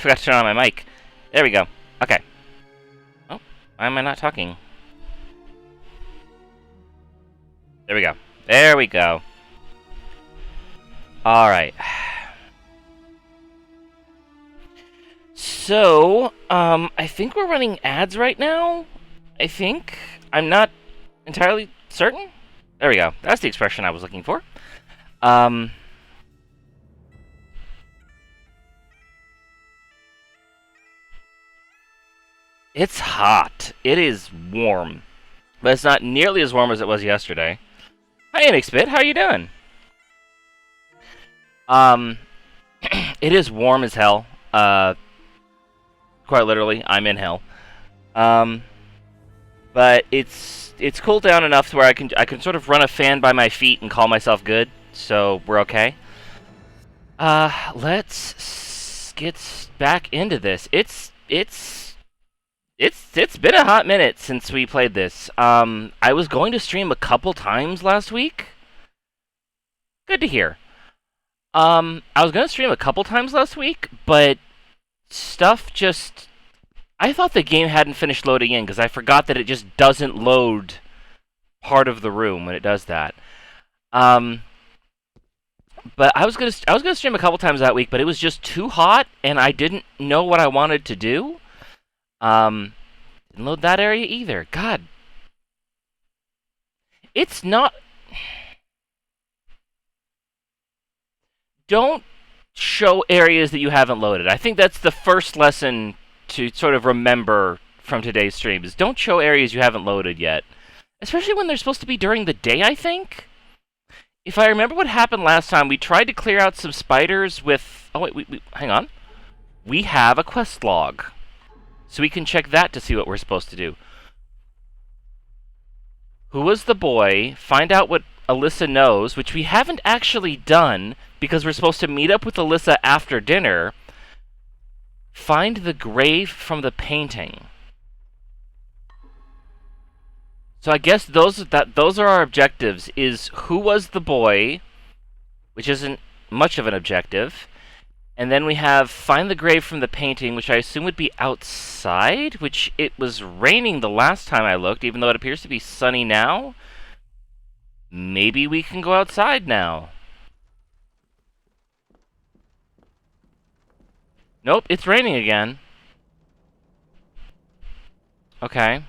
forgot to turn on my mic. There we go. Okay. Oh, why am I not talking? There we go. There we go. Alright. So, I think we're running ads right now. I think. I'm not entirely certain. There we go. That's the expression I was looking for. It's hot. It is warm. But it's not nearly as warm as it was yesterday. Hi, Inexpit. How you doing? It is warm as hell. Quite literally, I'm in hell. But it's cooled down enough to where I can sort of run a fan by my feet and call myself good. So we're okay. Let's get back into this. It's been a hot minute since we played this. I was going to stream a couple times last week. Good to hear. I was going to stream a couple times last week, but stuff just... I thought the game hadn't finished loading in, because I forgot that it just doesn't load part of the room when it does that. But I was gonna stream a couple times that week, but it was just too hot, and I didn't know what I wanted to do. Didn't load that area either. God. It's not... Don't show areas that you haven't loaded. I think that's the first lesson to sort of remember from today's stream, is don't show areas you haven't loaded yet. Especially when they're supposed to be during the day, I think? If I remember what happened last time, we tried to clear out some spiders with... Oh, wait, hang on. We have a quest log. So we can check that to see what we're supposed to do. Who was the boy? Find out what Alyssa knows, which we haven't actually done, because we're supposed to meet up with Alyssa after dinner. Find the grave from the painting. So I guess those are our objectives, is who was the boy, which isn't much of an objective, and then we have find the grave from the painting, which I assume would be outside, which it was raining the last time I looked, even though it appears to be sunny now. Maybe we can go outside now. Nope, it's raining again. Okay.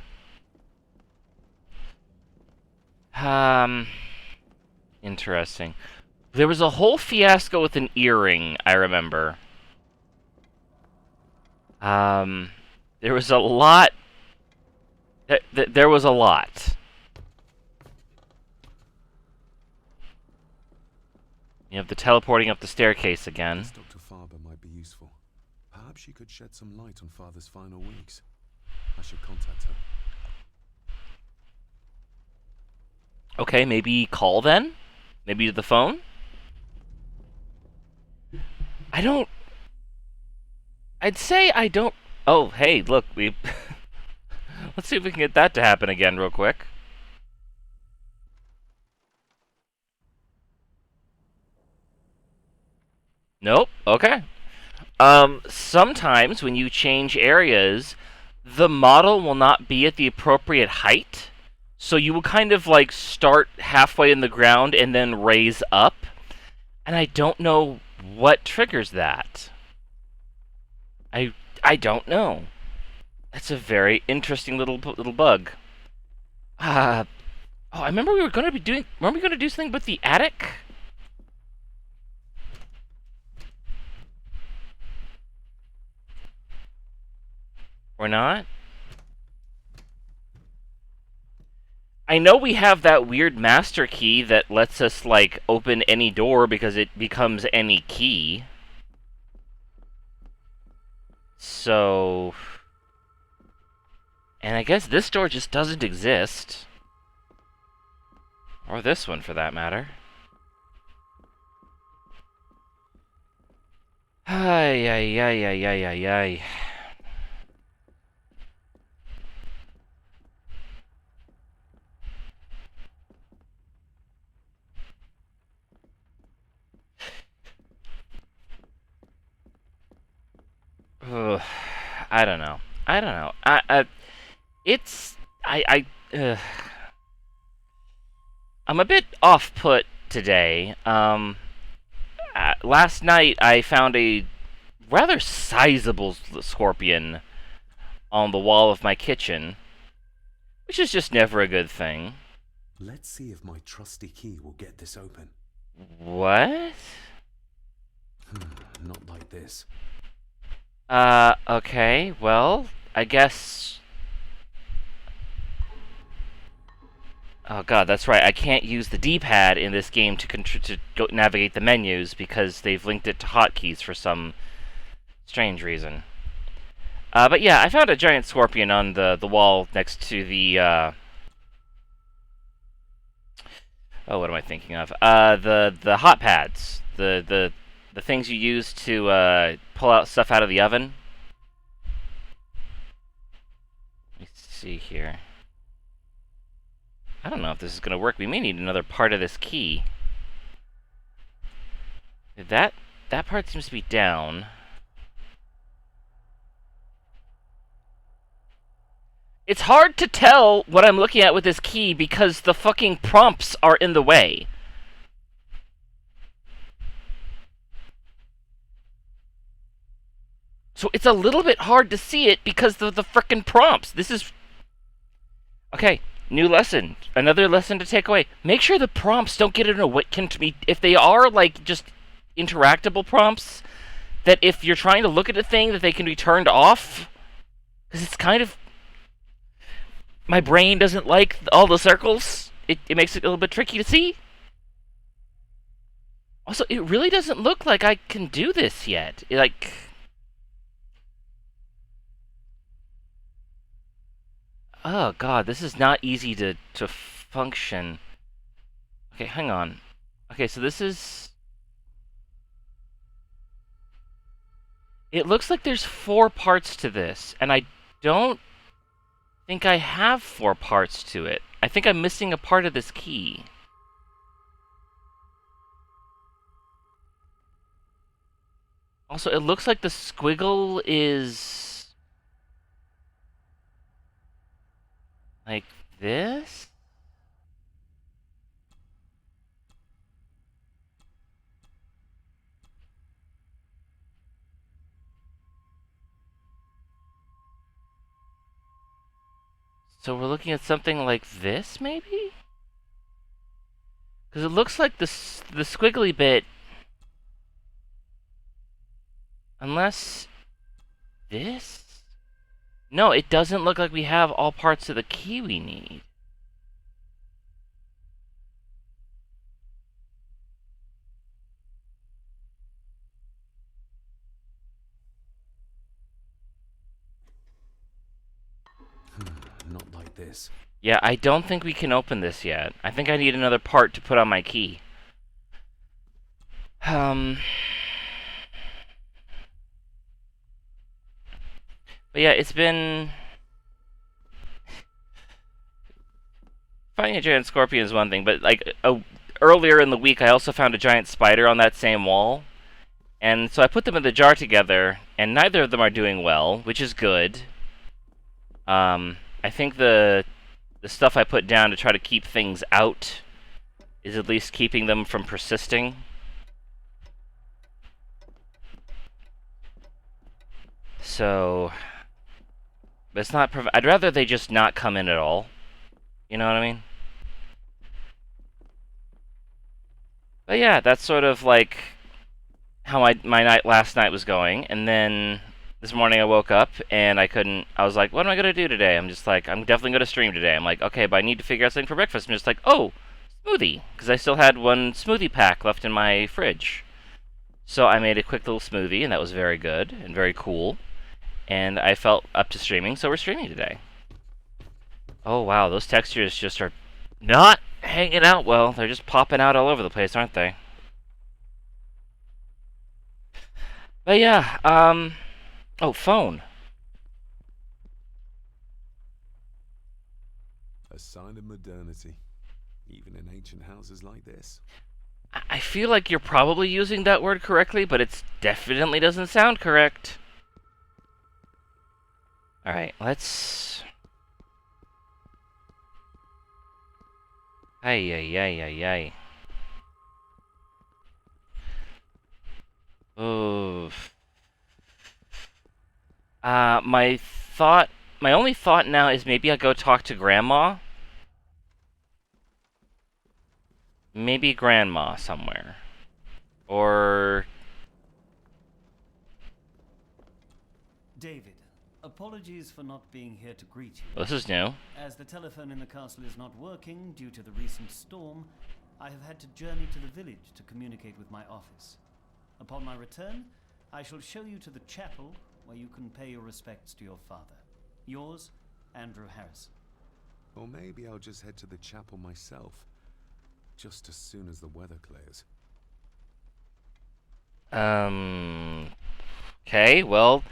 Interesting. There was a whole fiasco with an earring, I remember. There was a lot... There was a lot. You have the teleporting up the staircase again. Dr. Farber might be useful. Perhaps she could shed some light on Father's final weeks. I should contact her. Okay, maybe call then? Maybe the phone? I'd say I don't... Oh, hey, look, we... Let's see if we can get that to happen again real quick. Nope, okay. Sometimes when you change areas, the model will not be at the appropriate height. So you will kind of like start halfway in the ground and then raise up. And I don't know what triggers that. I don't know. That's a very interesting little bug. Oh, I remember we were going to be doing... Weren't we going to do something with the attic? Or not? I know we have that weird master key that lets us, like, open any door because it becomes any key. So... And I guess this door just doesn't exist. Or this one, for that matter. Ay, ay, ay, ay, ay, ay, ay. ugh, I don't know. I don't know. It's I I'm a bit off put today. Last night I found a rather sizable scorpion on the wall of my kitchen, which is just never a good thing. Let's see if my trusty key will get this open. What? Not like this. Okay, well, I guess... Oh god, that's right, I can't use the D-pad in this game to go navigate the menus because they've linked it to hotkeys for some strange reason. But yeah, I found a giant scorpion on the wall next to the, Oh, what am I thinking of? The hot pads. The things you use to, pull out stuff out of the oven. Let's see here. I don't know if this is going to work. We may need another part of this key. That part seems to be down. It's hard to tell what I'm looking at with this key because the fucking prompts are in the way. So it's a little bit hard to see it because of the frickin' prompts. This is... Okay, new lesson. Another lesson to take away. Make sure the prompts don't get in a way... If they are, like, just interactable prompts, that if you're trying to look at a thing, that they can be turned off. Because it's kind of... My brain doesn't like all the circles. It makes it a little bit tricky to see. Also, it really doesn't look like I can do this yet. Oh god, this is not easy to function. Okay, hang on. Okay, so this is... It looks like there's 4 parts to this, and I don't think I have 4 parts to it. I think I'm missing a part of this key. Also, it looks like the squiggle is... like this? So we're looking at something like this, maybe? Because it looks like the squiggly bit... Unless... this? No, it doesn't look like we have all parts of the key we need. Not like this. Yeah, I don't think we can open this yet. I think I need another part to put on my key. But yeah, it's been... Finding a giant scorpion is one thing, but like earlier in the week I also found a giant spider on that same wall. And so I put them in the jar together, and neither of them are doing well, which is good. I think the stuff I put down to try to keep things out is at least keeping them from persisting. So, but it's not. I'd rather they just not come in at all. You know what I mean? But yeah, that's sort of like how my night last night was going, and then this morning I woke up and I was like, what am I gonna do today? I'm just like, I'm definitely gonna stream today. I'm like, okay, but I need to figure out something for breakfast. I'm just like, oh, smoothie, because I still had one smoothie pack left in my fridge. So I made a quick little smoothie, and that was very good and very cool. And I felt up to streaming, so we're streaming today. Oh wow, those textures just are not hanging out well. They're just popping out all over the place, aren't they? But yeah, oh, phone. A sign of modernity, even in ancient houses like this. I feel like you're probably using that word correctly, but it definitely doesn't sound correct. Alright, let's... Ay, ay, ay, ay, ay. Oh. My only thought now is maybe I'll go talk to Grandma. Maybe Grandma somewhere. Or... David, apologies for not being here to greet you. Well, this is new. As the telephone in the castle is not working due to the recent storm, I have had to journey to the village to communicate with my office. Upon my return, I shall show you to the chapel where you can pay your respects to your father. Yours, Andrew Harrison. Or maybe I'll just head to the chapel myself, just as soon as the weather clears. Okay, well,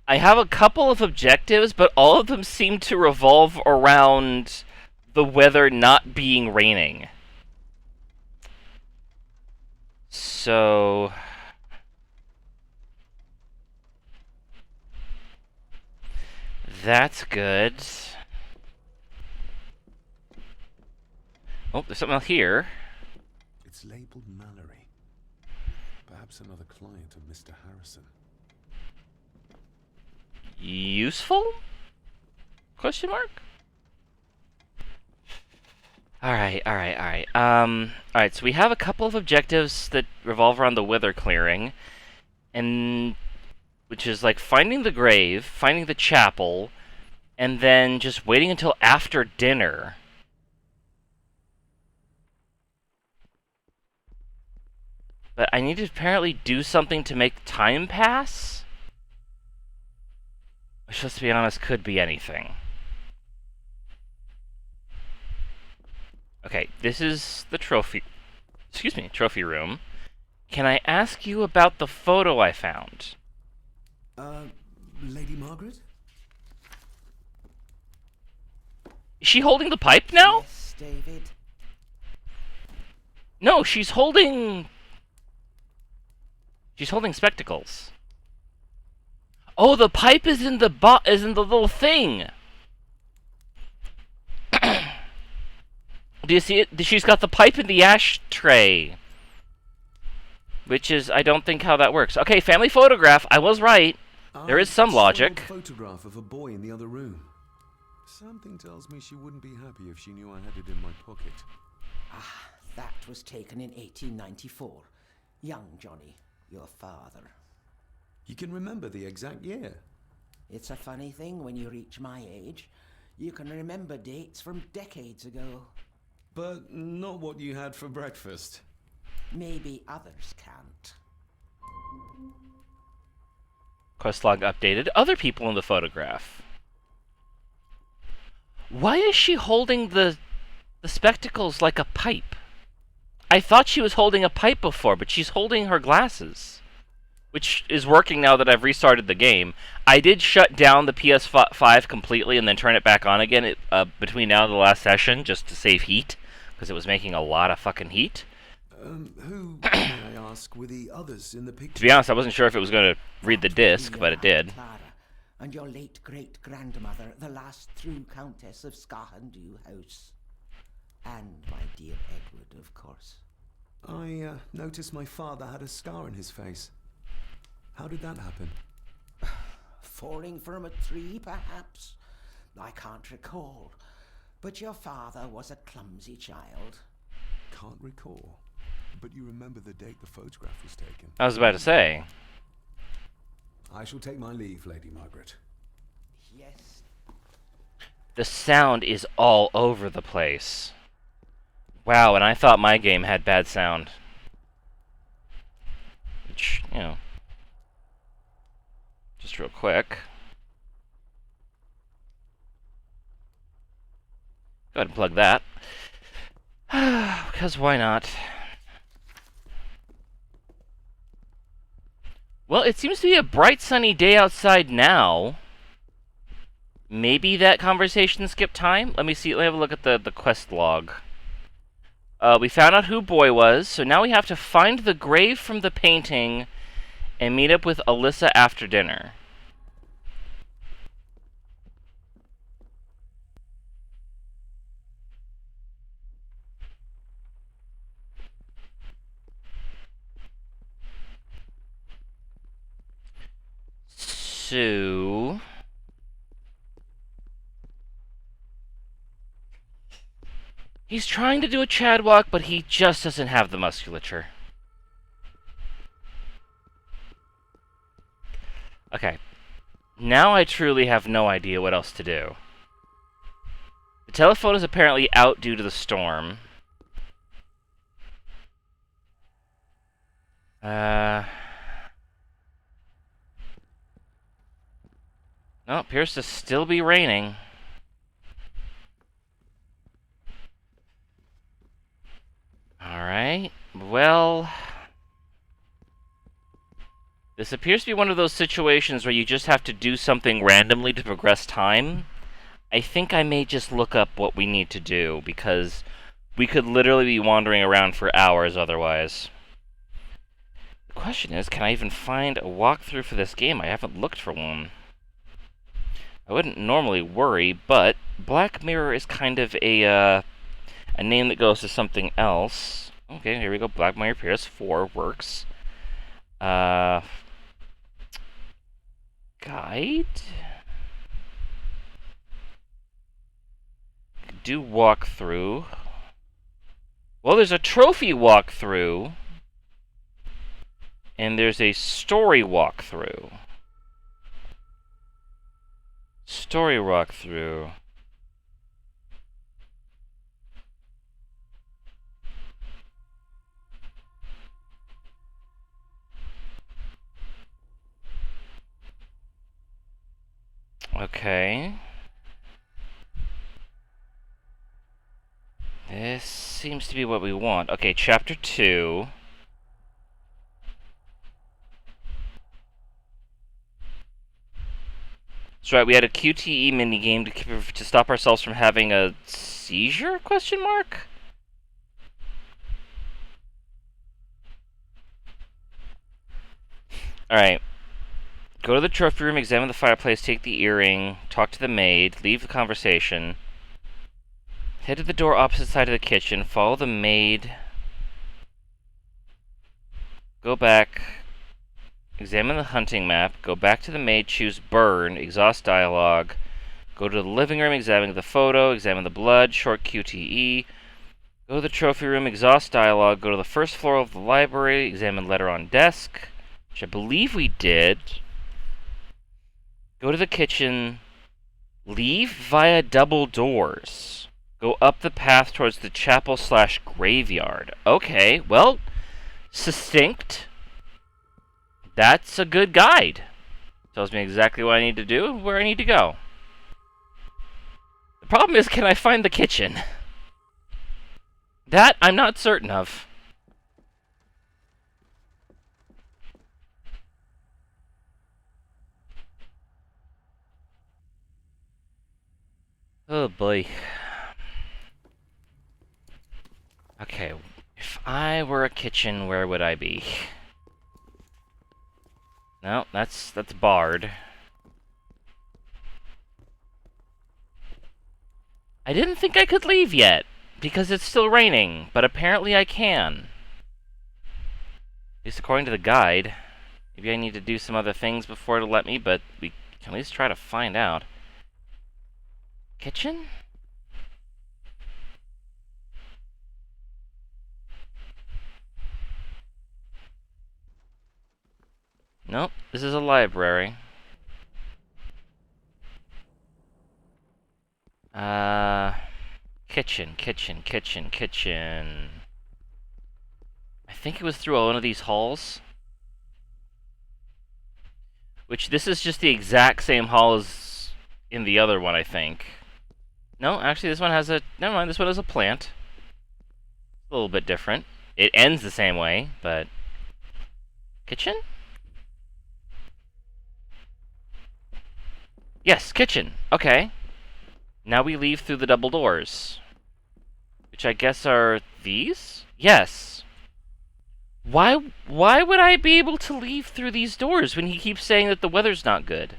I have a couple of objectives, but all of them seem to revolve around the weather not being raining. So... That's good. Oh, there's something else here. It's labeled Mallory. Perhaps another client of Mr. Harrison. Useful? Question mark? Alright. Alright, so we have a couple of objectives that revolve around the weather clearing. And... which is like finding the grave, finding the chapel, and then just waiting until after dinner. But I need to apparently do something to make time pass? Which, let's be honest, could be anything. Okay, this is the trophy room. Can I ask you about the photo I found? Lady Margaret? Is she holding the pipe now? Yes, David. No, she's holding... She's holding spectacles. Oh, the pipe is in the little thing. Do you see it? She's got the pipe in the ashtray. Which is, I don't think how that works. Okay, family photograph. I was right. There is some logic. I saw a photograph of a boy in the other room. Something tells me she wouldn't be happy if she knew I had it in my pocket. Ah, that was taken in 1894. Young Johnny, your father. You can remember the exact year. It's a funny thing when you reach my age. You can remember dates from decades ago. But not what you had for breakfast. Maybe others can't. Quest log updated. Other people in the photograph. Why is she holding the spectacles like a pipe? I thought she was holding a pipe before, but she's holding her glasses. Which is working now that I've restarted the game. I did shut down the PS5 completely and then turn it back on again between now and the last session just to save heat. Because it was making a lot of fucking heat. Who, may I ask, were the others in the picture? To be honest, I wasn't sure if it was going to read the disc, but it did. Clara, and your late great-grandmother, the last true Countess of Scahandew House. And my dear Edward, of course. I noticed my father had a scar on his face. How did that happen? Falling from a tree, perhaps? I can't recall. But your father was a clumsy child. Can't recall. But you remember the date the photograph was taken. I was about to say. I shall take my leave, Lady Margaret. Yes. The sound is all over the place. Wow, and I thought my game had bad sound. Which, you know. Just real quick. Go ahead and plug that. Because why not? Well, it seems to be a bright sunny day outside now. Maybe that conversation skipped time? Let me see. Let me have a look at the quest log. We found out who Boy was, so now we have to find the grave from the painting and meet up with Alyssa after dinner. So... he's trying to do a Chad walk, but he just doesn't have the musculature. Okay. Now I truly have no idea what else to do. The telephone is apparently out due to the storm. No, appears to still be raining. Alright, well... this appears to be one of those situations where you just have to do something randomly to progress time. I think I may just look up what we need to do, because we could literally be wandering around for hours otherwise. The question is, can I even find a walkthrough for this game? I haven't looked for one. I wouldn't normally worry, but Black Mirror is kind of a name that goes to something else. Okay, here we go. Black Mirror PS4 works. Guide? Do walkthrough. Well, there's a trophy walkthrough. And there's a story walkthrough. Story walkthrough. Okay. This seems to be what we want. Okay, chapter 2. That's right, we had a QTE minigame to stop ourselves from having a seizure? Question mark? Alright. Go to the trophy room, examine the fireplace, take the earring, talk to the maid, leave the conversation. Head to the door opposite side of the kitchen, follow the maid. Go back. Examine the hunting map, go back to the maid, choose burn, exhaust dialogue, go to the living room, examine the photo, examine the blood, short QTE, go to the trophy room, exhaust dialogue, go to the first floor of the library, examine letter on desk, which I believe we did, go to the kitchen, leave via double doors, go up the path towards the chapel/graveyard. Okay, well, succinct. That's a good guide. Tells me exactly what I need to do and where I need to go. The problem is, can I find the kitchen? That I'm not certain of. Oh boy. Okay, if I were a kitchen, where would I be? No, that's barred. I didn't think I could leave yet, because it's still raining, but apparently I can. At least according to the guide. Maybe I need to do some other things before it'll let me, but we can at least try to find out. Kitchen? Nope, this is a library. Kitchen. I think it was through one of these halls. Which, this is just the exact same hall as in the other one, I think. No, actually, this one has a... never mind, this one has a plant. A little bit different. It ends the same way, but... kitchen? Yes, kitchen. Okay. Now we leave through the double doors. Which I guess are these? Yes. Why would I be able to leave through these doors when he keeps saying that the weather's not good?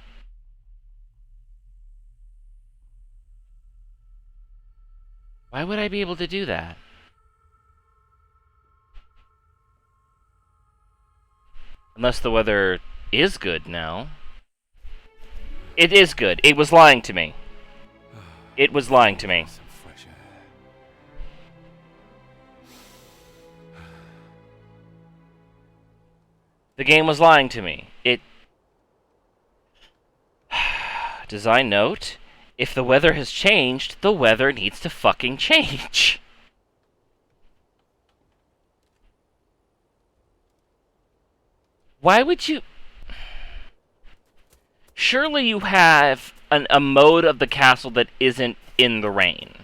Why would I be able to do that? Unless the weather is good now. It is good. It was lying to me. It was lying to me. Some fresh air. The game was lying to me. It... Design note, if the weather has changed, the weather needs to fucking change. Why would you... Surely you have a mode of the castle that isn't in the rain.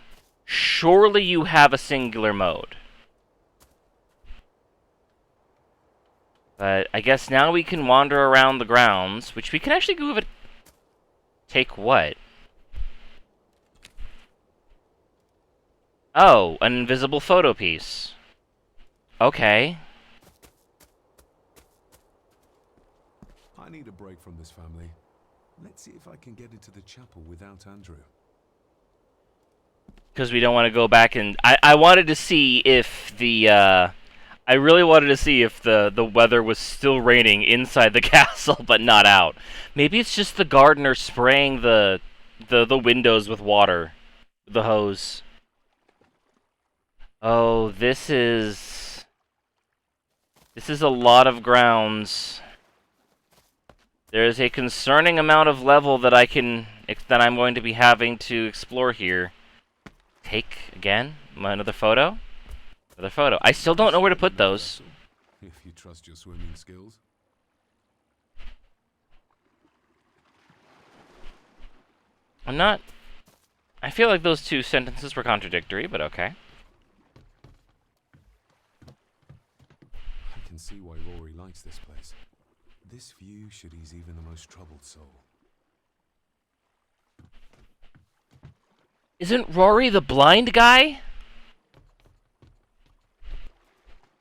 Surely you have a singular mode. But I guess now we can wander around the grounds, which we can actually go over... Take what? Oh, an invisible photo piece. Okay. I need a break from this family. Let's see if I can get into the chapel without Andrew. Because we don't want to go back and... I wanted to see if the, I really wanted to see if the weather was still raining inside the castle, but not out. Maybe it's just the gardener spraying the windows with water. The hose. Oh, this is a lot of grounds. There's a concerning amount of level that I'm going to be having to explore here. Take again another photo. Another photo. I still don't know where to put those. If you trust your swimming skills. I'm not... I feel like those two sentences were contradictory, but okay. I can see why Rory likes this place. This view should ease even the most troubled soul. Isn't Rory the blind guy?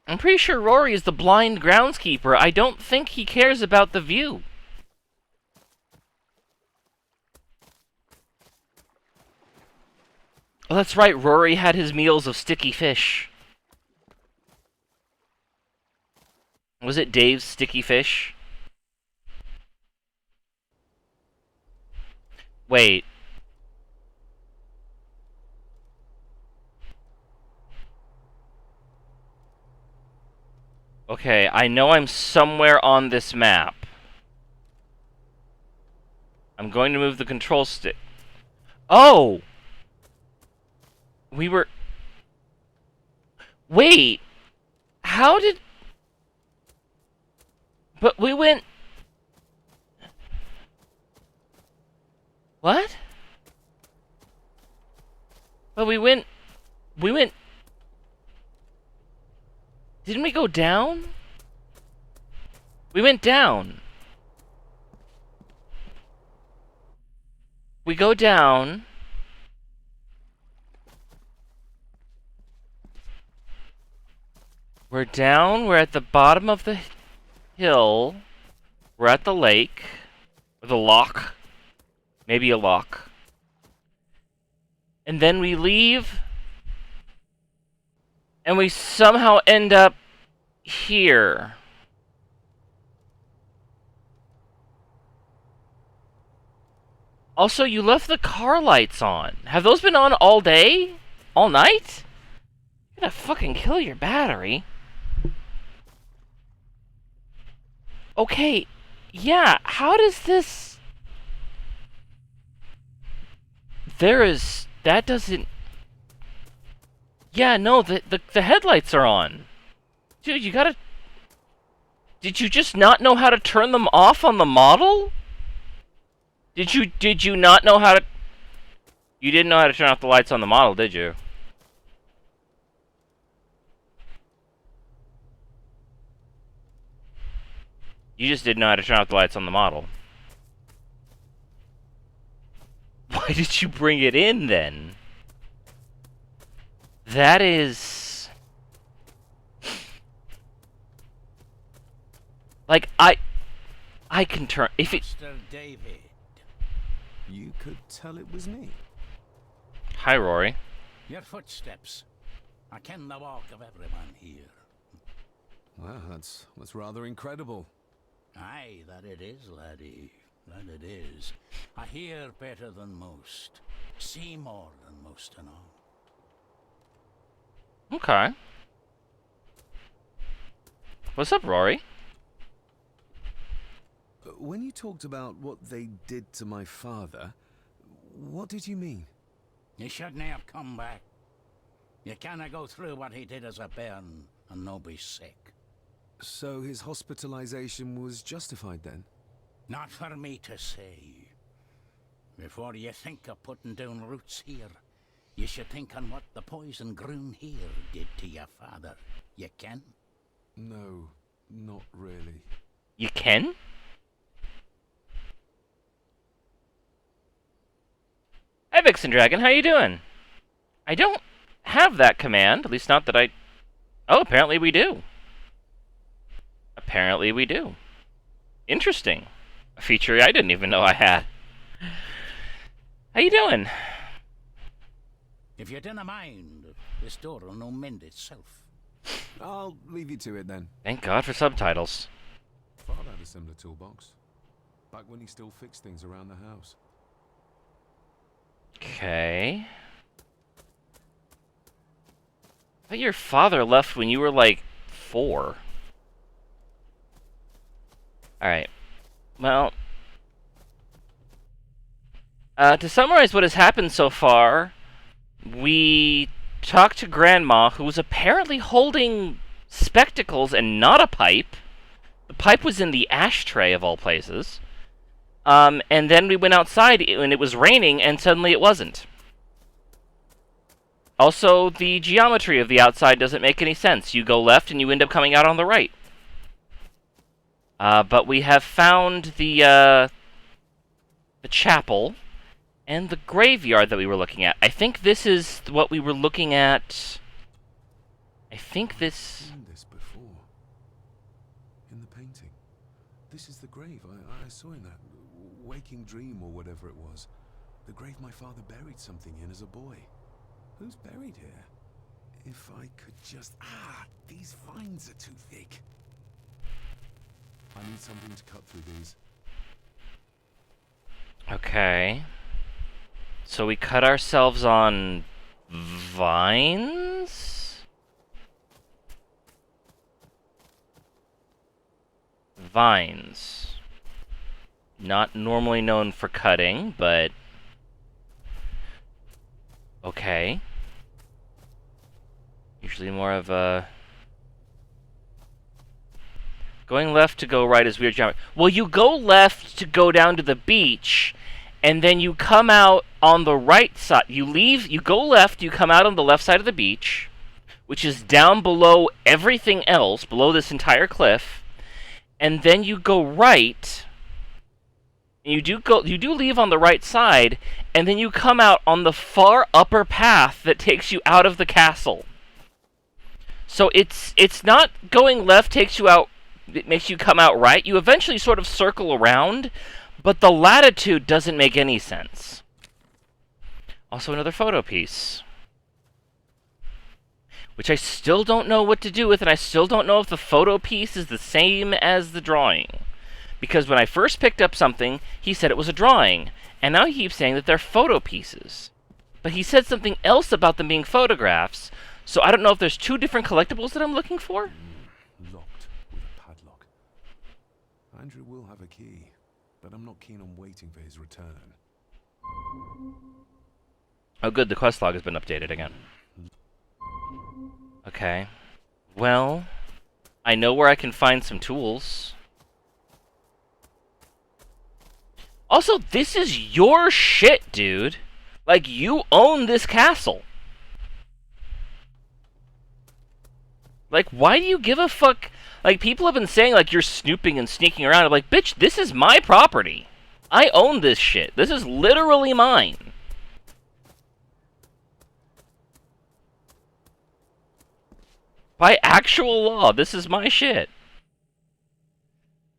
I'm pretty sure Rory is the blind groundskeeper. I don't think he cares about the view. Oh, that's right. Rory had his meals of sticky fish. Was it Dave's sticky fish? Wait. Okay, I know I'm somewhere on this map. I'm going to move the control stick. Oh! We were... Wait! How did... But we went... What? But we went... Didn't we go down? We went down. We go down. We're down. We're at the bottom of the hill. We're at the lake. Or the lock. Maybe a lock. And then we leave. And we somehow end up here. Also, you left the car lights on. Have those been on all day? All night? You're gonna fucking kill your battery. Okay, yeah, how does this... That doesn't... Yeah, no, the headlights are on. Dude, you gotta... Did you just not know how to turn them off on the model? Did you not know how to... You didn't know how to turn off the lights on the model, did you? You just didn't know how to turn off the lights on the model. Why did you bring it in, then? That is... Like, I can turn... If it... Mr. David. You could tell it was me. Hi, Rory. Your footsteps. I ken the walk of everyone here. Wow, that's rather incredible. Aye, that it is, laddie. that it is. I hear better than most. See more than most and all. Okay. What's up, Rory? When you talked about what they did to my father, what did you mean? You shouldn't have come back. You cannot go through what he did as a bairn and no be sick. So his hospitalization was justified then? Not for me to say. Before you think of putting down roots here, you should think on what the poison grown here did to your father. You can? No, not really. You can? Hi, Vixen Dragon, how you doing? I don't have that command, at least not that I... Oh, apparently we do. Apparently we do. Interesting. A feature I didn't even know I had. How you doing? If you didn't mind, this door will no mend itself. I'll leave you to it then. Thank God for subtitles. Father had a similar toolbox. Back when he still fixed things around the house. Okay. I thought your father left when you were like 4. Alright. Well, to summarize what has happened so far, we talked to Grandma, who was apparently holding spectacles and not a pipe. The pipe was in the ashtray, of all places. And then we went outside, and it was raining, and suddenly it wasn't. Also, the geometry of the outside doesn't make any sense. You go left, and you end up coming out on the right. But we have found the chapel and the graveyard that we were looking at. I think this is what we were looking at. I think this... Seen this before. In the painting. This is the grave I saw in that waking dream or whatever it was. The grave my father buried something in as a boy. Who's buried here? If I could just... these vines are too thick. I need something to cut through these. Okay. So we cut ourselves on vines? Vines. Not normally known for cutting, but... Okay. Usually more of a... Going left to go right is weird geometry. Well, you go left to go down to the beach, and then you come out on the right side. You go left, you come out on the left side of the beach, which is down below everything else, below this entire cliff, and then you go right. You do leave on the right side, and then you come out on the far upper path that takes you out of the castle. So it's not going left takes you out. It makes you come out right. You eventually sort of circle around, but the latitude doesn't make any sense. Also another photo piece, which I still don't know what to do with, and I still don't know if the photo piece is the same as the drawing. Because when I first picked up something, he said it was a drawing, and now he keeps saying that they're photo pieces. But he said something else about them being photographs, so I don't know if there's 2 different collectibles that I'm looking for? Locked with a padlock. Andrew will have a key, but I'm not keen on waiting for his return. Oh good, the quest log has been updated again. Okay. Well, I know where I can find some tools. Also, this is your shit, dude. Like, you own this castle. Like, why do you give a fuck? Like, people have been saying, like, you're snooping and sneaking around. I'm like, bitch, this is my property. I own this shit. This is literally mine. By actual law, this is my shit.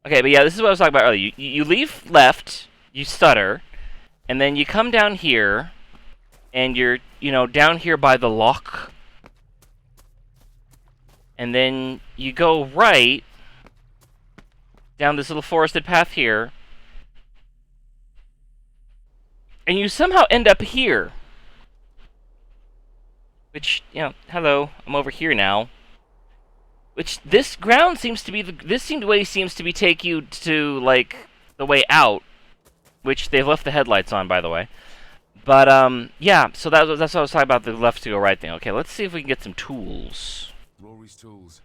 Okay, but yeah, this is what I was talking about earlier. You leave left, you stutter, and then you come down here, and you're, down here by the lock. And then you go right, down this little forested path here, And you somehow end up here. Which, you know, hello, I'm over here now. Which, this ground seems to be, way seems to be take you to, like, the way out. Which, they've left the headlights on, by the way. But, yeah, so that's what I was talking about, the left to go right thing. Okay, let's see if we can get some tools. Rory's tools.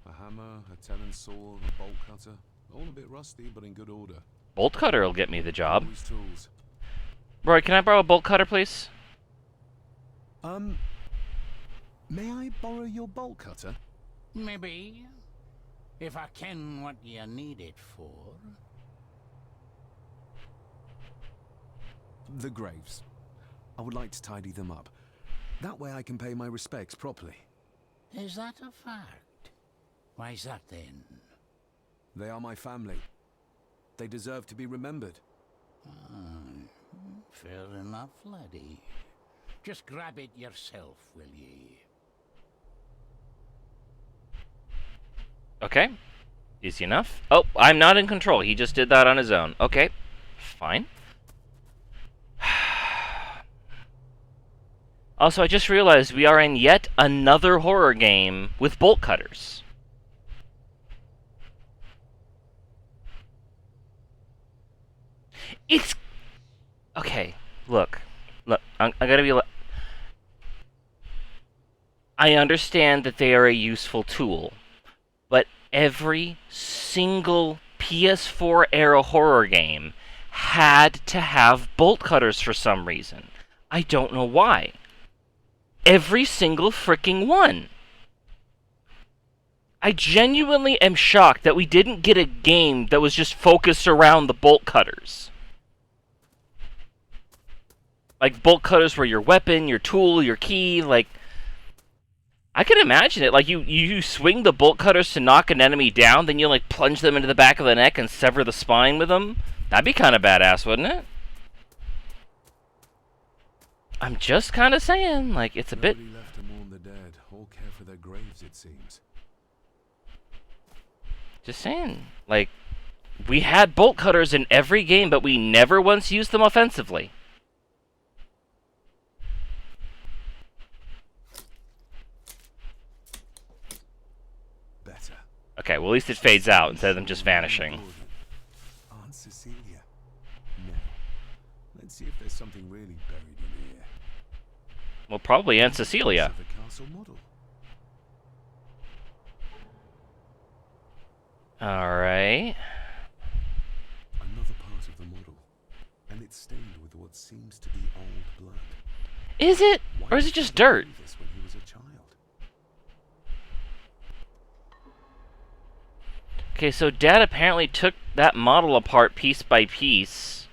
A hammer, a talon saw, a bolt cutter. All a bit rusty, but in good order. Bolt cutter will get me the job. Rory's tools. Roy, can I borrow a bolt cutter, please? May I borrow your bolt cutter? Maybe. If I ken what you need it for. The graves. I would like to tidy them up. That way I can pay my respects properly. Is that a fact? Why's that then? They are my family. They deserve to be remembered. Fair enough, laddie. Just grab it yourself, will ye? Okay. Easy enough. Oh, I'm not in control. He just did that on his own. Okay. Fine. Also, I just realized we are in yet another horror game with bolt cutters. It's... Okay, look. I'm gonna be... I understand that they are a useful tool, but every single PS4 era horror game had to have bolt cutters for some reason. I don't know why. Every single freaking one. I genuinely am shocked that we didn't get a game that was just focused around the bolt cutters. Like, bolt cutters were your weapon, your tool, your key, like... I can imagine it. Like, you swing the bolt cutters to knock an enemy down, then you, like, plunge them into the back of the neck and sever the spine with them. That'd be kind of badass, wouldn't it? I'm just kind of saying, like, it's a bit... Nobody left to mourn the dead or care for their graves, it seems. Just saying. Like, we had bolt cutters in every game, but we never once used them offensively. Better. Okay, well, at least it fades out instead of them just vanishing. Aunt Cecilia. Now, let's see if there's something really buried in here. Well, probably Aunt Cecilia. Of the castle model. Alright. Another part of the model, and it's stained with what seems to be old blood. Is it? Why Or is it did just he do dirt? this when he was a child? Okay, so Dad apparently took that model apart piece by piece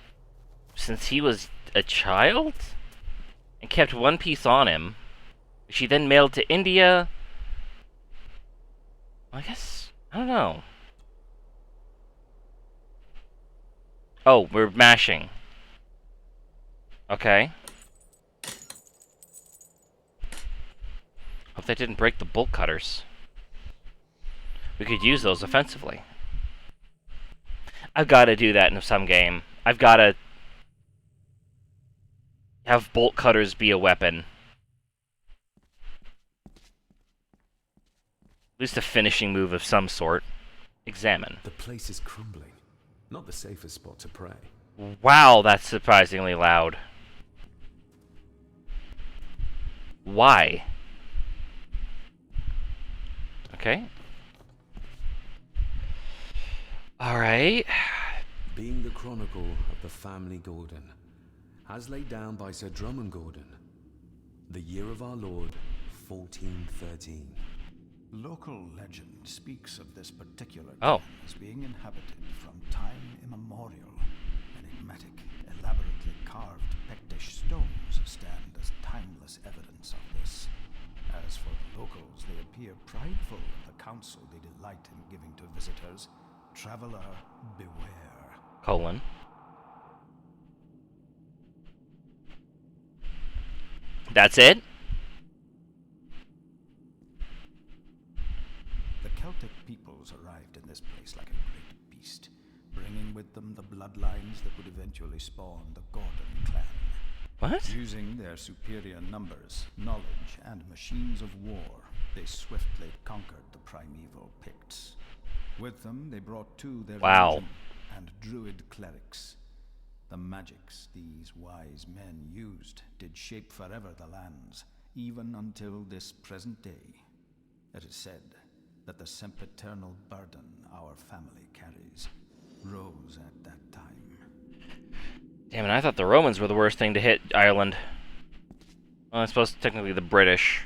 since he was a child? And kept one piece on him, which he then mailed to India. I guess... I don't know. Oh, we're mashing. Okay. Hope that didn't break the bolt cutters. We could use those offensively. I've got to do that in some game. I've got to have bolt cutters be a weapon. At least a finishing move of some sort. Examine. The place is crumbling. Not the safest spot to pray. Wow, that's surprisingly loud. Why? Okay. Alright. Being the chronicle of the family Gordon, as laid down by Sir Drummond Gordon, the year of our Lord, 1413. Local legend speaks of this particular Oh. town as being inhabited from time immemorial. Enigmatic, elaborately carved Pictish stones stand as timeless evidence of this. As for the locals, they appear prideful of the counsel they delight in giving to visitors. Traveler, beware. Colon. That's it? The Celtic peoples arrived in this place like a great beast, bringing with them the bloodlines that would eventually spawn the Gordon clan. What? Using their superior numbers, knowledge, and machines of war, they swiftly conquered the primeval Picts. With them, they brought too their Wow. religion and druid clerics. The magics these wise men used did shape forever the lands, even until this present day. It is said that the sempiternal burden our family carries rose at that time. Damn it, I thought the Romans were the worst thing to hit Ireland. Well, I suppose technically the British.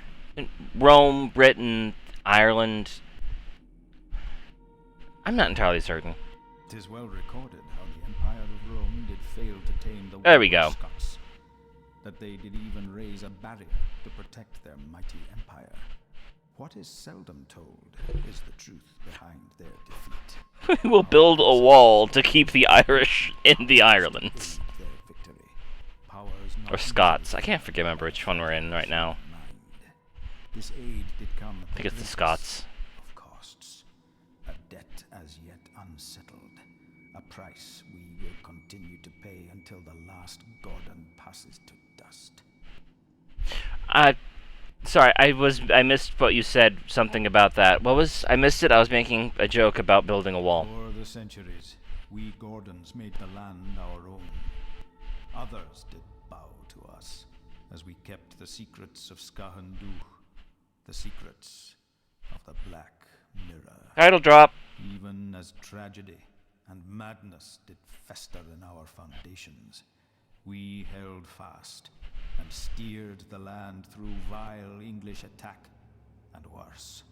Rome, Britain, Ireland. I'm not entirely certain. 'Tis well recorded how the Empire of Rome did fail to tame the There we warlike go. Scots, that they did even raise a barrier to protect their mighty empire. What is seldom told is the truth behind their defeat. We will build a wall to keep the Irish in the Ireland. Their victory. Powers not Or Scots. I easily can't remember which one we're in right now. mind. This aid did come at I think it's the greatest Scots. of costs. A debt as yet unsettled. A price we will continue to pay until the last Gordon passes to dust. Sorry, I missed what you said, something about that. I missed it, I was making a joke about building a wall. For the centuries, we Gordons made the land our own. Others did bow to us, as we kept the secrets of Skahandu, the secrets of the Black Mirror. Title drop. Even as tragedy and madness did fester in our foundations, we held fast and steered the land through vile English attack and worse.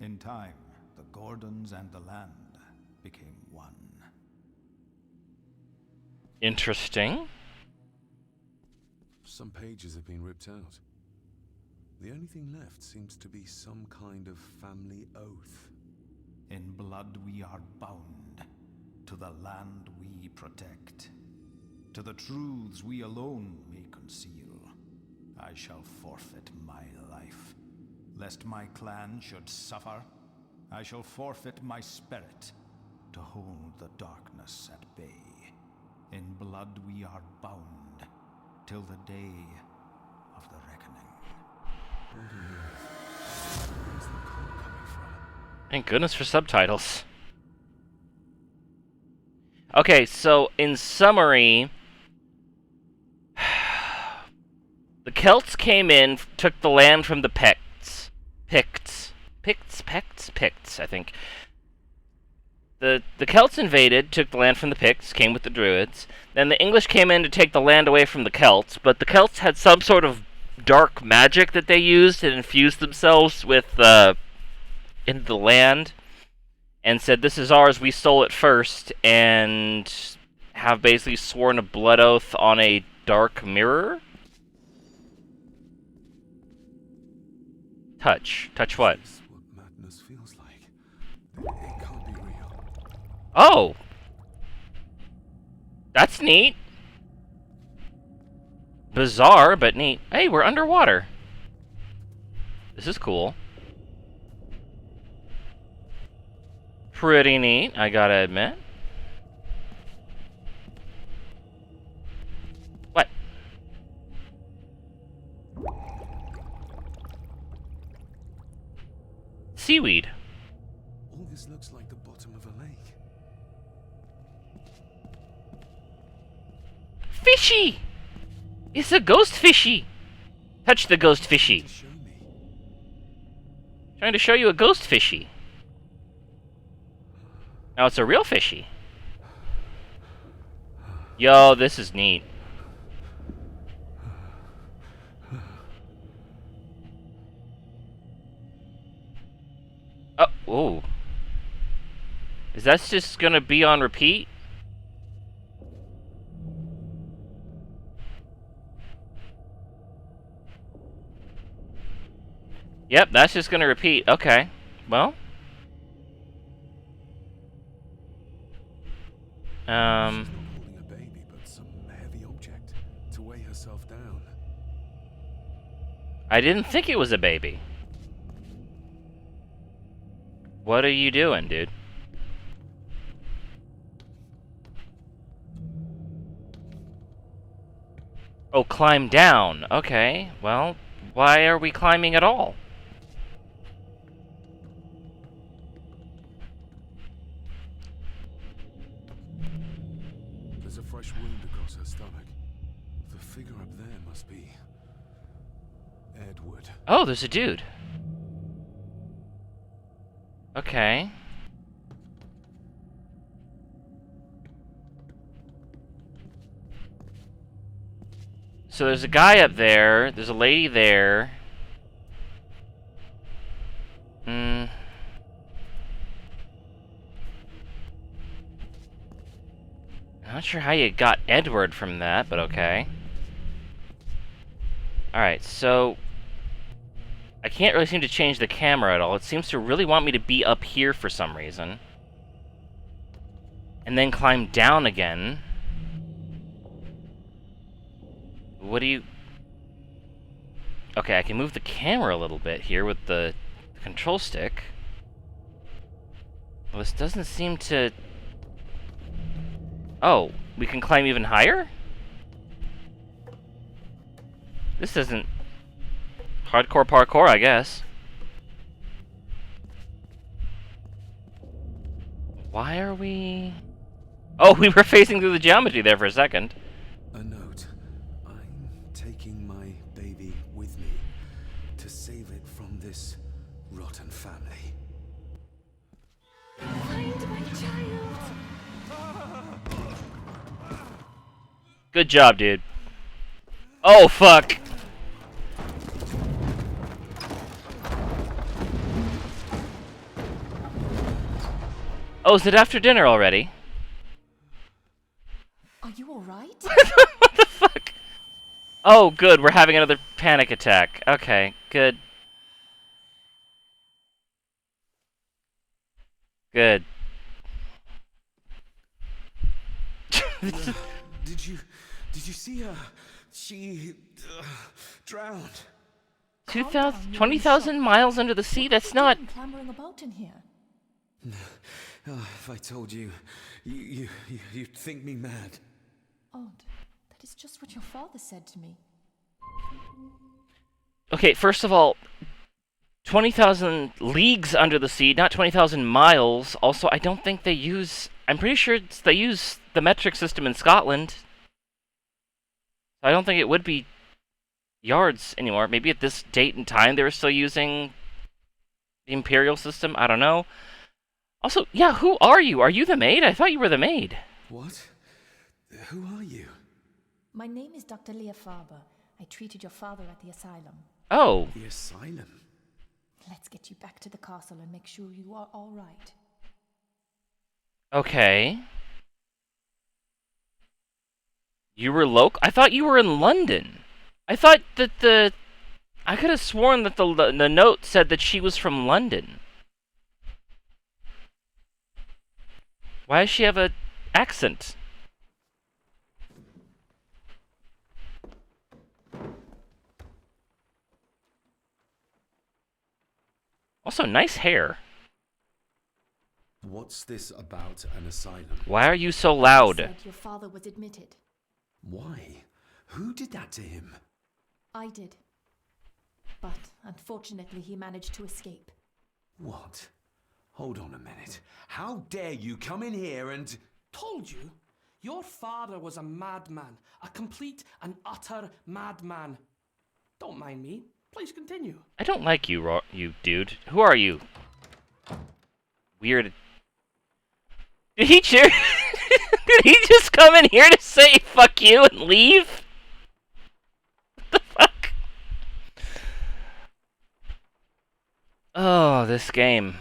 In time, the Gordons and the land became one. Interesting. Some pages have been ripped out. The only thing left seems to be some kind of family oath. In blood we are bound to the land we protect, to the truths we alone may conceal. I shall forfeit my life, lest my clan should suffer. I shall forfeit my spirit to hold the darkness at bay. In blood we are bound till the day of the reckoning. Where's the call coming from? Thank goodness for subtitles. Okay, so in summary, the Celts came in, took the land from the Picts, I think. The Celts invaded, took the land from the Picts, came with the Druids. Then the English came in to take the land away from the Celts, but the Celts had some sort of dark magic that they used and infused themselves with into the land, and said, "This is ours, we stole it first," and have basically sworn a blood oath on a dark mirror? Touch what? This is what madness feels like. It can't be real. Oh! That's neat. Bizarre, but neat. Hey, we're underwater. This is cool. Pretty neat, I gotta admit. What? Seaweed. All this looks like the bottom of a lake. Fishy! It's a ghost fishy! Touch the ghost fishy. To show me. Trying to show you a ghost fishy. Now it's a real fishy. Yo, this is neat. Oh, ooh. Is that just gonna be on repeat? Yep, that's just gonna repeat. Okay. Well. She's not holding a baby, but some heavy object to weigh herself down. I didn't think it was a baby. What are you doing, dude? Oh, climb down. Okay, well, why are we climbing at all? There's a fresh wound across her stomach. The figure up there must be Edward. Oh, there's a dude. Okay. So there's a guy up there, there's a lady there. Hmm. I'm not sure how you got Edward from that, but okay. Alright, so I can't really seem to change the camera at all. It seems to really want me to be up here for some reason. And then climb down again. What do you... Okay, I can move the camera a little bit here with the control stick. Well, this doesn't seem to... Oh, we can climb even higher? This isn't... hardcore parkour, I guess. Why are we... Oh, we were facing through the geometry there for a second. A note. I'm taking my baby with me to save it from this rotten family. Find my child. Good job, dude. Oh, fuck. Oh, is it after dinner already? Are you alright? What the fuck? Oh, good. We're having another panic attack. Okay, good. Good. Did you see her? She drowned. 20,000 miles under the sea? That's not... Clambering about in here. If I told you, you'd think me mad. Odd. That is just what your father said to me. Okay, first of all, 20,000 leagues under the sea, not 20,000 miles. Also, I don't think they use... I'm pretty sure they use the metric system in Scotland. I don't think it would be yards anymore. Maybe at this date and time they were still using the imperial system. I don't know. Also, yeah, who are you? Are you the maid? I thought you were the maid. What? Who are you? My name is Dr. Leah Farber. I treated your father at the asylum. Oh. The asylum? Let's get you back to the castle and make sure you are all right. Okay. You were local? I thought you were in London. I thought that the... I could have sworn that the note said that she was from London. Why does she have a accent? Also, nice hair. What's this about an asylum? Why are you so You loud? said your father was admitted. Why? Who did that to him? I did. But unfortunately, he managed to escape. What? Hold on a minute. How dare you come in here and... Told you? Your father was a madman. A complete and utter madman. Don't mind me. Please continue. I don't like you, you dude. Who are you? Weird. Did he cheer? Did he just come in here to say fuck you and leave? What the fuck? Oh, this game.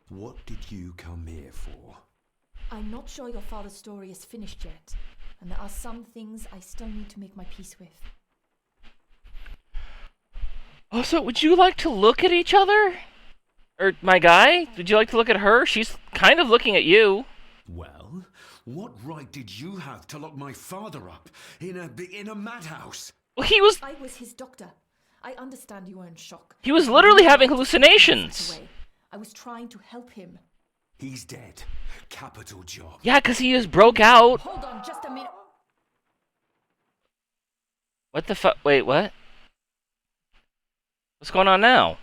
What did you come here for? I'm not sure your father's story is finished yet, and there are some things I still need to make my peace with. Also, would you like to look at each other? Or my guy? Would you like to look at her? She's kind of looking at you. Well, what right did you have to lock my father up in a madhouse? Well, he was I was his doctor. I understand you were in shock. he was literally having hallucinations. Away. I was trying to help him. He's dead. Capital job. Yeah, 'cause he just broke out. Hold on just a minute. What the fuck? Wait, what? What's going on now?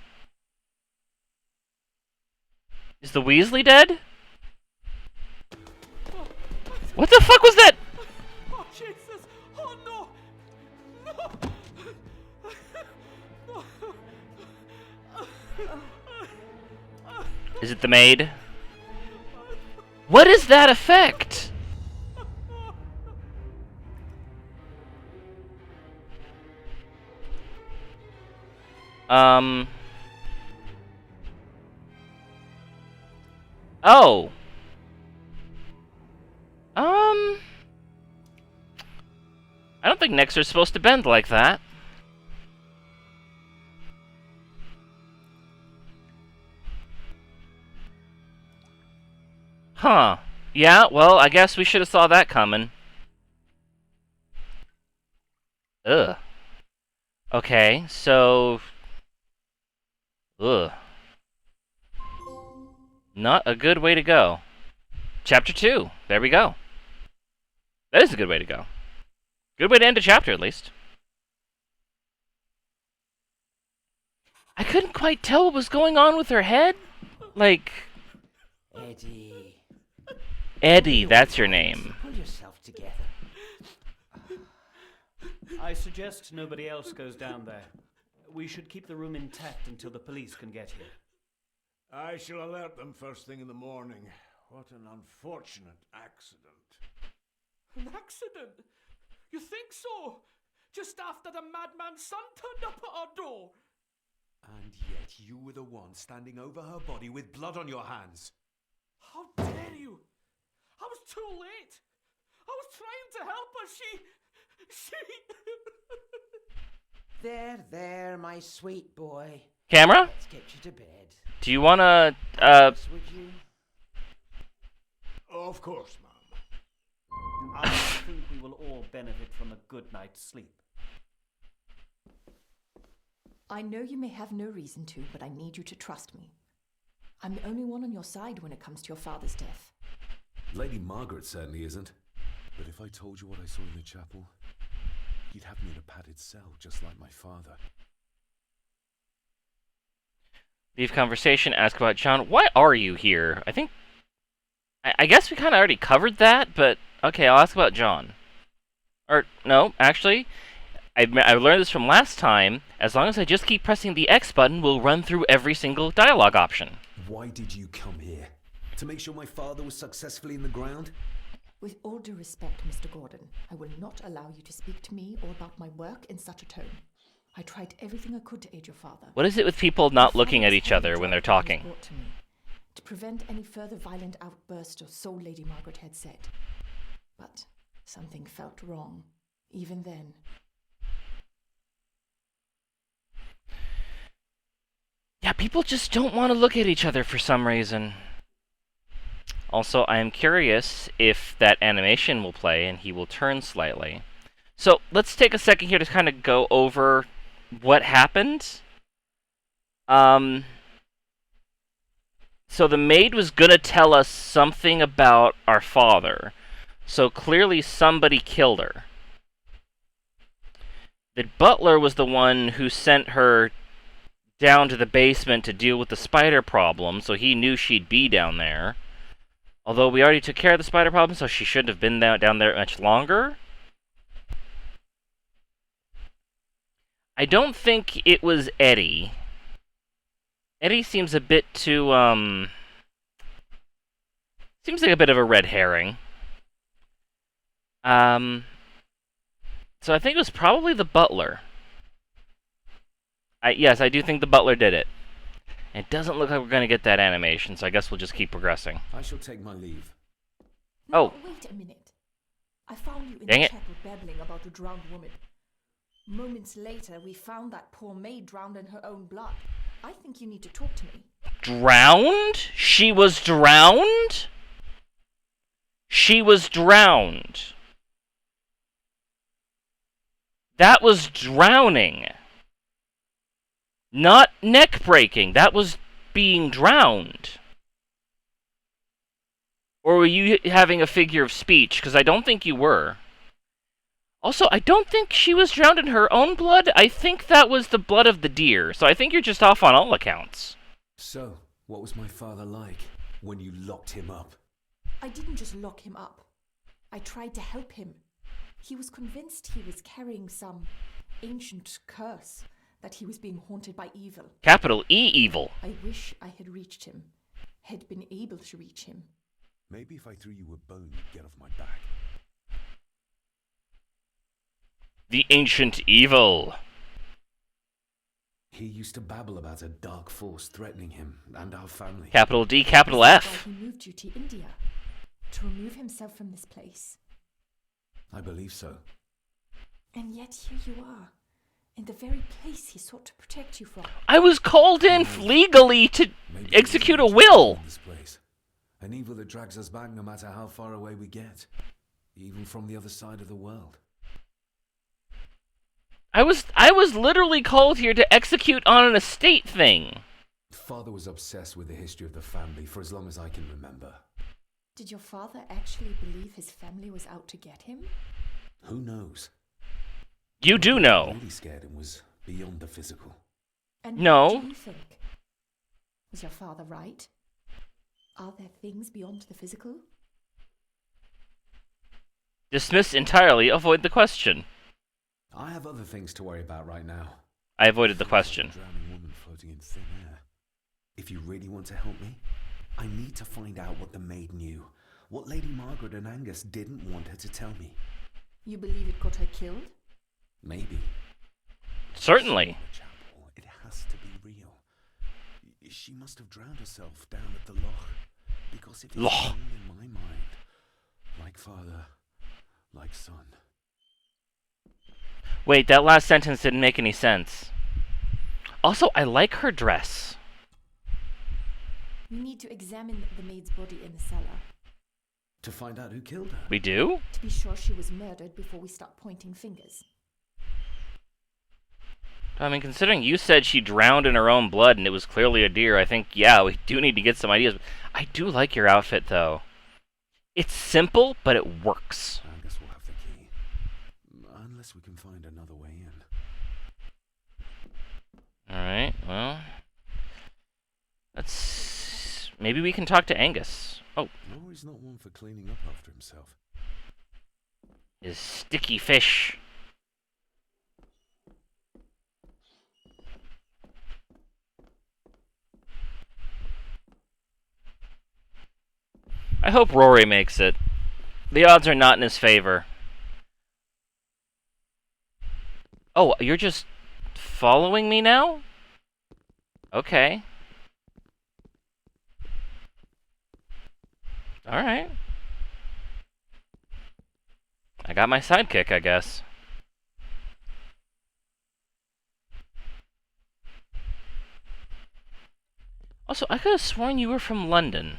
Is the Weasley dead? What the fuck was that? Oh, Jesus! Oh, no! No! Is it the maid? What is that effect? Oh. I don't think necks are supposed to bend like that. Huh. Yeah, well, I guess we should have saw that coming. Ugh. Okay, so... Ugh. Not a good way to go. Chapter 2. There we go. That is a good way to go. Good way to end a chapter, at least. I couldn't quite tell what was going on with her head. Like... Eddie. Eddie, that's your name. Pull yourself together. I suggest nobody else goes down there. We should keep the room intact until the police can get here. I shall alert them first thing in the morning. What an unfortunate accident. An accident? You think so? Just after the madman's son turned up at our door. And yet you were the one standing over her body with blood on your hands. How dare you? I was too late. I was trying to help her. She... There, my sweet boy. Camera? Let's get you to bed. Do you wanna, Yes, would you? Of course, ma'am. I think we will all benefit from a good night's sleep. I know you may have no reason to, but I need you to trust me. I'm the only one on your side when it comes to your father's death. Lady Margaret certainly isn't. But if I told you what I saw in the chapel, you'd have me in a padded cell, just like my father. Leave conversation, ask about John. Why are you here? I guess we kind of already covered that, but okay, I'll ask about John. Or, no, actually, I learned this from last time. As long as I just keep pressing the X button, we'll run through every single dialogue option. Why did you come here? To make sure my father was successfully in the ground? With all due respect, Mr. Gordon, I will not allow you to speak to me or about my work in such a tone. I tried everything I could to aid your father. What is it with people not looking at each other when they're talking? Brought to me, to prevent any further violent outburst, or so Lady Margaret had said. But something felt wrong, even then. Yeah, people just don't want to look at each other for some reason. Also, I am curious if that animation will play and he will turn slightly. So, let's take a second here to kind of go over what happened. So the maid was gonna tell us something about our father. So clearly somebody killed her. The butler was the one who sent her down to the basement to deal with the spider problem, so he knew she'd be down there. Although we already took care of the spider problem, so she shouldn't have been down there much longer. I don't think it was Eddie. Eddie seems a bit too, seems like a bit of a red herring. So I think it was probably the butler. Yes, I do think the butler did it. It doesn't look like we're going to get that animation, so I guess we'll just keep progressing. I shall take my leave. No, Oh. wait a minute. I found you in Dang the it. chapel babbling about a drowned woman. Moments later, we found that poor maid drowned in her own blood. I think you need to talk to me. Drowned? She was drowned? She was drowned. That was drowning. Not neck breaking. That was being drowned. Or were you having a figure of speech? Because I don't think you were. Also, I don't think she was drowned in her own blood. I think that was the blood of the deer. So I think you're just off on all accounts. So, what was my father like when you locked him up? I didn't just lock him up. I tried to help him. He was convinced he was carrying some ancient curse, that he was being haunted by evil. Capital E evil. I wish I had reached him, had been able to reach him. Maybe if I threw you a bone, you'd get off my back. The ancient evil. He used to babble about a dark force threatening him and our family. Capital D, capital That's F. why he moved you to India, to remove himself from this place. I believe so. And yet here you are, in the very place he sought to protect you from. I was called in legally to Maybe execute a we're will. in this place. An evil that drags us back no matter how far away we get. Even from the other side of the world. I was literally called here to execute on an estate thing. Father was obsessed with the history of the family for as long as I can remember. Did your father actually believe his family was out to get him? Who knows? You do What know. really scared him was beyond the physical. And No. what do you think? Was your father right? Are there things beyond the physical? Dismiss entirely, avoid the question. I have other things to worry about right now. I avoided the Feels like a question. drowning woman floating in thin air. If you really want to help me, I need to find out what the maid knew. What Lady Margaret and Angus didn't want her to tell me. You believe it got her killed? Maybe. Certainly. The chapel, it has to be real. She must have drowned herself down at the loch. Because if it's Loch. real in my mind, like father, like son. Wait, that last sentence didn't make any sense. Also, I like her dress. We need to examine the maid's body in the cellar. To find out who killed her. We do? To be sure she was murdered before we start pointing fingers. I mean, considering you said she drowned in her own blood and it was clearly a deer, I think, yeah, we do need to get some ideas. I do like your outfit, though. It's simple, but it works. Angus will have the key. Unless we can find another way in. Alright, well... Let's... Maybe we can talk to Angus. Oh, Rory's not one for cleaning up after himself. his sticky fish. I hope Rory makes it. The odds are not in his favor. Oh, you're just following me now? Okay. Alright. I got my sidekick, I guess. Also, I could have sworn you were from London.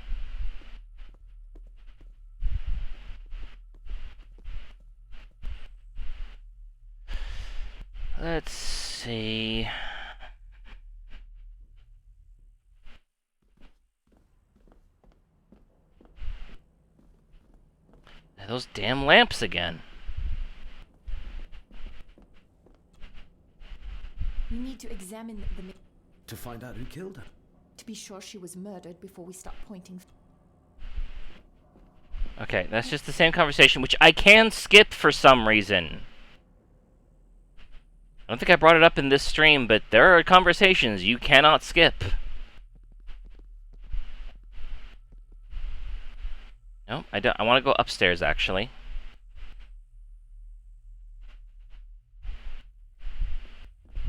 Let's see. Those damn lamps again. We need to examine the maid To find out who killed her. to be sure she was murdered before we start pointing. Okay, that's just the same conversation, which I can skip for some reason. I don't think I brought it up in this stream, but there are conversations you cannot skip. No, I don't. I want to go upstairs, actually.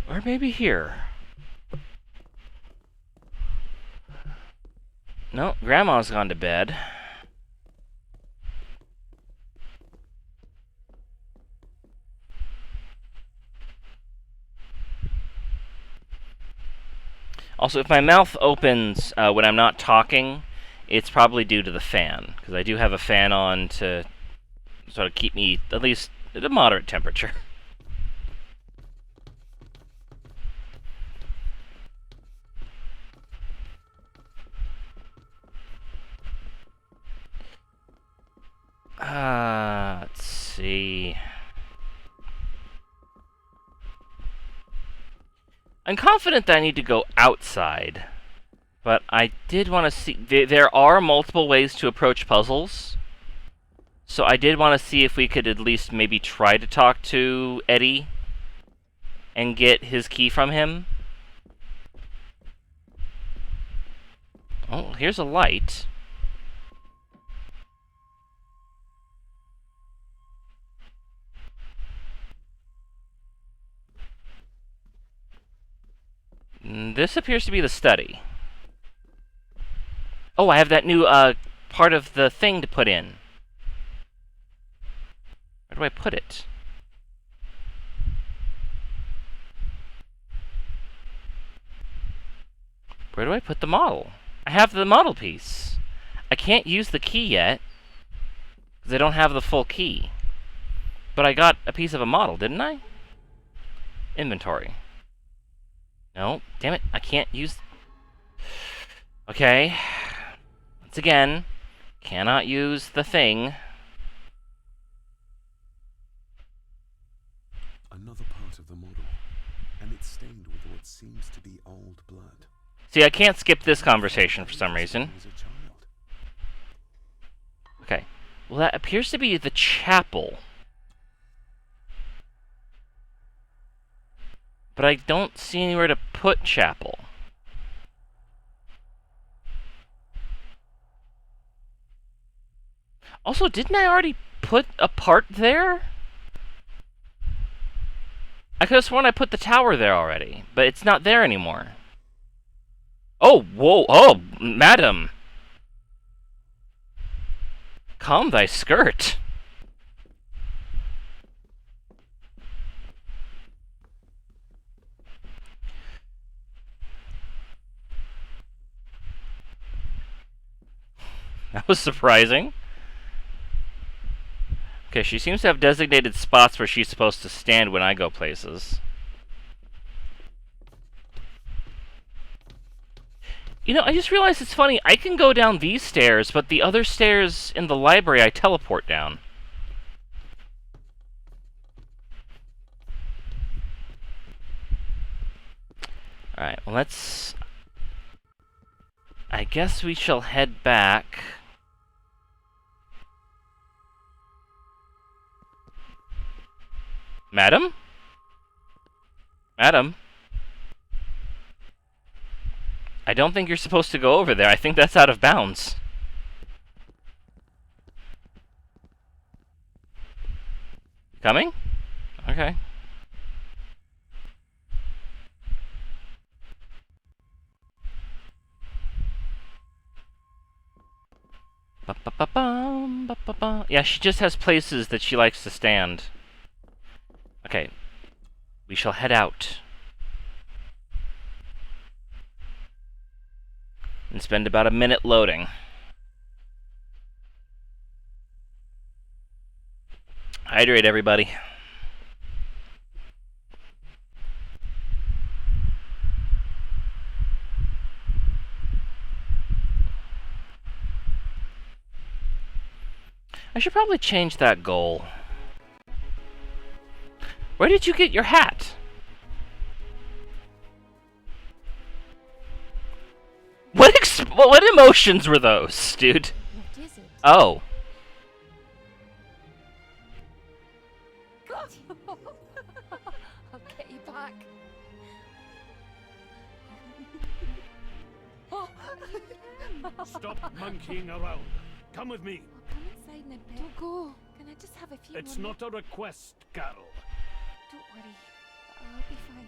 Or maybe here. No, Grandma's gone to bed. Also, if my mouth opens when I'm not talking, it's probably due to the fan, because I do have a fan on to sort of keep me at least at a moderate temperature. Let's see. I'm confident that I need to go outside. But I did want to see... There are multiple ways to approach puzzles. So I did want to see if we could at least maybe try to talk to Eddie and get his key from him. Oh, here's a light. This appears to be the study. Oh, I have that new part of the thing to put in. Where do I put it? Where do I put the model? I have the model piece. I can't use the key yet, because I don't have the full key. But I got a piece of a model, didn't I? Inventory. No, damn it, I can't use... Okay. Once again, cannot use the thing. Another part of the model, and it's stained with what seems to be old blood. See, I can't skip this conversation for some reason. As a child. Okay. Well, that appears to be the chapel. But I don't see anywhere to put chapel. Also, didn't I already put a part there? I could have sworn I put the tower there already, but it's not there anymore. Oh, whoa, oh, madam. Calm thy skirt. That was surprising. Okay, she seems to have designated spots where she's supposed to stand when I go places. You know, I just realized it's funny. I can go down these stairs, but the other stairs in the library I teleport down. Alright, well, let's... I guess we shall head back. Madam? Madam? I don't think you're supposed to go over there. I think that's out of bounds. Coming? Okay. Ba-ba-ba-bum, ba-ba-ba. Yeah, she just has places that she likes to stand. Okay. We shall head out. And spend about a minute loading. Hydrate, everybody. I should probably change that goal. Where did you get your hat? What emotions were those, dude? What is it? Oh. I'll get you back. Stop monkeying around. Come with me. Come inside now, Pet. Don't go. Can I just have a few It's more not a request, Carol. Don't worry. I'll be fine.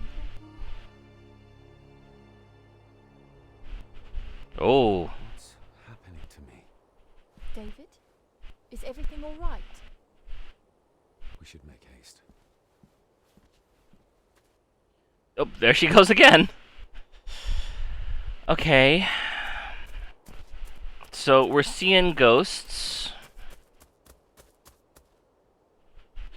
Oh. What's happening to me? David? Is everything all right? We should make haste. Oh, there she goes again. Okay. So we're seeing ghosts.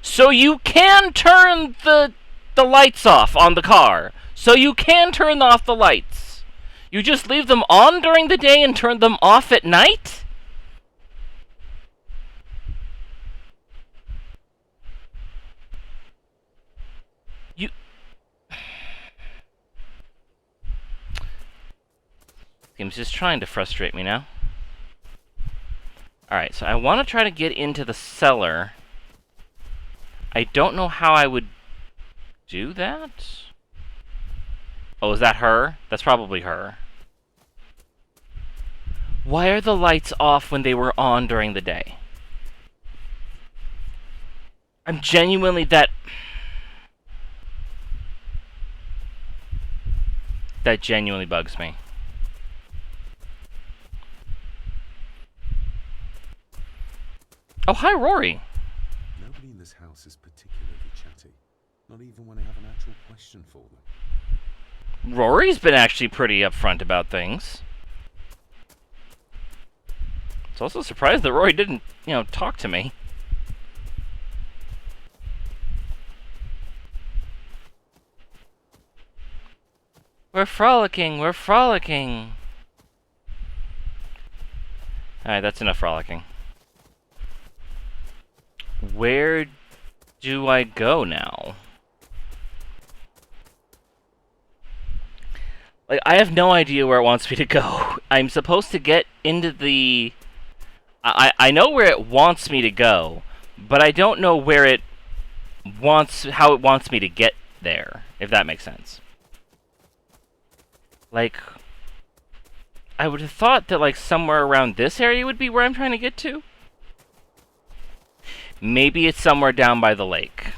So you can turn the lights off on the car. So you can turn off the lights. You just leave them on during the day and turn them off at night? Game's just trying to frustrate me now. Alright, so I want to try to get into the cellar. I don't know how I would do that. Oh, is that her? That's probably her. Why are the lights off when they were on during the day? I'm genuinely that genuinely bugs me. Oh, hi, Rory. Nobody in this house is particularly chatty. Not even when I have an actual question for them. Rory's been actually pretty upfront about things. It's also surprised that Rory didn't, talk to me. We're frolicking, we're frolicking. Alright, that's enough frolicking. Where do I go now? Like, I have no idea where it wants me to go. I'm supposed to get into the... I know where it wants me to go, but I don't know where it wants... how it wants me to get there, if that makes sense. Like, I would have thought that, like, somewhere around this area would be where I'm trying to get to. Maybe it's somewhere down by the lake.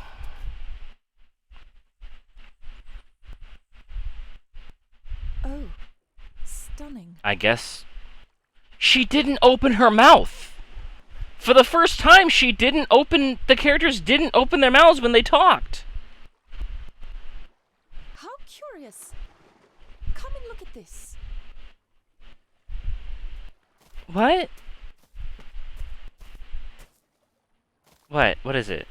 Oh, stunning. I guess she didn't open her mouth. For the first time, the characters didn't open their mouths when they talked. How curious. Come and look at this. What? What? What is it?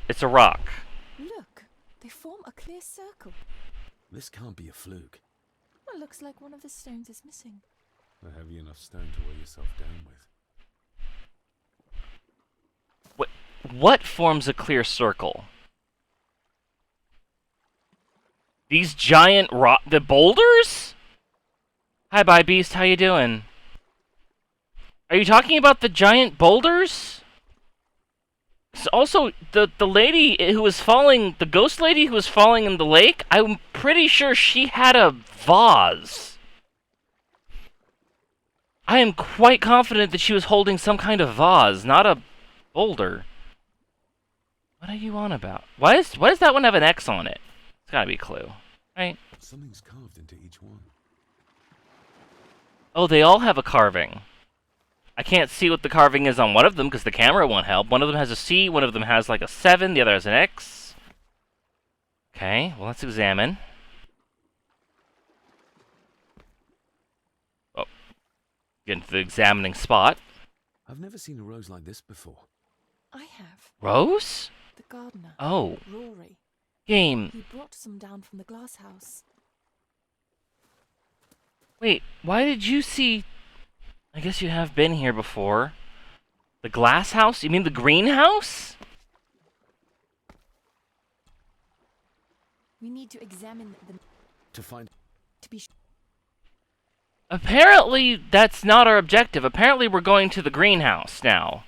It's a rock. Look, they form a clear circle. This can't be a fluke. Well, looks like one of the stones is missing. A heavy enough stone to weigh yourself down with. What forms a clear circle? These giant the boulders? Hi, Bye Beast, how you doing? Are you talking about the giant boulders? So also, the lady who was falling, the ghost lady who was falling in the lake, I'm pretty sure she had a vase. I am quite confident that she was holding some kind of vase, not a boulder. What are you on about? Why does that one have an X on it? It's gotta be a clue, right? Something's carved into each one. Oh, they all have a carving. I can't see what the carving is on one of them because the camera won't help. One of them has a C, one of them has like a 7, the other has an X. Okay, well, let's examine. Oh, get into the examining spot. I've never seen a rose like this before. I have. Rose? The gardener. Oh. Rory. Game. He brought some down from the glass house. Wait, why did you see... I guess you have been here before. The glass house? You mean the greenhouse? We need to examine the... To find... to be sure. Apparently, that's not our objective. Apparently, we're going to the greenhouse now.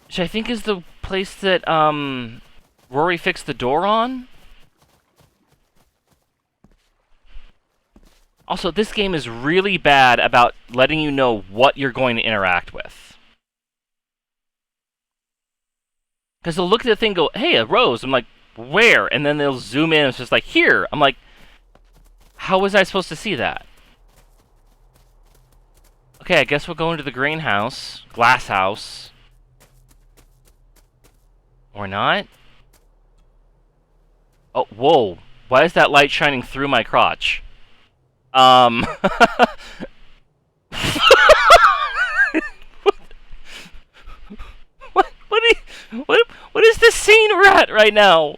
Which I think is the place that, Rory fixed the door on? Also, this game is really bad about letting you know what you're going to interact with. Because they'll look at the thing and go, hey, a rose. I'm like, where? And then they'll zoom in and it's just like, here. I'm like, how was I supposed to see that? Okay, I guess we'll go into the greenhouse. Glass house. Or not? Oh, whoa. Why is that light shining through my crotch? What is this scene we're at right now?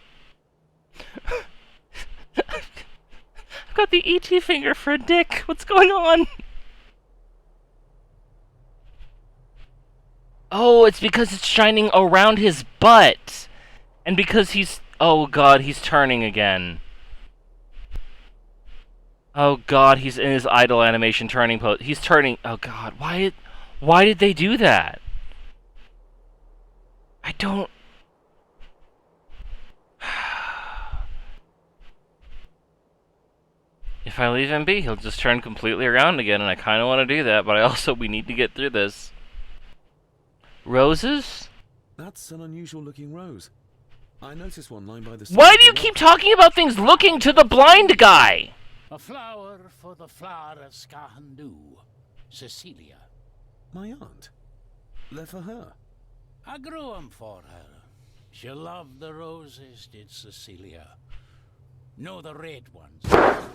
I've got the ET finger for a dick. What's going on? Oh, it's because it's shining around his butt. And because he's... Oh god, he's turning again. Oh god, he's in his idle animation turning pose. He's turning. Oh god, why did they do that? I don't. If I leave him be, he'll just turn completely around again, and I kind of want to do that, but we need to get through this. Roses? That's an unusual looking rose. I noticed one lying by the side Why of do you the keep road. talking about things looking to the blind guy? A flower for the flower of Skahandu, Cecilia. My aunt. They're for her. I grew 'em for her. She loved the roses, did Cecilia. No, the red ones.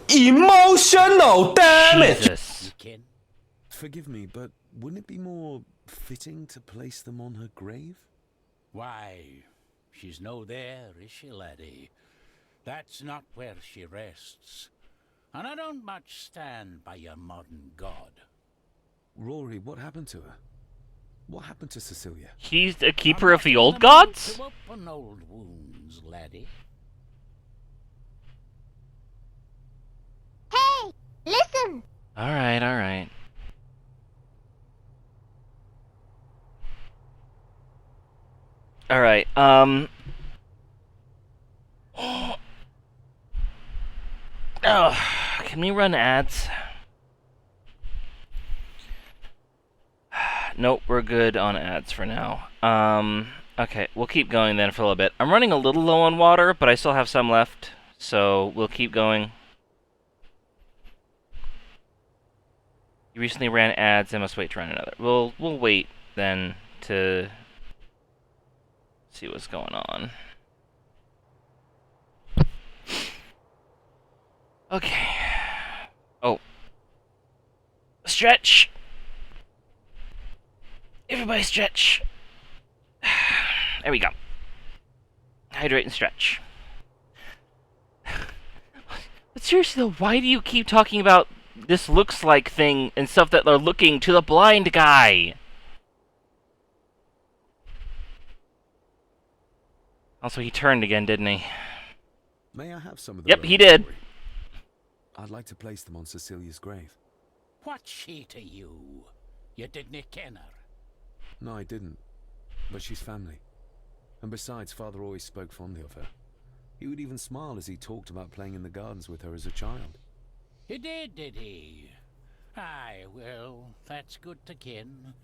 Emotional damage! Jesus. You kin? Forgive me, but wouldn't it be more fitting to place them on her grave? Why, she's no there, is she, laddie? That's not where she rests. And I don't much stand by your modern god. Rory, what happened to her? What happened to Cecilia? He's a keeper I'm of the not old in the mood gods? to open old wounds, laddie. Hey, listen! Alright, alright. Alright, Oh, can we run ads? Nope, we're good on ads for now. Okay, we'll keep going then for a little bit. I'm running a little low on water, but I still have some left, so we'll keep going. You recently ran ads, I must wait to run another. We'll wait then to see what's going on. Okay. Oh. Stretch! Everybody stretch! There we go. Hydrate and stretch. But seriously though, why do you keep talking about this looks like thing and stuff that are looking to the blind guy? Also, he turned again, didn't he? May I have some of the Yep, he roses, did. Rory? I'd like to place them on Cecilia's grave. What's she to you? You didn't ken her. No, I didn't. But she's family. And besides, Father always spoke fondly of her. He would even smile as he talked about playing in the gardens with her as a child. He did he? Aye, well, that's good to ken.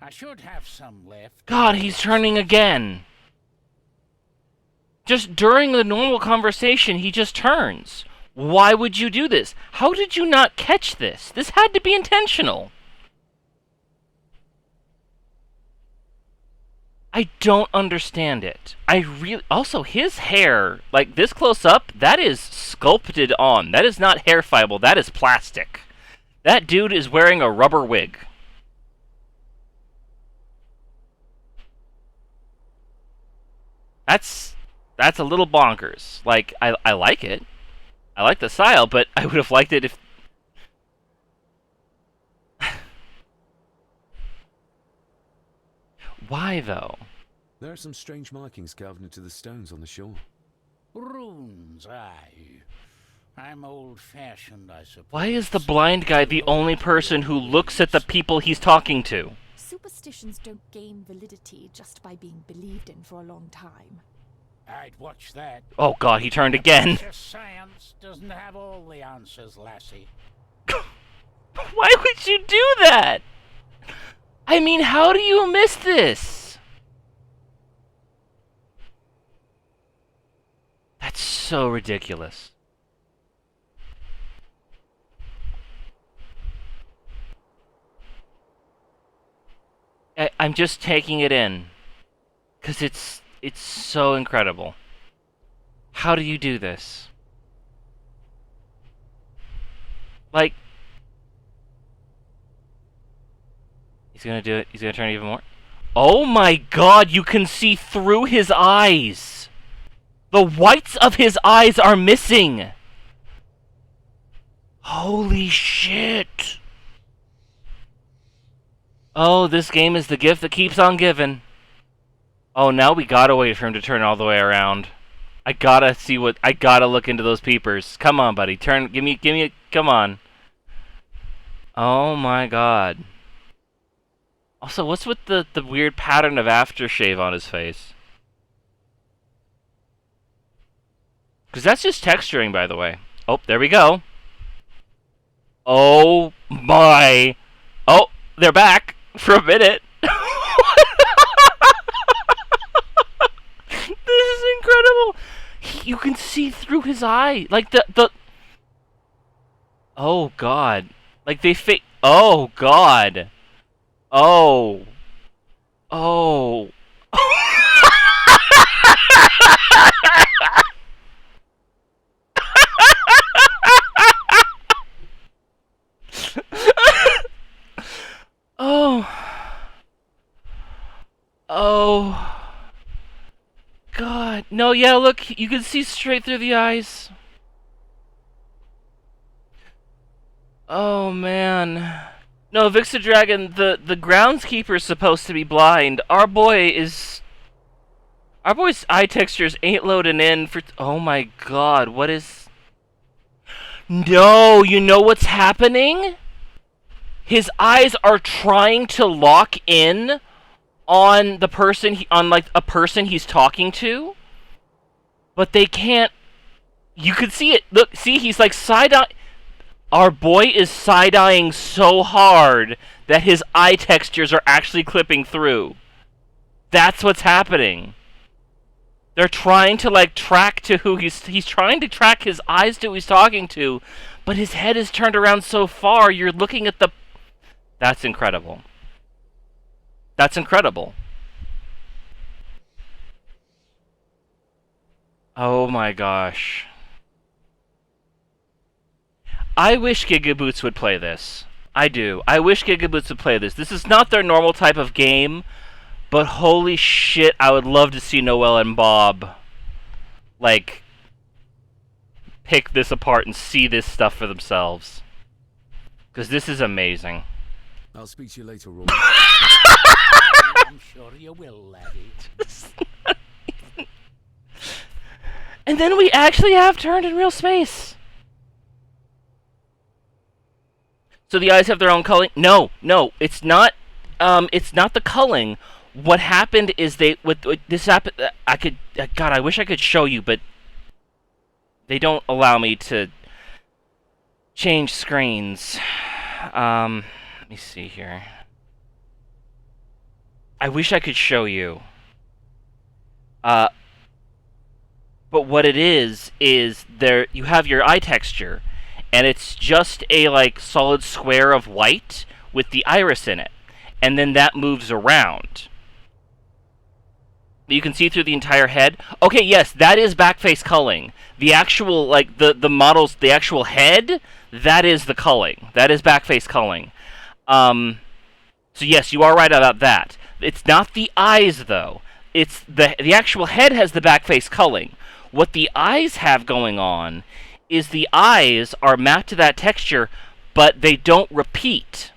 I should have some left. God, he's turning again. Just during the normal conversation, he just turns. Why would you do this? How did you not catch this? This had to be intentional. I don't understand it. Also, his hair, like this close up, that is sculpted on. That is not hair fiber, that is plastic. That dude is wearing a rubber wig. That's a little bonkers. Like, I like it. I like the style, but I would have liked it if... Why, though? There are some strange markings carved into the stones on the shore. Runes, aye. I'm old-fashioned, I suppose. Why is the blind guy the only person who looks at the people he's talking to? Superstitions don't gain validity just by being believed in for a long time. I'd watch that. Oh god, he turned again. Just science doesn't have all the answers, lassie. Why would you do that? I mean, how do you miss this? That's so ridiculous. I'm just taking it in. 'Cause it's so incredible. How do you do this? Like... He's gonna do it. He's gonna turn even more. Oh my god, you can see through his eyes! The whites of his eyes are missing! Holy shit! Oh, this game is the gift that keeps on giving. Oh, now we gotta wait for him to turn all the way around. I gotta see what... I gotta look into those peepers. Come on, buddy. Turn... Give me... Come on. Oh my god. Also, what's with the weird pattern of aftershave on his face? Because that's just texturing, by the way. Oh, there we go. Oh my... Oh, they're back for a minute. This is incredible. You can see through his eye. Like the... Oh god. Like they Oh god. Oh. Oh. Oh. Oh. God. No, yeah, look, you can see straight through the eyes. Oh, man. No, Vixen Dragon, the groundskeeper's supposed to be blind. Our boy's eye textures ain't loading in for... Oh my god, what is... No, you know what's happening? His eyes are trying to lock in on the person, like, a person he's talking to. But they can't... You can see it. Look, see, he's like side-eye... Our boy is side-eyeing so hard that his eye textures are actually clipping through. That's what's happening. They're trying to, like, track to who he's trying to track his eyes to who he's talking to, but his head is turned around so far, you're looking at the... That's incredible. That's incredible. Oh my gosh. I wish Gigaboots would play this. I do. I wish Gigaboots would play this. This is not their normal type of game, but holy shit, I would love to see Noel and Bob, like, pick this apart and see this stuff for themselves. Because this is amazing. I'll speak to you later, Roy. I'm sure you will, laddie. And then we actually have turned in real space. So the eyes have their own culling? No, it's not. It's not the culling. What happened is with this happened. God, I wish I could show you, but they don't allow me to change screens. Let me see here. I wish I could show you. But what it is there you have your eye texture. And it's just a, like, solid square of white with the iris in it. And then that moves around. You can see through the entire head. Okay, yes, that is backface culling. The actual, like, the model's, the actual head, that is the culling. That is backface culling. So yes, you are right about that. It's not the eyes, though. It's the actual head has the backface culling. What the eyes have going on is the eyes are mapped to that texture, but they don't repeat.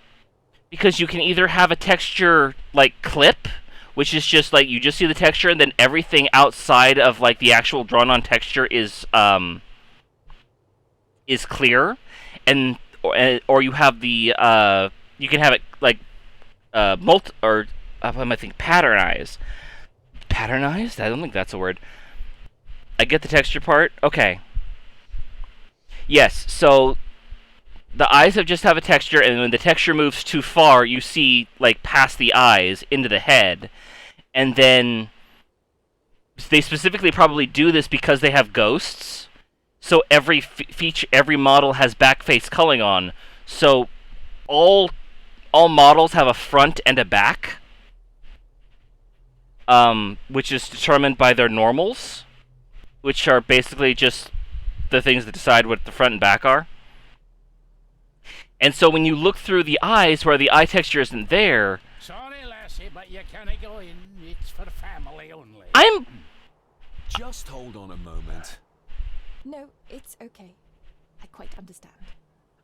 Because you can either have a texture, like, clip, which is just, like, you just see the texture, and then everything outside of, like, the actual drawn-on texture is clear, and or you have the, you can have it, like, what am I thinking? Pattern eyes. Patternized? I don't think that's a word. I get the texture part? Okay. Yes, so the eyes just have a texture, and when the texture moves too far, you see, like, past the eyes into the head. And then they specifically probably do this because they have ghosts. So every feature, every model has backface culling on. So all models have a front and a back, which is determined by their normals, which are basically just the things that decide what the front and back are. And so when you look through the eyes where the eye texture isn't there... Sorry, lassie, but you can't go in. It's for family only. Just hold on a moment. No, it's okay. I quite understand.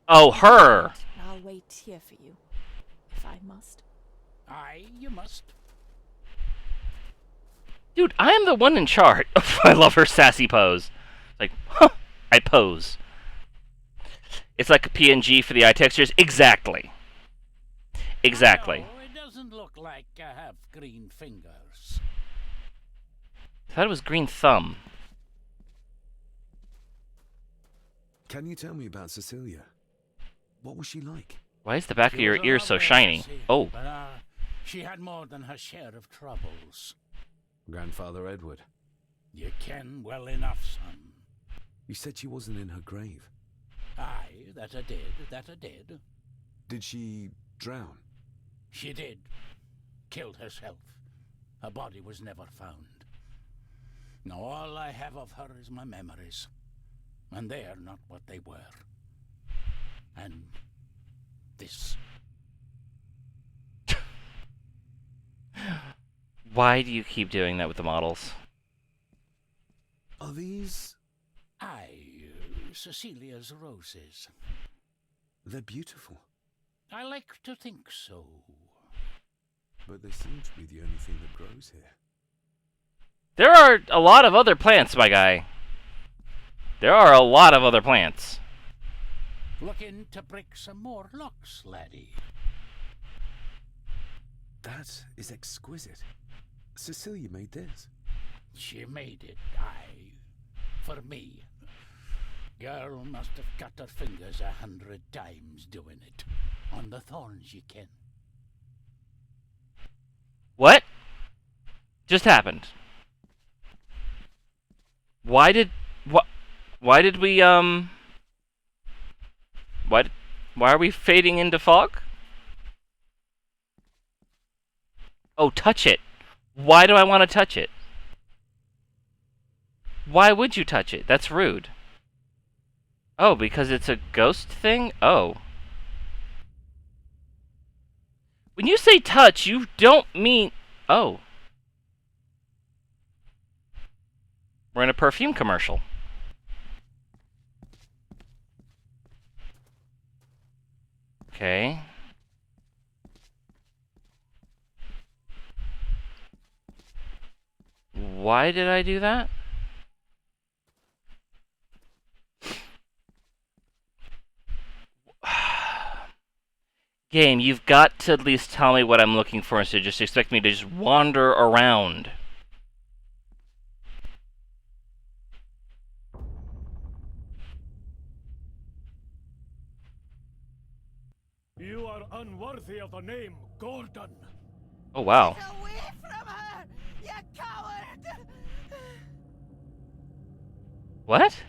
Oh, her! I'll wait here for you, if I must. Aye, you must. Dude, I am the one in charge. I love her sassy pose. Like, huh, I pose. It's like a PNG for the eye textures. Exactly. Exactly. No, it doesn't look like I have green fingers. I thought it was green thumb. Can you tell me about Cecilia? What was she like? Why is the back of She your was a ear so lovely shiny? lassie, Oh. But, she had more than her share of troubles. Grandfather Edward. You ken well enough, son. You said she wasn't in her grave. Aye, that I did. Did she drown? She did. Killed herself. Her body was never found. Now all I have of her is my memories. And they are not what they were. And this. Why do you keep doing that with the models? Are these... Aye, Cecilia's roses. They're beautiful. I like to think so. But they seem to be the only thing that grows here. There are a lot of other plants, my guy. There are a lot of other plants. Looking to break some more locks, laddie. That is exquisite. Cecilia made this. She made it, aye. For me. Girl must have cut her fingers 100 times doing it. On the thorns, you ken. What just happened? Why did we why are we fading into fog? Oh, touch it. Why do I want to touch it? Why would you touch it? That's rude. Oh, because it's a ghost thing? Oh. When you say touch, you don't mean... Oh. We're in a perfume commercial. Okay. Why did I do that? Game, you've got to at least tell me what I'm looking for instead of just expect me to just wander around. You are unworthy of the name Gordon. Oh, wow. Get away from her, you coward! What?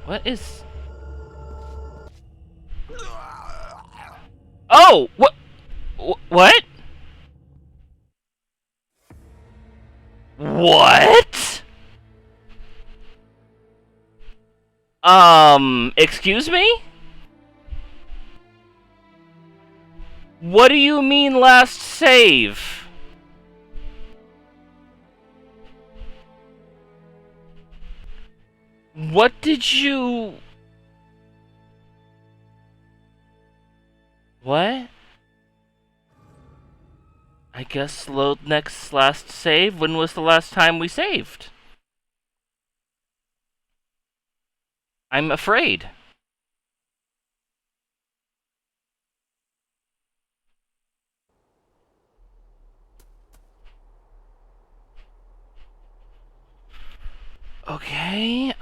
What is... Oh! What? What? What? Excuse me? What do you mean last save? What did you... What? I guess load next last save. When was the last time we saved? I'm afraid. Okay,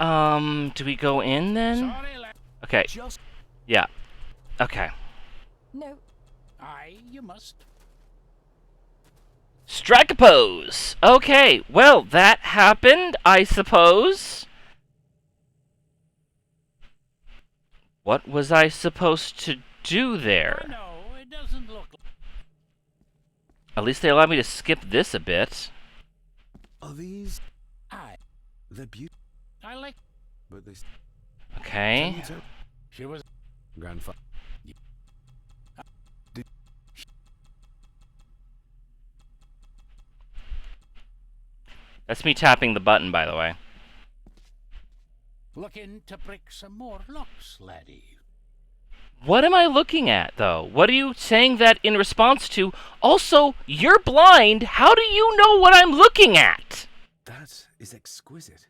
do we go in then? Sorry, lad. Okay, Just... yeah. Okay. No, Aye, you must. Strike a pose! Okay, well, that happened, I suppose. What was I supposed to do there? No, it doesn't look like... At least they allowed me to skip this a bit. Are these... Aye, They're beautiful. I like... But they... Okay. Can you tell... She was... Grandfather... That's me tapping the button, by the way. Looking to break some more locks, laddie. What am I looking at, though? What are you saying that in response to? Also, you're blind. How do you know what I'm looking at? That is exquisite.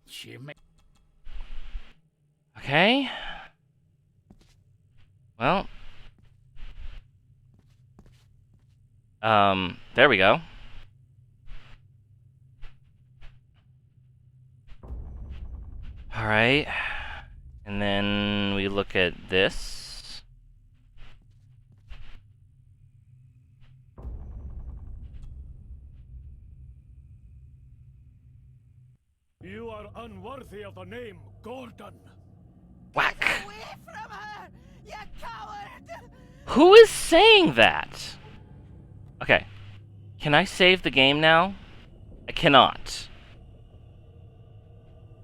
She may... Okay. Well. There we go. Alright. And then we look at this. You are unworthy of the name Gordon. Whack. Away from her, you coward! Who is saying that? Okay. Can I save the game now? I cannot.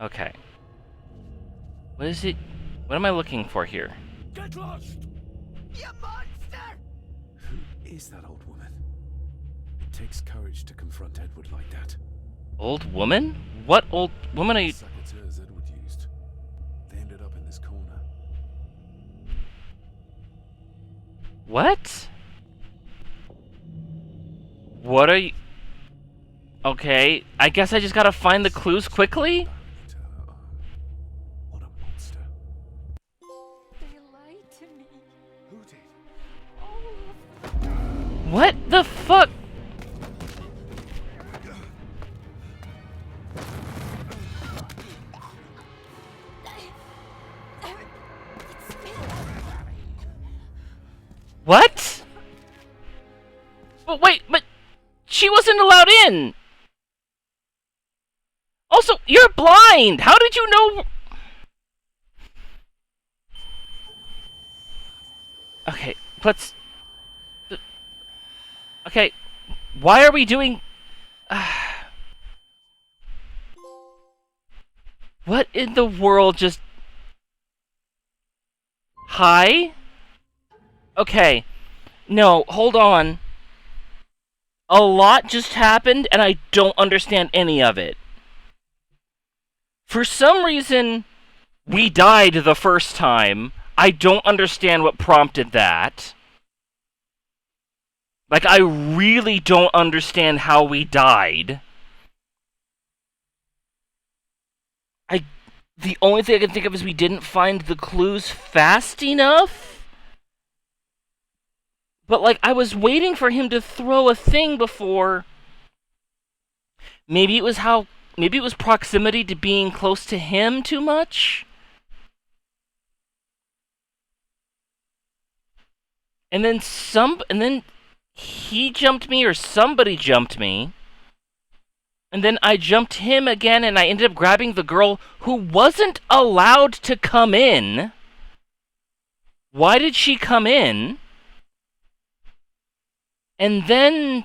Okay. What is it? What am I looking for here? Get lost! You monster! Who is that old woman? It takes courage to confront Edward like that. Old woman? What old woman are you? Saboteurs Edward used. They ended up in this corner. What? What are you? Okay, I guess I just gotta find the clues quickly? Barren into her arm. What a monster. They lied to me. Who did? What the fuck? What? But wait, but she wasn't allowed in. Also, you're blind. How did you know? Okay, let's. Okay, why are we doing? What in the world just? Hi? Okay. No, hold on. A lot just happened, and I don't understand any of it. For some reason, we died the first time. I don't understand what prompted that. Like, I really don't understand how we died. The only thing I can think of is we didn't find the clues fast enough? But, like, I was waiting for him to throw a thing before. Maybe it was proximity to being close to him too much? And then he jumped me or somebody jumped me. And then I jumped him again and I ended up grabbing the girl who wasn't allowed to come in. Why did she come in? And then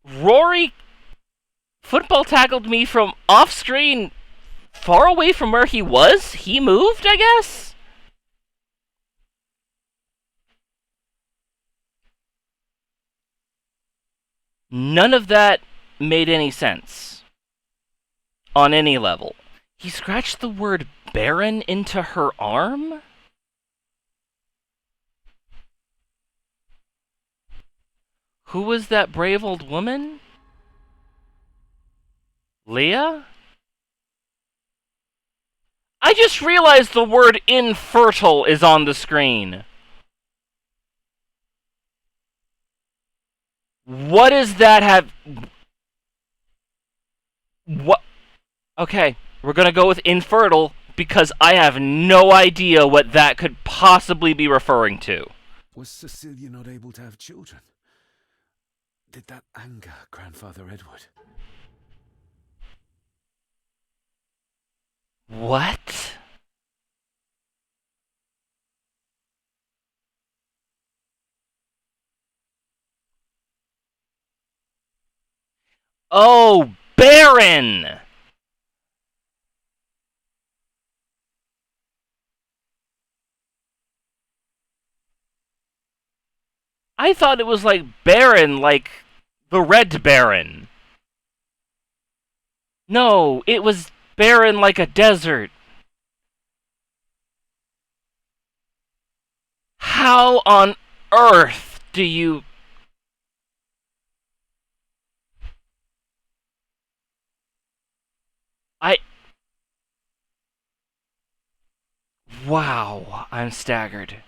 Rory football tackled me from off screen, far away from where he was. He moved, I guess? None of that made any sense. On any level. He scratched the word Baron into her arm? Who was that brave old woman? Leah? I just realized the word infertile is on the screen. What does that have? What? Okay, we're gonna go with infertile because I have no idea what that could possibly be referring to. Was Cecilia not able to have children? Did that anger Grandfather Edward? What? Oh, Baron! I thought it was like Baron, like the Red Baron. No, it was barren like a desert. How on earth do you... Wow, I'm staggered.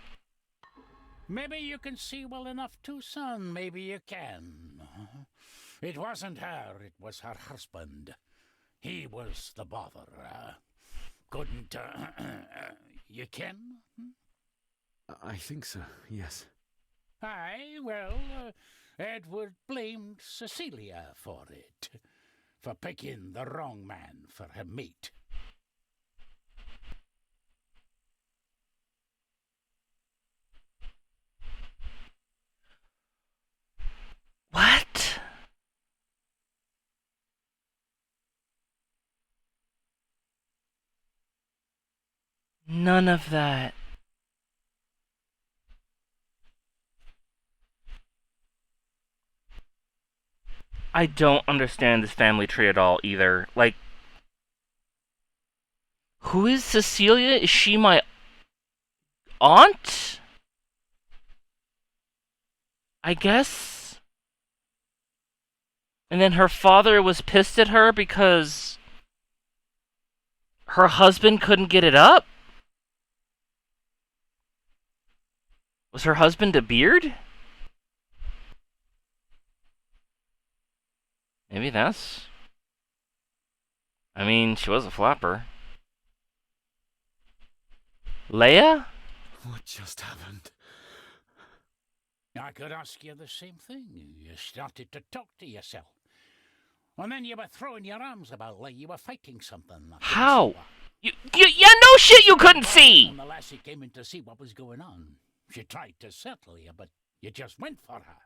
Maybe you can see well enough too, son. Maybe you can. It wasn't her, it was her husband. He was the bother. Couldn't, you can? I think so, yes. Aye, well, Edward blamed Cecilia for it. For picking the wrong man for her mate. What? None of that. I don't understand this family tree at all either. Like, who is Cecilia? Is she my aunt? I guess? And then her father was pissed at her because her husband couldn't get it up? Was her husband a beard? Maybe that's... I mean, she was a flapper. Leia? What just happened? I could ask you the same thing. You started to talk to yourself. And then you were throwing your arms about like you were fighting something. How? You no shit you couldn't see! And the lassie came in to see what was going on. She tried to settle you, but you just went for her.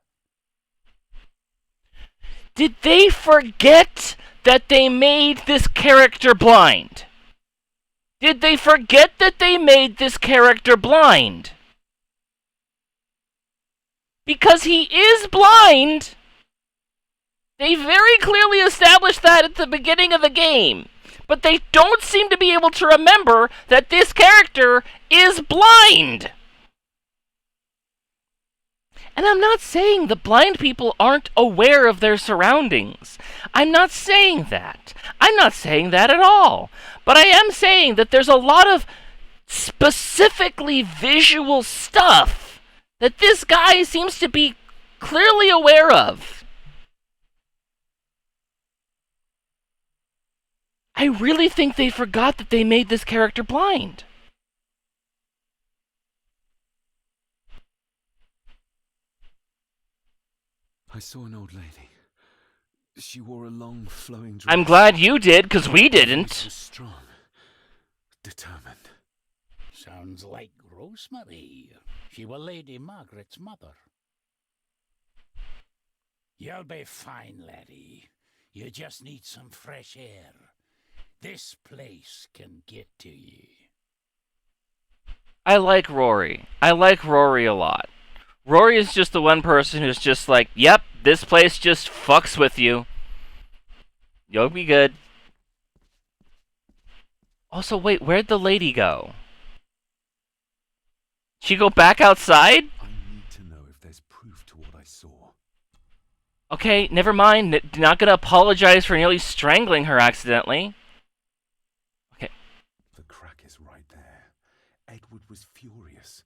Did they forget that they made this character blind? Did they forget that they made this character blind? Because he is blind! They very clearly established that at the beginning of the game. But they don't seem to be able to remember that this character is blind! And I'm not saying the blind people aren't aware of their surroundings. I'm not saying that. I'm not saying that at all. But I am saying that there's a lot of specifically visual stuff that this guy seems to be clearly aware of. I really think they forgot that they made this character blind. I saw an old lady. She wore a long, flowing dress. I'm glad you did, because we didn't. She was strong, determined. Sounds like Rosemary. She was Lady Margaret's mother. You'll be fine, laddie. You just need some fresh air. This place can get to you. I like Rory. I like Rory a lot. Rory is just the one person who's just like, yep, this place just fucks with you. You'll be good. Also, wait, where'd the lady go? She go back outside? I need to know if there's proof to what I saw. Okay, never mind. Not gonna apologize for nearly strangling her accidentally. Okay. The crack is right there. Edward was furious.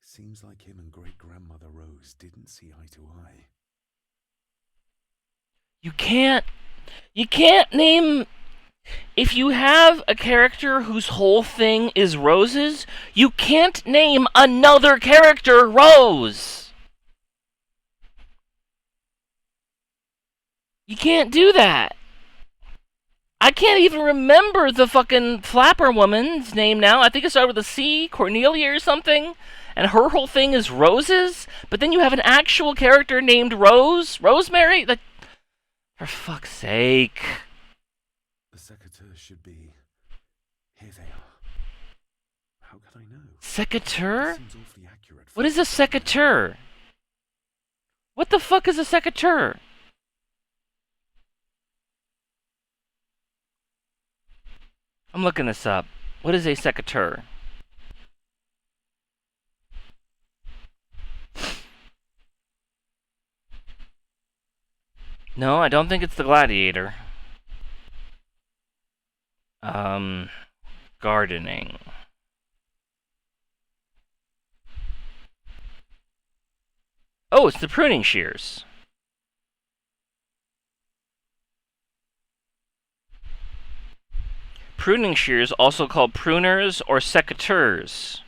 Seems like him and great-grandmother Rose didn't see eye to eye. You can't name... If you have a character whose whole thing is roses, you can't name another character Rose! You can't do that! I can't even remember the fucking flapper woman's name now. I think it started with a C, Cornelia or something. And her whole thing is roses? But then you have an actual character named Rose? Rosemary? Like, for fuck's sake. The secateurs should be... Here they are. How could I know? Secateur? Seems awfully accurate. What is a secateur? What the fuck is a secateur? I'm looking this up. What is a secateur? No, I don't think it's the gladiator. Gardening. Oh, it's the pruning shears. Pruning shears, also called pruners or secateurs,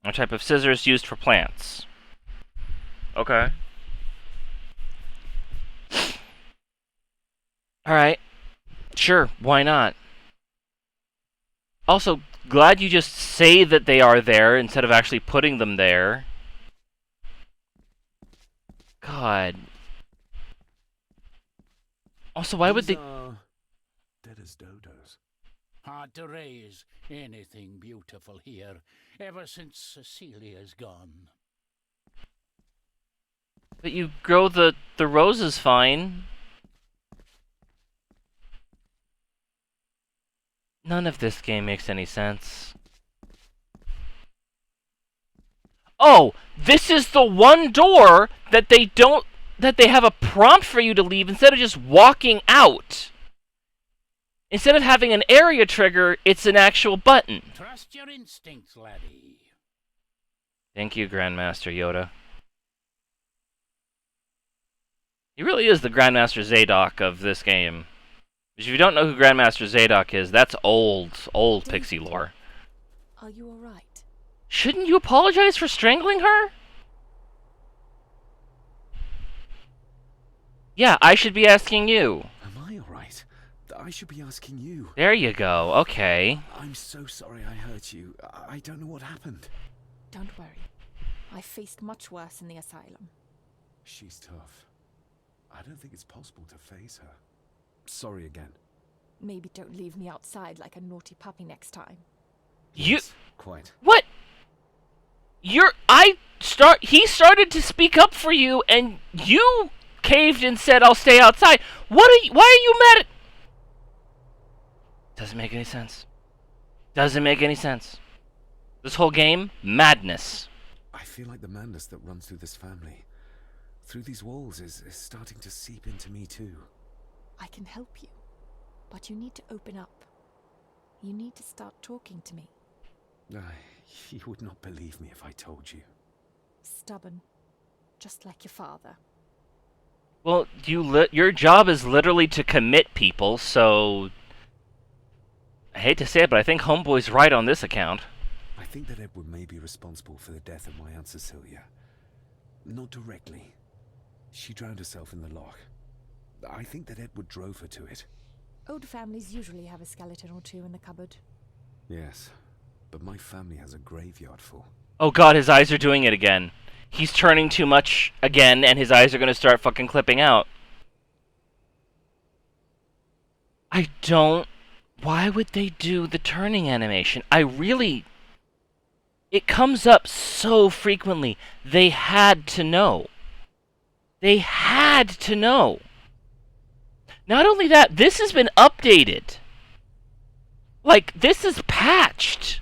a type of scissors used for plants. Okay. Alright. Sure, why not? Also, glad you just say that they are there instead of actually putting them there. God. Also, why would they... dead as dodos. Hard to raise anything beautiful here, ever since Cecilia's gone. But you grow the roses fine. None of this game makes any sense. Oh, this is the one door that they have a prompt for you to leave instead of just walking out. Instead of having an area trigger, it's an actual button. Trust your instincts, laddie. Thank you, Grandmaster Yoda. He really is the Grandmaster Zadok of this game. If you don't know who Grandmaster Zadok is, that's old pixie lore. Are you alright? Shouldn't you apologize for strangling her? Yeah, I should be asking you. Am I alright? I should be asking you. There you go, okay. I'm so sorry I hurt you. I don't know what happened. Don't worry. I faced much worse in the asylum. She's tough. I don't think it's possible to face her. Sorry again. Maybe don't leave me outside like a naughty puppy next time. You... Yes, quite. What? He started to speak up for you, and you caved and said, I'll stay outside. Why are you mad at... Doesn't make any sense. Doesn't make any sense. This whole game, madness. I feel like the madness that runs through this family, through these walls, is starting to seep into me too. I can help you, but you need to open up. You need to start talking to me. You would not believe me if I told you. Stubborn, just like your father. Well, your job is literally to commit people, so... I hate to say it, but I think Homeboy's right on this account. I think that Edward may be responsible for the death of my Aunt Cecilia. Not directly. She drowned herself in the loch. I think that Edward drove her to it. Old families usually have a skeleton or two in the cupboard. Yes, but my family has a graveyard full. Oh god, his eyes are doing it again. He's turning too much again, and his eyes are gonna start fucking clipping out. I don't... Why would they do the turning animation? It comes up so frequently. They had to know. They had to know. Not only that, this has been updated. Like, this is patched.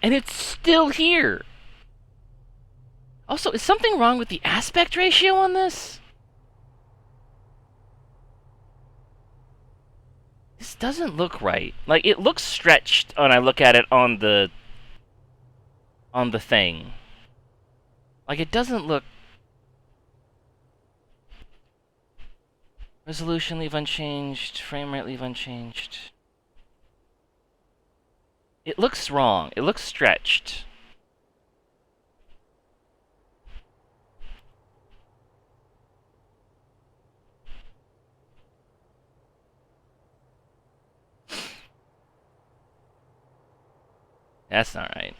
And it's still here. Also, is something wrong with the aspect ratio on this? This doesn't look right. Like, it looks stretched when I look at it on the thing. Like, it doesn't look... Resolution, leave unchanged. Frame rate, leave unchanged. It looks wrong. It looks stretched. That's not right.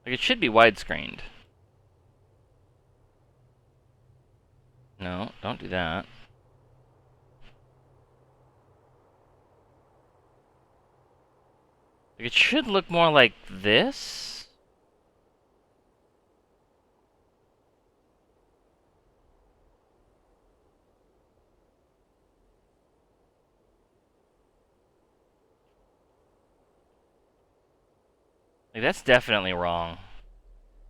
Like, it should be widescreened. No, don't do that. Like, it should look more like this. Like, that's definitely wrong.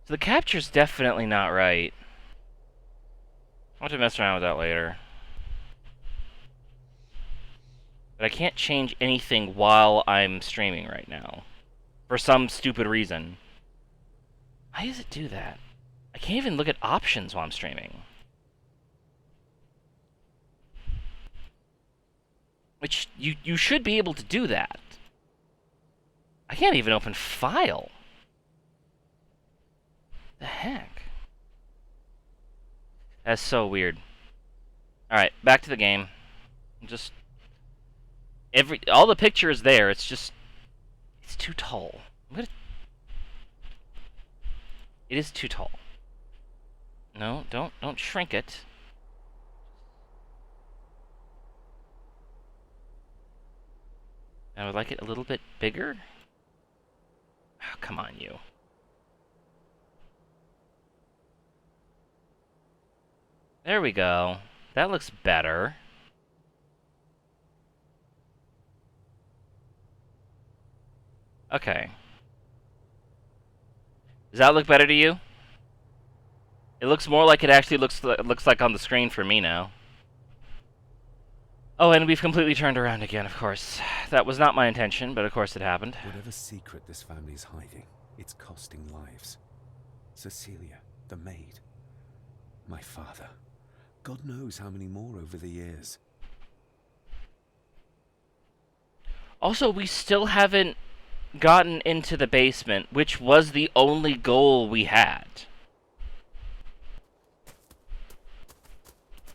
So the capture's definitely not right. I'll have to mess around with that later. But I can't change anything while I'm streaming right now. For some stupid reason. Why does it do that? I can't even look at options while I'm streaming. Which, you should be able to do that. I can't even open File. The heck? That's so weird. Alright, back to the game. Just... all the picture is there, it's just... it's too tall. It is too tall. No, don't shrink it. I would like it a little bit bigger. Oh, come on, you. There we go. That looks better. Okay. Does that look better to you? It looks more like it actually looks like on the screen for me now. Oh, and we've completely turned around again, of course. That was not my intention, but of course it happened. Whatever secret this family's hiding, it's costing lives. Cecilia, the maid. My father. God knows how many more over the years. Also, we still haven't gotten into the basement, which was the only goal we had.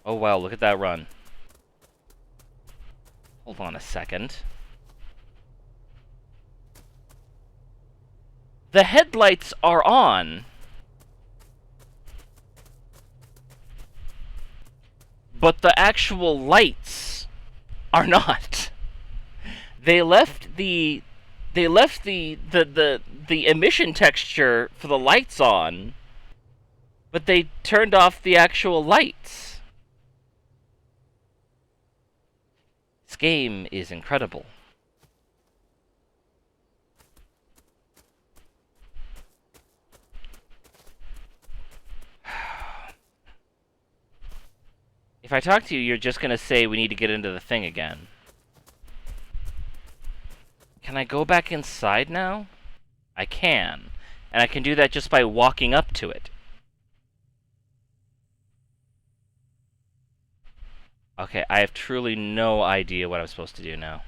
Oh wow, look at that run. Hold on a second. The headlights are on. But the actual lights are not. They left the emission texture for the lights on, but they turned off the actual lights. This game is incredible. If I talk to you, you're just gonna say we need to get into the thing again. Can I go back inside now? I can. And I can do that just by walking up to it. Okay, I have truly no idea what I'm supposed to do now.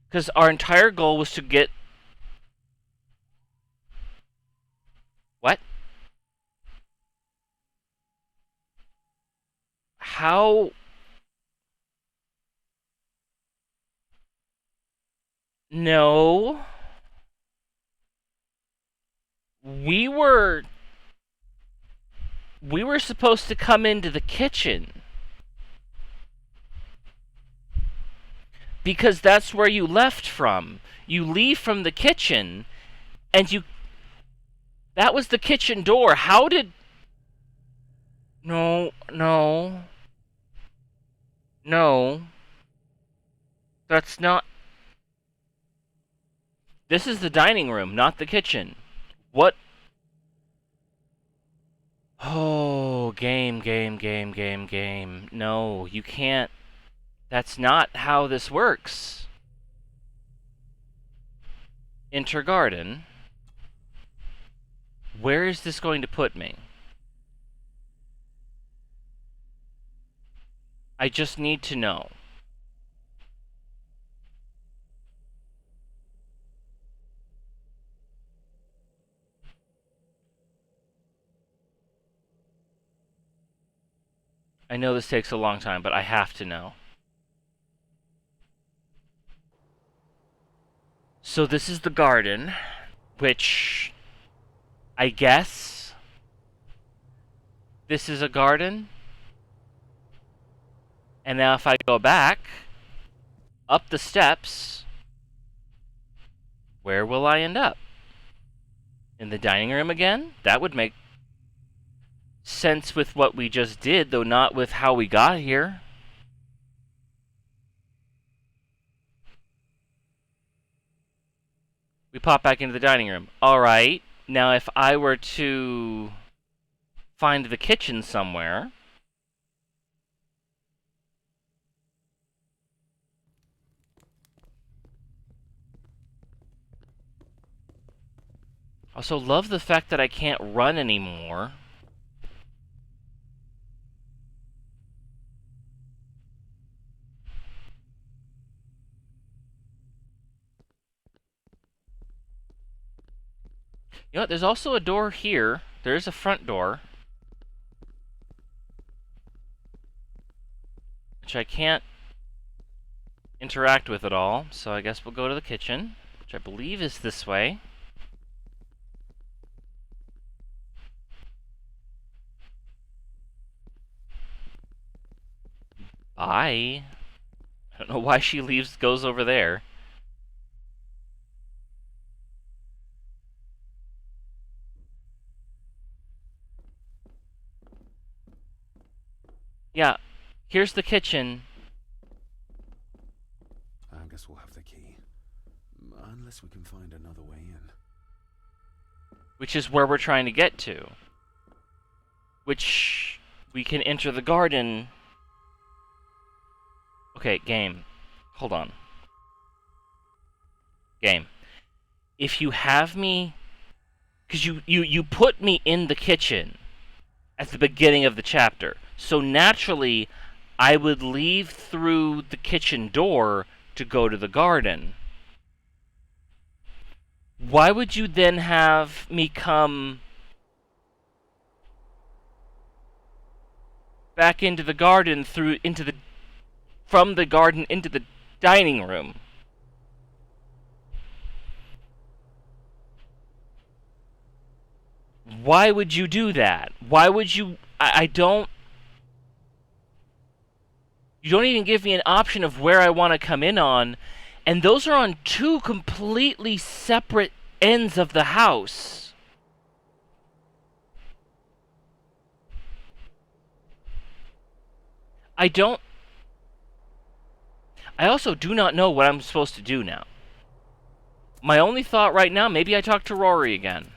Because our entire goal was to get... What? How... No. We were supposed to come into the kitchen. Because that's where you left from. You leave from the kitchen, and you... That was the kitchen door. How did... No. That's not... This is the dining room, not the kitchen. What? Oh, game. No, you can't. That's not how this works. Enter garden. Where is this going to put me? I just need to know. I know this takes a long time, but I have to know. So this is the garden, which I guess this is a garden. And now if I go back up the steps, where will I end up? In the dining room again? That would make sense with what we just did, though not with how we got here. We pop back into the dining room. Alright. Now, if I were to find the kitchen somewhere... Also, love the fact that I can't run anymore. You know what? There's also a door here. There is a front door. Which I can't interact with at all. So I guess we'll go to the kitchen. Which I believe is this way. Bye. I don't know why she goes over there. Yeah, here's the kitchen. I guess we'll have the key. Unless we can find another way in. Which is where we're trying to get to. Which we can enter the garden. Okay, game. Hold on. Game. If you have me... Because you put me in the kitchen at the beginning of the chapter. So naturally, I would leave through the kitchen door to go to the garden. Why would you then have me come back into the garden from the garden into the dining room? Why would you do that? Why would you... I don't... You don't even give me an option of where I want to come in on, and those are on two completely separate ends of the house. I also do not know what I'm supposed to do now. My only thought right now, maybe I talk to Rory again.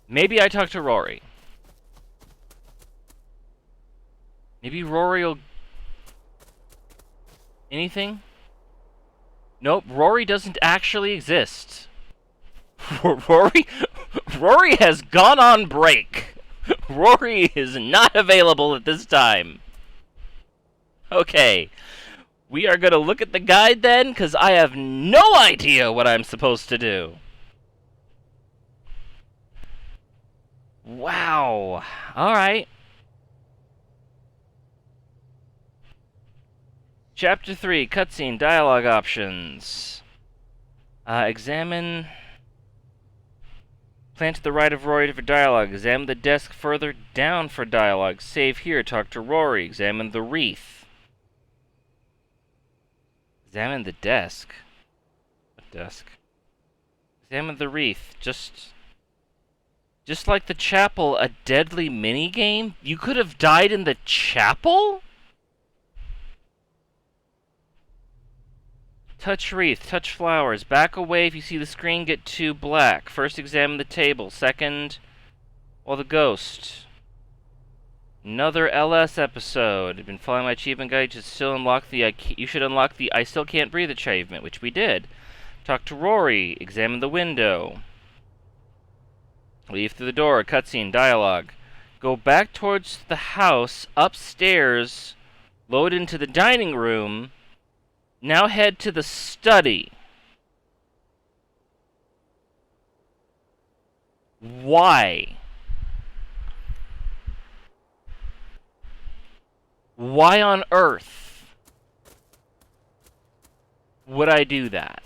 Maybe I talk to Rory. Maybe Rory will... Anything? Nope, Rory doesn't actually exist. Rory has gone on break. Rory is not available at this time. Okay. We are going to look at the guide then, because I have no idea what I'm supposed to do. Wow. Alright. Chapter 3, cutscene, dialogue options. Examine... Plant to the right of Rory for dialogue. Examine the desk further down for dialogue. Save here, talk to Rory. Examine the wreath. Examine the desk. What desk? Examine the wreath. Just like the chapel, a deadly minigame? You could have died in the chapel? Touch wreath, touch flowers. Back away if you see the screen get too black. First examine the table. Second, the ghost. Another LS episode. I've been following my achievement guide. You should unlock the I still can't breathe achievement, which we did. Talk to Rory. Examine the window. Leave through the door. Cutscene, dialogue. Go back towards the house, upstairs, load into the dining room. Now head to the study. Why? Why on earth would I do that?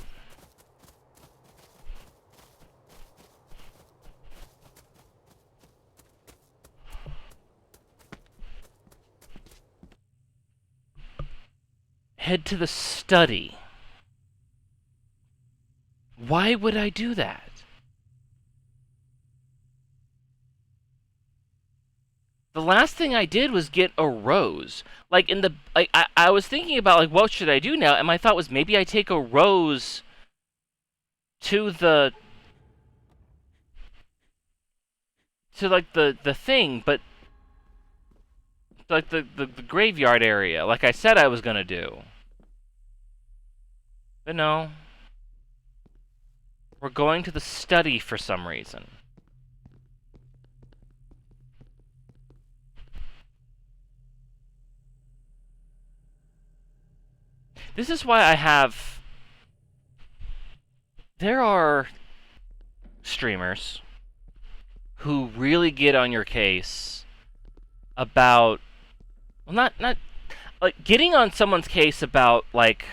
Head to the study. Why would I do that? The last thing I did was get a rose. Like, I was thinking about, like, what should I do now? And my thought was maybe I take a rose to the like the thing, but like the graveyard area, like I said I was gonna do. But no. We're going to the study for some reason. This is why I have... There are streamers who really get on your case about... Well, not... Like, getting on someone's case about, like...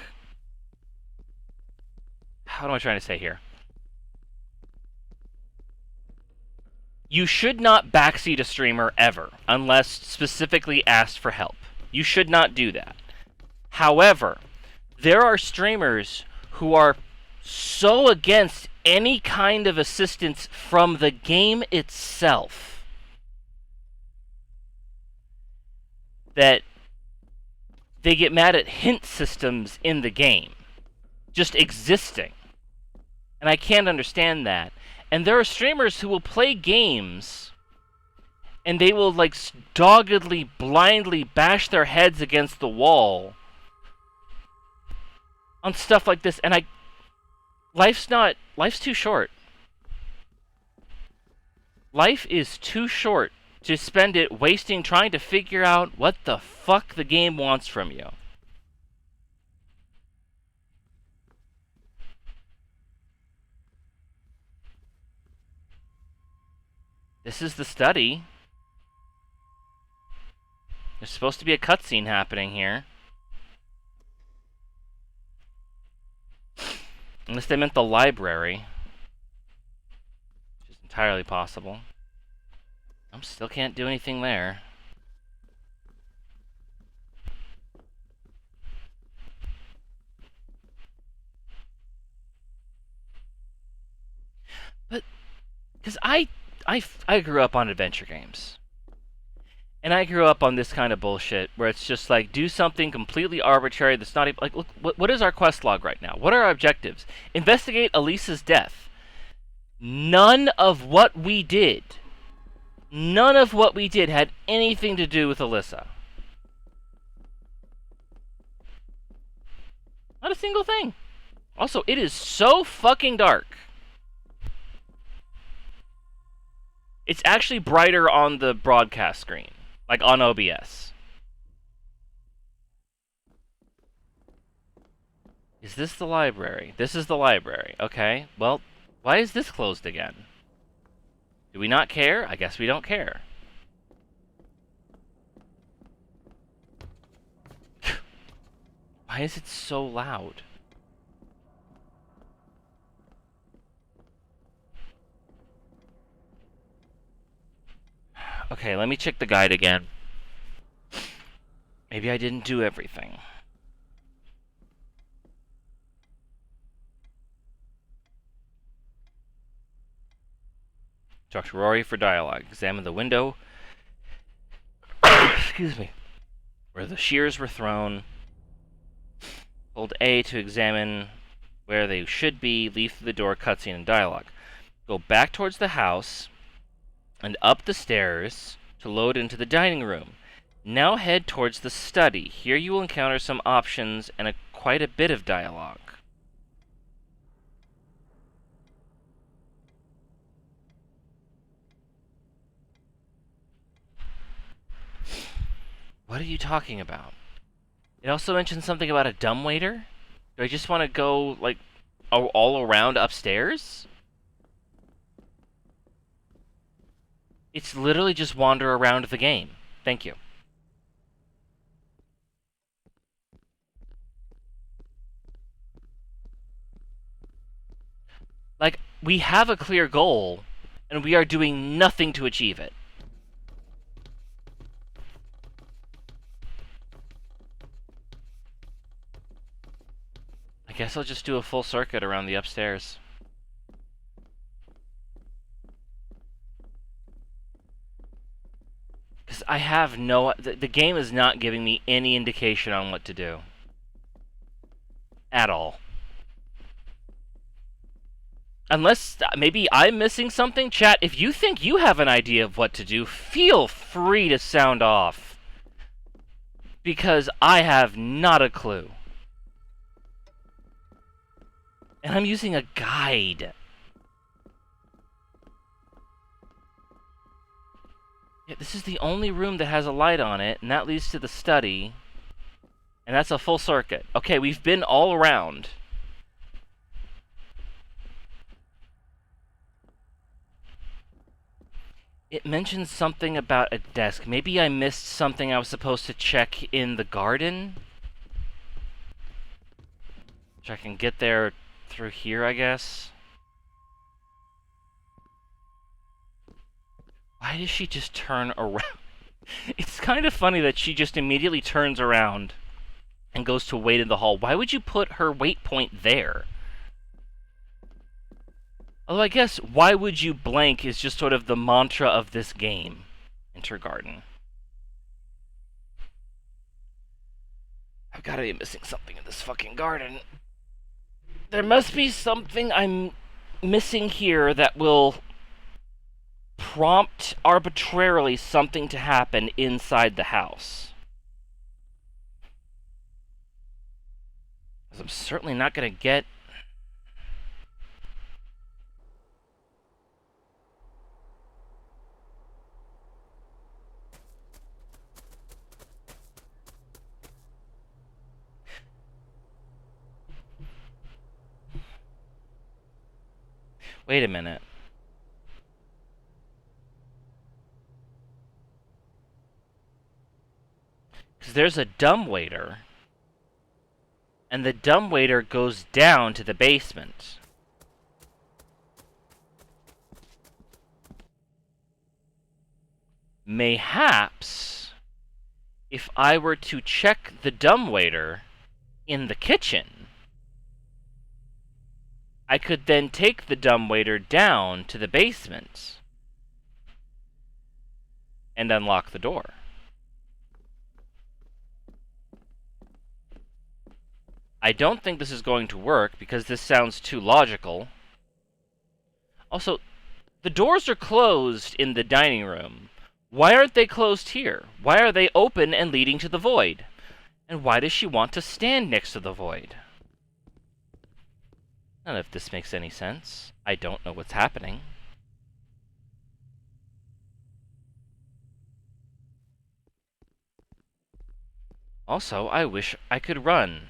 How am I trying to say here? You should not backseat a streamer ever, unless specifically asked for help. You should not do that. However, there are streamers who are so against any kind of assistance from the game itself that they get mad at hint systems in the game just existing. And I can't understand that. And there are streamers who will play games and they will, like, doggedly, blindly bash their heads against the wall on stuff like this. And life's too short. Life is too short to spend it wasting trying to figure out what the fuck the game wants from you. This is the study. There's supposed to be a cutscene happening here. Unless they meant the library. Which is entirely possible. I still can't do anything there. But, because I grew up on adventure games. And I grew up on this kind of bullshit where it's just like, do something completely arbitrary that's not even... Like, look, what is our quest log right now? What are our objectives? Investigate Elisa's death. None of what we did had anything to do with Alyssa. Not a single thing. Also, it is so fucking dark. It's actually brighter on the broadcast screen, like on OBS. Is this the library? This is the library. Okay, well, why is this closed again? Do we not care? I guess we don't care. Why is it so loud? Okay, let me check the guide again. Maybe I didn't do everything. Talk to Rory for dialogue. Examine the window. Excuse me. Where the shears were thrown. Hold A to examine where they should be. Leave through the door, cutscene, and dialogue. Go back towards the house and up the stairs to load into the dining room. Now head towards the study. Here you will encounter some options and quite a bit of dialogue. What are you talking about? It also mentioned something about a dumbwaiter? Do I just want to go, like, all around upstairs? It's literally just wander around the game. Thank you. Like, we have a clear goal, and we are doing nothing to achieve it. I guess I'll just do a full circuit around the upstairs. Because I have no... The game is not giving me any indication on what to do. At all. Unless maybe I'm missing something, chat, if you think you have an idea of what to do, feel free to sound off. Because I have not a clue. And I'm using a guide. Yeah, this is the only room that has a light on it, and that leads to the study. And that's a full circuit. Okay, we've been all around. It mentions something about a desk. Maybe I missed something I was supposed to check in the garden? Which I can get there through here, I guess. Why does she just turn around? It's kind of funny that she just immediately turns around and goes to wait in the hall. Why would you put her waypoint there? Although I guess, why would you blank is just sort of the mantra of this game. Enter garden. I've got to be missing something in this fucking garden. There must be something I'm missing here that will prompt arbitrarily something to happen inside the house. Because I'm certainly not going to get... Wait a minute. Because there's a dumbwaiter. And the dumbwaiter goes down to the basement. Mayhaps, if I were to check the dumbwaiter in the kitchen, I could then take the dumbwaiter down to the basement and unlock the door. I don't think this is going to work because this sounds too logical. Also, the doors are closed in the dining room. Why aren't they closed here? Why are they open and leading to the void? And why does she want to stand next to the void? None of this makes any sense. I don't know what's happening. Also, I wish I could run.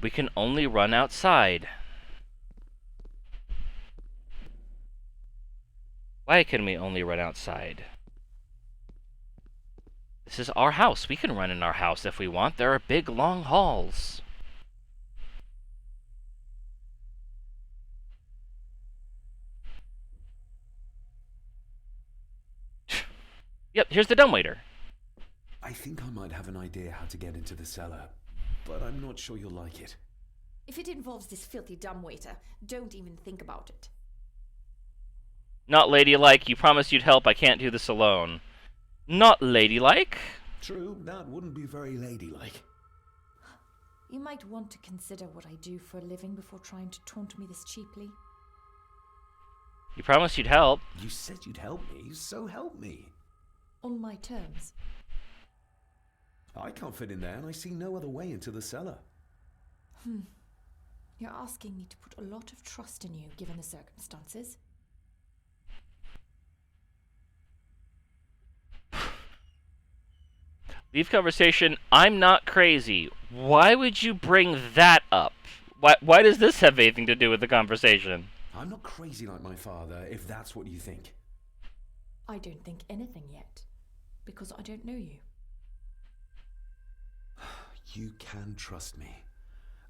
We can only run outside. Why can we only run outside? This is our house. We can run in our house if we want. There are big, long halls. Yep, here's the dumbwaiter. I think I might have an idea how to get into the cellar, but I'm not sure you'll like it. If it involves this filthy dumbwaiter, don't even think about it. Not ladylike. You promised you'd help. I can't do this alone. Not ladylike. True, that wouldn't be very ladylike. You might want to consider what I do for a living before trying to taunt me this cheaply. You promised you'd help. You said you'd help me, so help me. On my terms. I can't fit in there, and I see no other way into the cellar. You're asking me to put a lot of trust in you, given the circumstances. Leave conversation. I'm not crazy. Why would you bring that up? Why does this have anything to do with the conversation? I'm not crazy like my father, if that's what you think. I don't think anything yet, because I don't know you. You can trust me,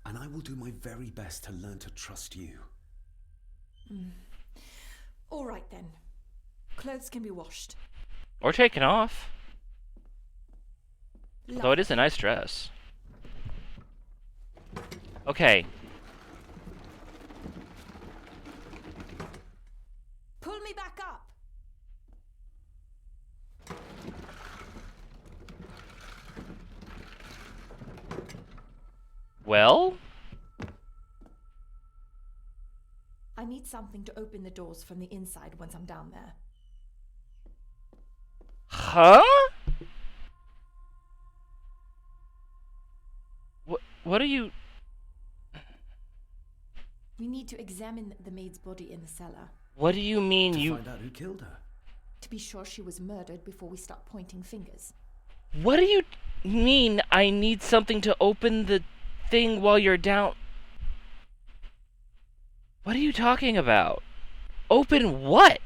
and I will do my very best to learn to trust you. All right then. Clothes can be washed. Or taken off. Although it is a nice dress. Okay. Pull me back up! Well? I need something to open the doors from the inside once I'm down there. Huh? What are you... We need to examine the maid's body in the cellar. What do you mean To you... find out who killed her. To be sure she was murdered before we start pointing fingers. What do you mean I need something to open the thing while you're down? What are you talking about? Open what?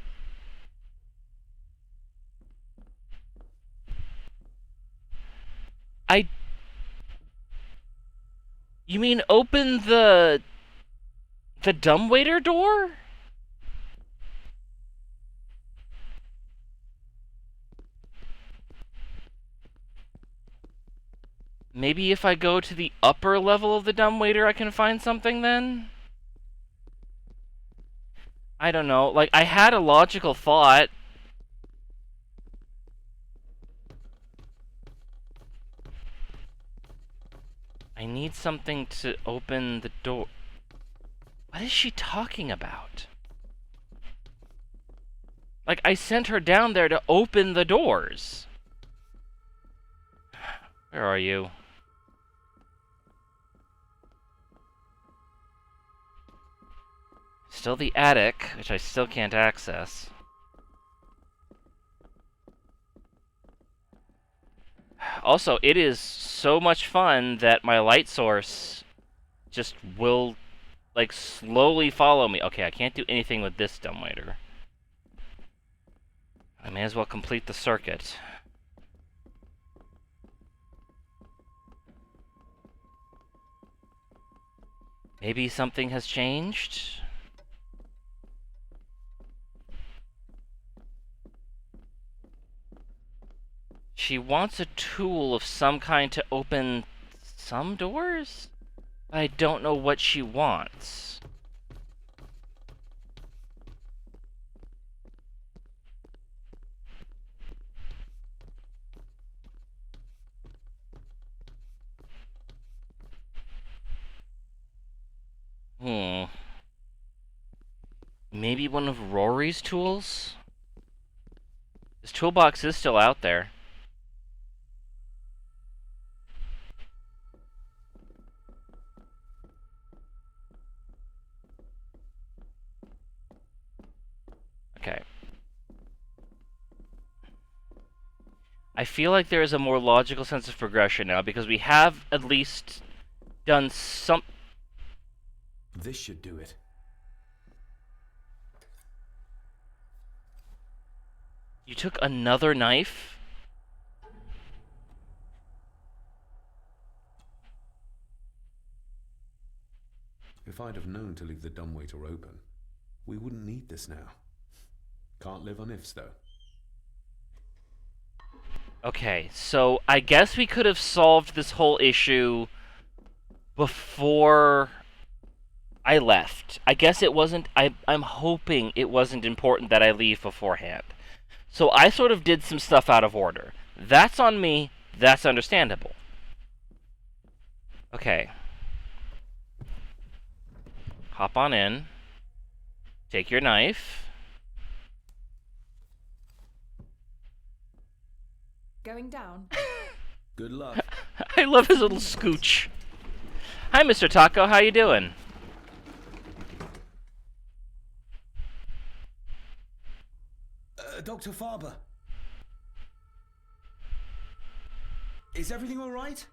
You mean open the dumbwaiter door? Maybe if I go to the upper level of the dumbwaiter I can find something then? I don't know. Like, I had a logical thought. I need something to open the door. What is she talking about? Like, I sent her down there to open the doors. Where are you? Still the attic, which I still can't access. Also, it is so much fun that my light source just will, like, slowly follow me. Okay, I can't do anything with this dumbwaiter. I may as well complete the circuit. Maybe something has changed? She wants a tool of some kind to open some doors? I don't know what she wants. Maybe one of Rory's tools? His toolbox is still out there. Okay. I feel like there is a more logical sense of progression now, because we have at least done some... This should do it. You took another knife? If I'd have known to leave the dumbwaiter open, we wouldn't need this now. Can't live on ifs, though. Okay, so I guess we could have solved this whole issue before I left. I guess it wasn't... I'm hoping it wasn't important that I leave beforehand. So I sort of did some stuff out of order. That's on me. That's understandable. Okay. Hop on in. Take your knife. Going down. Good luck. I love his little scooch. Hi, Mr. Taco. How you doing? Dr. Farber. Is everything all right?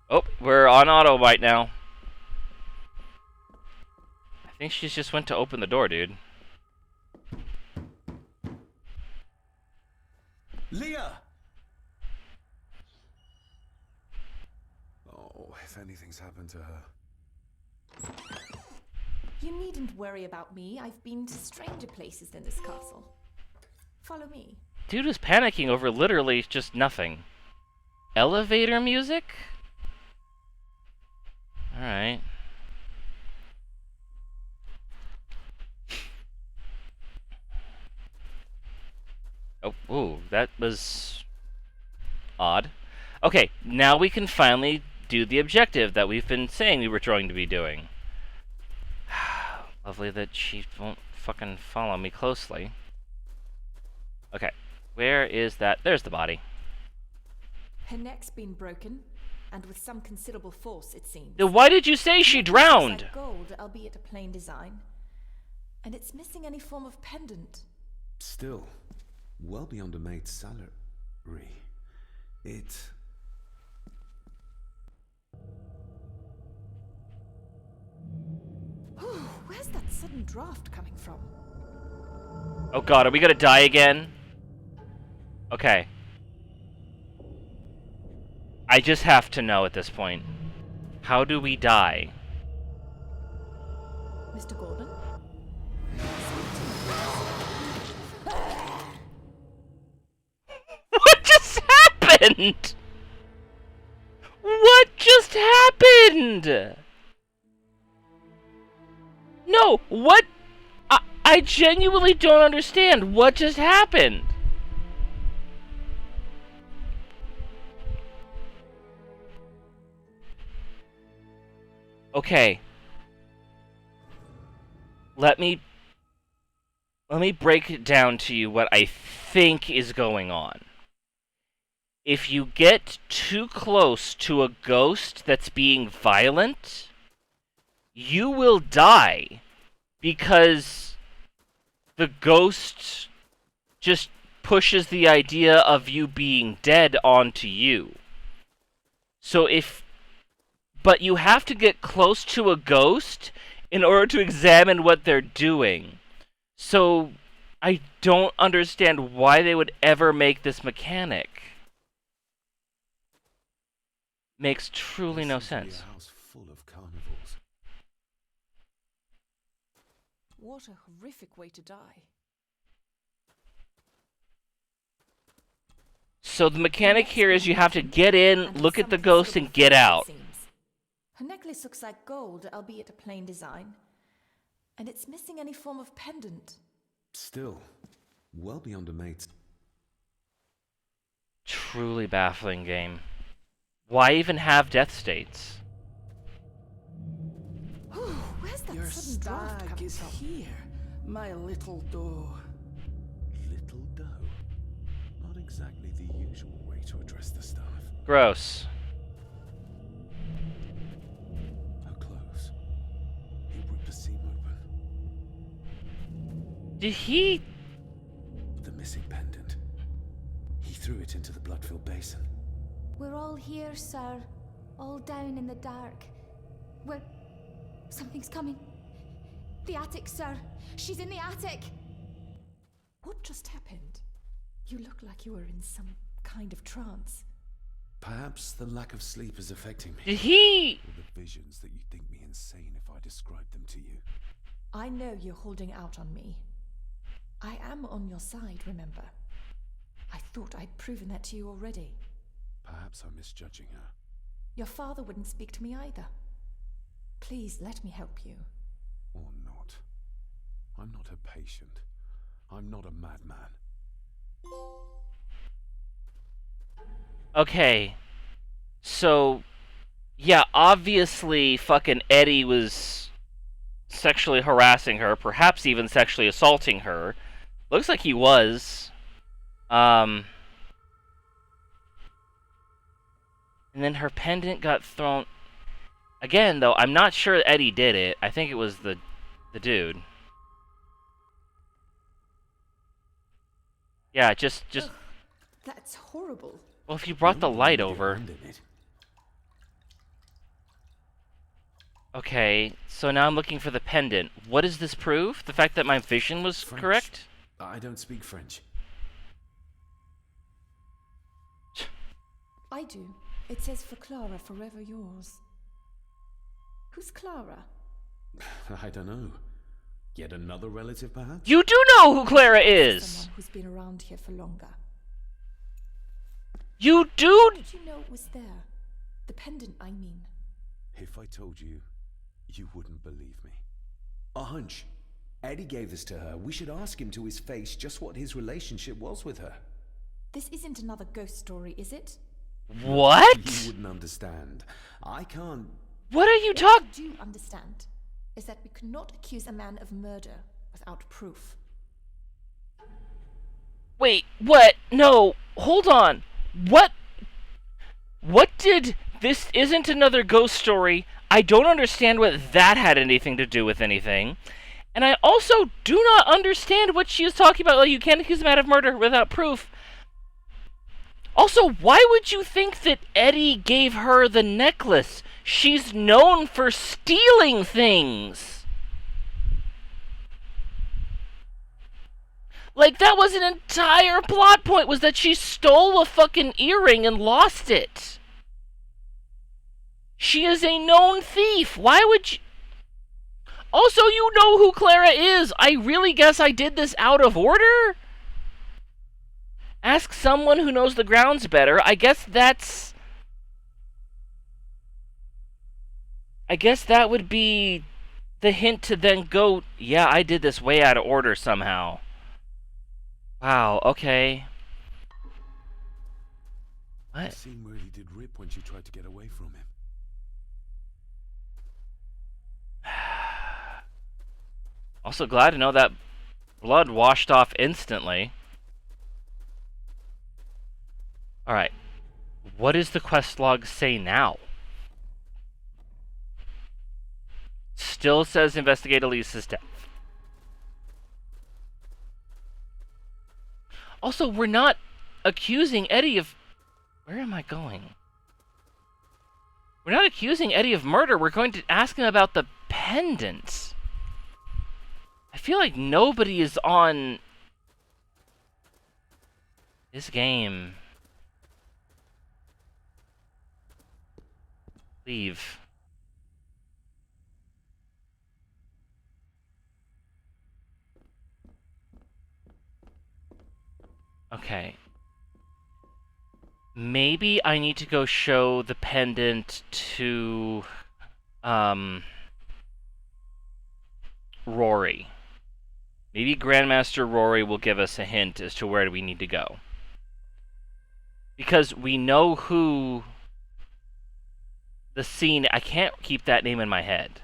Oh, we're on auto right now. I think she just went to open the door, dude. Leah! Oh, if anything's happened to her. You needn't worry about me. I've been to stranger places than this castle. Follow me. Dude was panicking over literally just nothing. Elevator music? Alright. Oh, ooh, that was odd. Okay, now we can finally do the objective that we've been saying we were trying to be doing. Lovely that she won't fucking follow me closely. Okay, where is that? There's the body. Her neck's been broken, and with some considerable force, it seems. Then why did you say she drowned? Like gold, albeit a plain design. And it's missing any form of pendant. Still, well beyond a maid's salary. It... Where's that sudden draft coming from? Oh god, are we gonna die again? Okay. I just have to know at this point. How do we die? Mr. Gordon? What just happened? What just happened? No, what? I genuinely don't understand what just happened. Okay. Let me break it down to you what I think is going on. If you get too close to a ghost that's being violent, you will die because the ghost just pushes the idea of you being dead onto you. But you have to get close to a ghost in order to examine what they're doing. So I don't understand why they would ever make this mechanic. Makes truly no sense. A house full of carnivals. What a horrific way to die. So the mechanic here is you have to get in, look at the ghost, and get out. Her necklace looks like gold, albeit a plain design. And it's missing any form of pendant. Still, well beyond a maid's... Truly baffling game. Why even have death states? Where's that Your sudden draft stag coming is from? here, my little doe. Little doe? Not exactly the usual way to address the staff. Gross. Her clothes. He ripped the seam open. Did he... The missing pendant. He threw it into the blood-filled basin. We're all here, sir. All down in the dark. Something's coming. The attic, sir. She's in the attic. What just happened? You look like you were in some kind of trance. Perhaps the lack of sleep is affecting me. Did he... Or the visions that you'd think me insane if I described them to you. I know you're holding out on me. I am on your side, remember? I thought I'd proven that to you already. Perhaps I'm misjudging her. Your father wouldn't speak to me either. Please let me help you. Or not. I'm not a patient. I'm not a madman. Okay. So, yeah, obviously fucking Eddie was sexually harassing her, perhaps even sexually assaulting her. Looks like he was. And then her pendant got thrown... Again, though, I'm not sure Eddie did it. I think it was the dude. Yeah, just... Ugh, that's horrible. Well, if you brought the light over... Okay, so now I'm looking for the pendant. What does this prove? The fact that my vision was French. correct? I don't speak French. I do. It says for Clara, forever yours. Who's Clara? I don't know. Yet another relative, perhaps? You do know who Clara is! Someone who's been around here for longer. You do... How did you know it was there? The pendant, I mean. If I told you, you wouldn't believe me. A hunch. Eddie gave this to her. We should ask him to his face just what his relationship was with her. This isn't another ghost story, is it? What? You wouldn't understand. I can't... What are you talking... Do you understand? is that we cannot accuse a man of murder without proof. Wait, what? No, hold on. What did... This isn't another ghost story. I don't understand what that had anything to do with anything. And I also do not understand what she is talking about. Like, you can't accuse a man of murder without proof. Also, why would you think that Eddie gave her the necklace? She's known for stealing things. Like, that was an entire plot point, was that she stole a fucking earring and lost it. She is a known thief. Why would you... Also, you know who Clara is. I really guess I did this out of order? Ask someone who knows the grounds better. I guess that would be the hint to then go, yeah, I did this way out of order somehow. Wow, okay. What? The scene really did rip when she tried to get away from him. Also glad to know that blood washed off instantly. Alright. What does the quest log say now? Still says investigate Elisa's death. Also, we're not accusing Eddie of... Where am I going? We're not accusing Eddie of murder. We're going to ask him about the pendant. I feel like nobody is on this game. Leave. Okay. Maybe I need to go show the pendant to Rory. Maybe Grandmaster Rory will give us a hint as to where we need to go. Because we know who the scene... I can't keep that name in my head.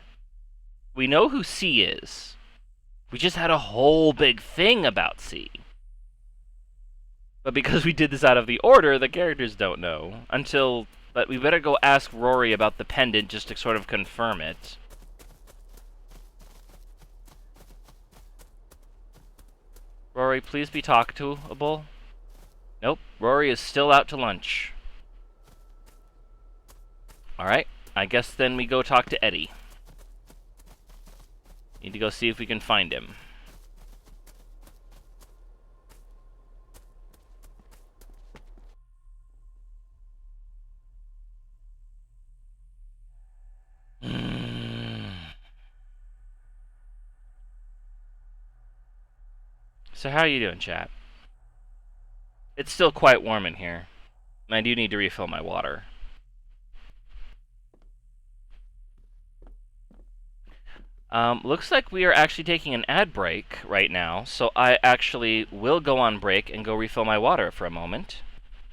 We know who C is. We just had a whole big thing about C. But because we did this out of the order, the characters don't know. But we better go ask Rory about the pendant just to sort of confirm it. Rory, please be talkable. Nope, Rory is still out to lunch. Alright, I guess then we go talk to Eddie. Need to go see if we can find him. So how are you doing, chat? It's still quite warm in here. And I do need to refill my water. Looks like we are actually taking an ad break right now, so I actually will go on break and go refill my water for a moment.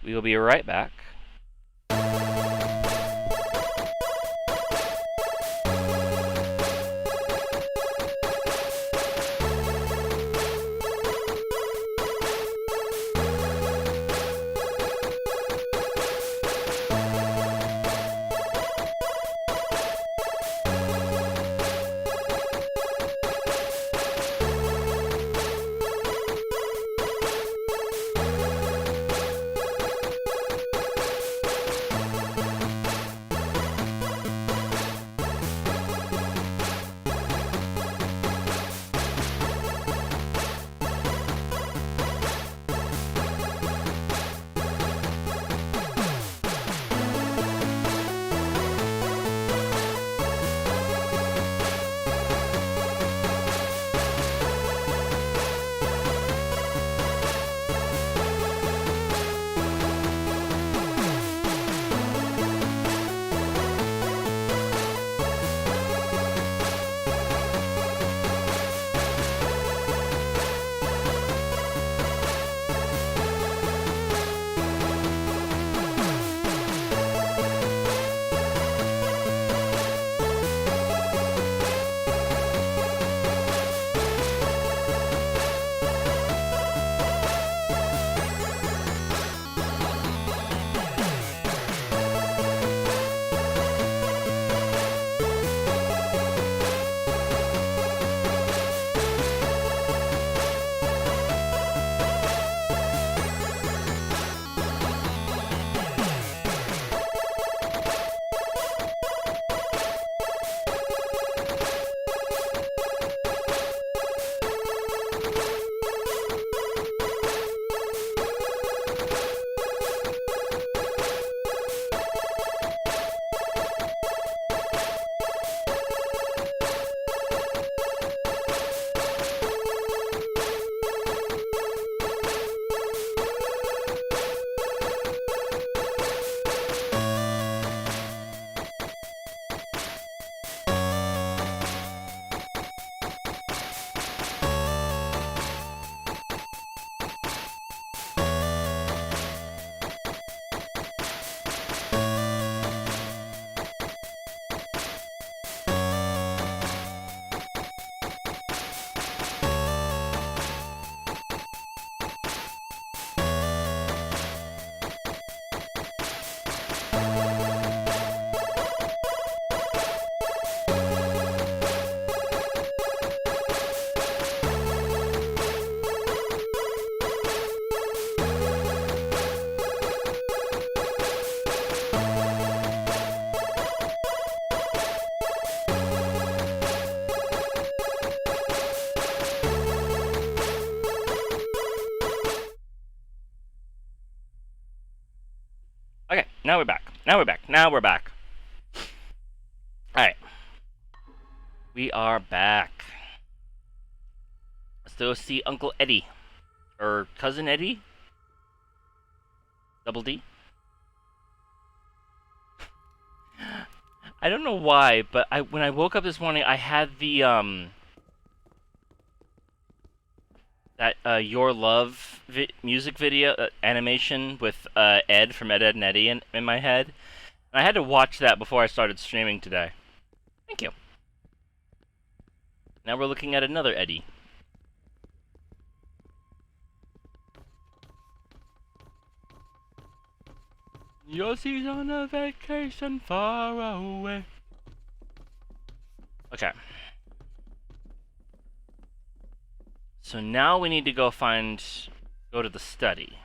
We will be right back. Now we're back. Now we're back. Now we're back. Alright. We are back. Let's go see Uncle Eddie. Or Cousin Eddie? Double D? I don't know why, but when I woke up this morning, I had the, Your Love music video, animation with, Ed from Ed, Edd n Eddy in my head. And I had to watch that before I started streaming today. Thank you. Now we're looking at another Eddie. Yossi's on a vacation far away. Okay. So now we need to go to the study.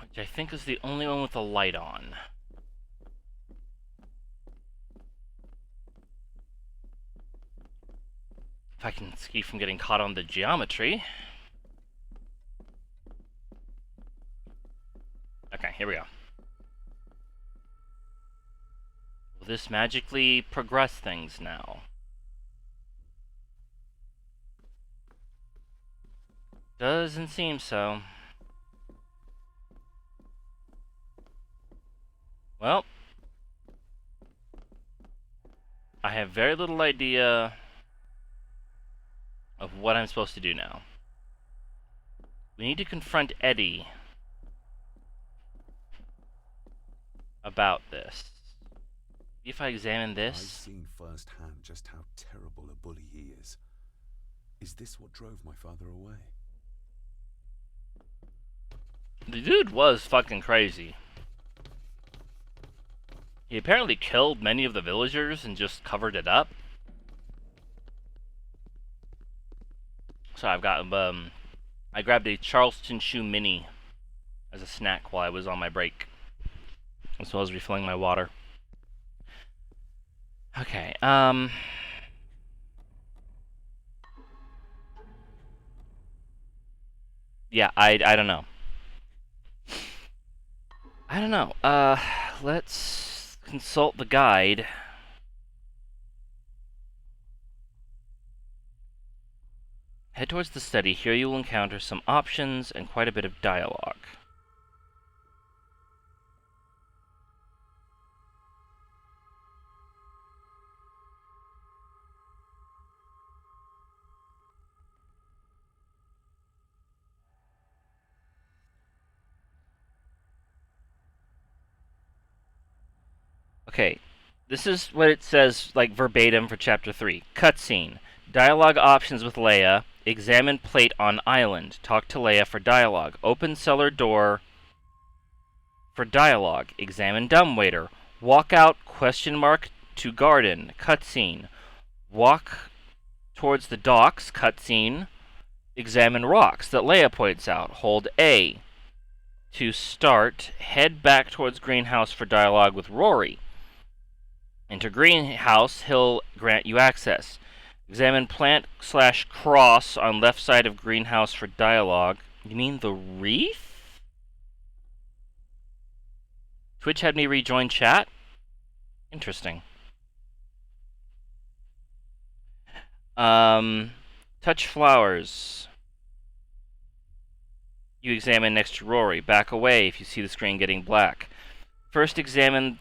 Which I think is the only one with a light on. If I can keep from getting caught on the geometry. Okay, here we go. Will this magically progress things now? Doesn't seem so. Well, I have very little idea of what I'm supposed to do now. We need to confront Eddie about this. If I examine this... I've seen firsthand just how terrible a bully he is. Is this what drove my father away? The dude was fucking crazy. He apparently killed many of the villagers and just covered it up. So I've got, I grabbed a Charleston Chew Mini as a snack while I was on my break, as well as refilling my water. Okay, yeah, I don't know. I don't know. Let's consult the guide. Head towards the study. Here you will encounter some options and quite a bit of dialogue. Okay, this is what it says, like, verbatim for Chapter 3. Cutscene. Dialogue options with Leia. Examine plate on island. Talk to Leia for dialogue. Open cellar door for dialogue. Examine dumbwaiter. Walk out, question mark, to garden. Cutscene. Walk towards the docks. Cutscene. Examine rocks that Leia points out. Hold A to start. Head back towards greenhouse for dialogue with Rory. Enter greenhouse. He'll grant you access. Examine plant/cross on left side of greenhouse for dialogue. You mean the reef? Twitch had me rejoin chat? Interesting. Touch flowers. You examine next to Rory. Back away if you see the screen getting black. First examine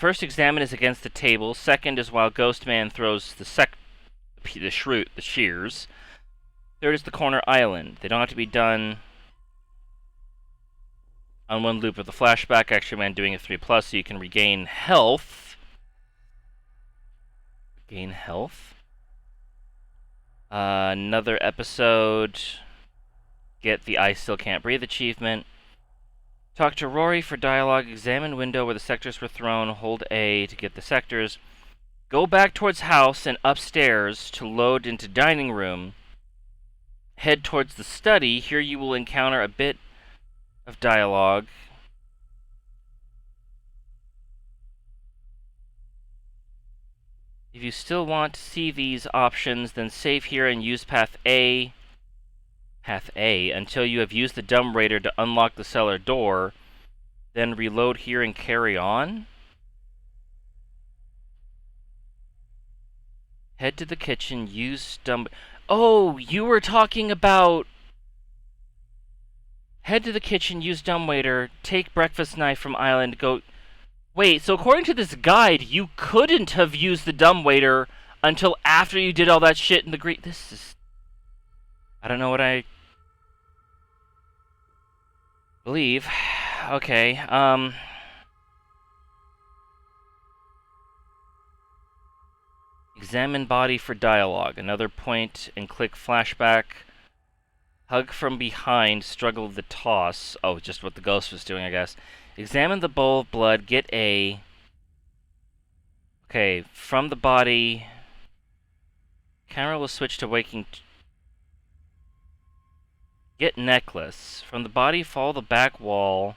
is against the table. Second is while Ghostman throws the shears. Third is the corner island. They don't have to be done on one loop of the flashback. Actually, man, doing a 3+, so you can regain health. Gain health. Another episode. Get the I Still Can't Breathe achievement. Talk to Rory for dialogue. Examine window where the sectors were thrown. Hold A to get the sectors. Go back towards house and upstairs to load into dining room. Head towards the study. Here you will encounter a bit of dialogue. If you still want to see these options, then save here and use path A until you have used the dumbwaiter to unlock the cellar door. Then reload here and carry on. Head to the kitchen, use Oh, you were talking about... Head to the kitchen, use dumbwaiter, take breakfast knife from island, go... Wait, so according to this guide, you couldn't have used the dumbwaiter until after you did all that shit in the Greek... This is... I don't know what I... believe. Okay, Examine body for dialogue. Another point and click flashback. Hug from behind. Struggle of the toss. Oh, just what the ghost was doing, I guess. Examine the bowl of blood. Get a... Okay, from the body... Camera will switch to waking... Get necklace. From the body, follow the back wall.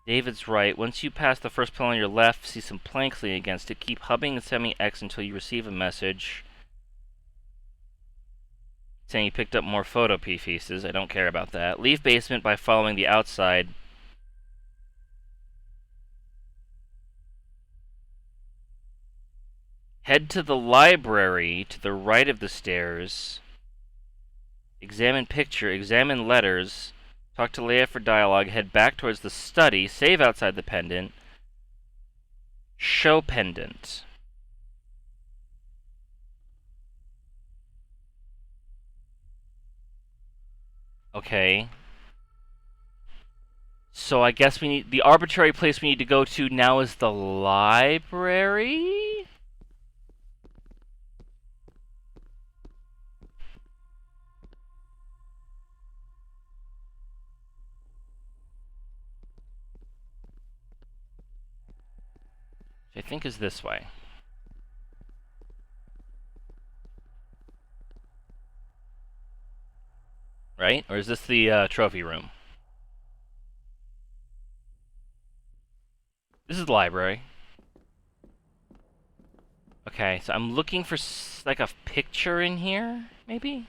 David's right. Once you pass the first pillar on your left, see some planks leaning against it. Keep hubbing and sending X until you receive a message saying you picked up more photo pieces. I don't care about that. Leave basement by following the outside. Head to the library to the right of the stairs. Examine picture. Examine letters. Talk to Leia for dialogue. Head back towards the study. Save outside the pendant. Show pendant. Okay. So I guess we need... The arbitrary place we need to go to now is the library? Which I think is this way. Right? Or is this the trophy room? This is the library. Okay, so I'm looking for like a picture in here, maybe?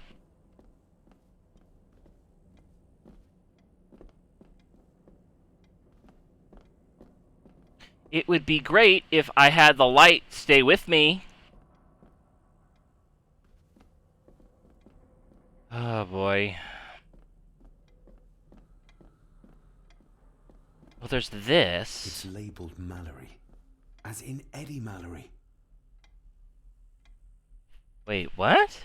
It would be great if I had the light stay with me. Oh boy. Well, there's this. It's labeled Mallory. As in Eddie Mallory. Wait, what?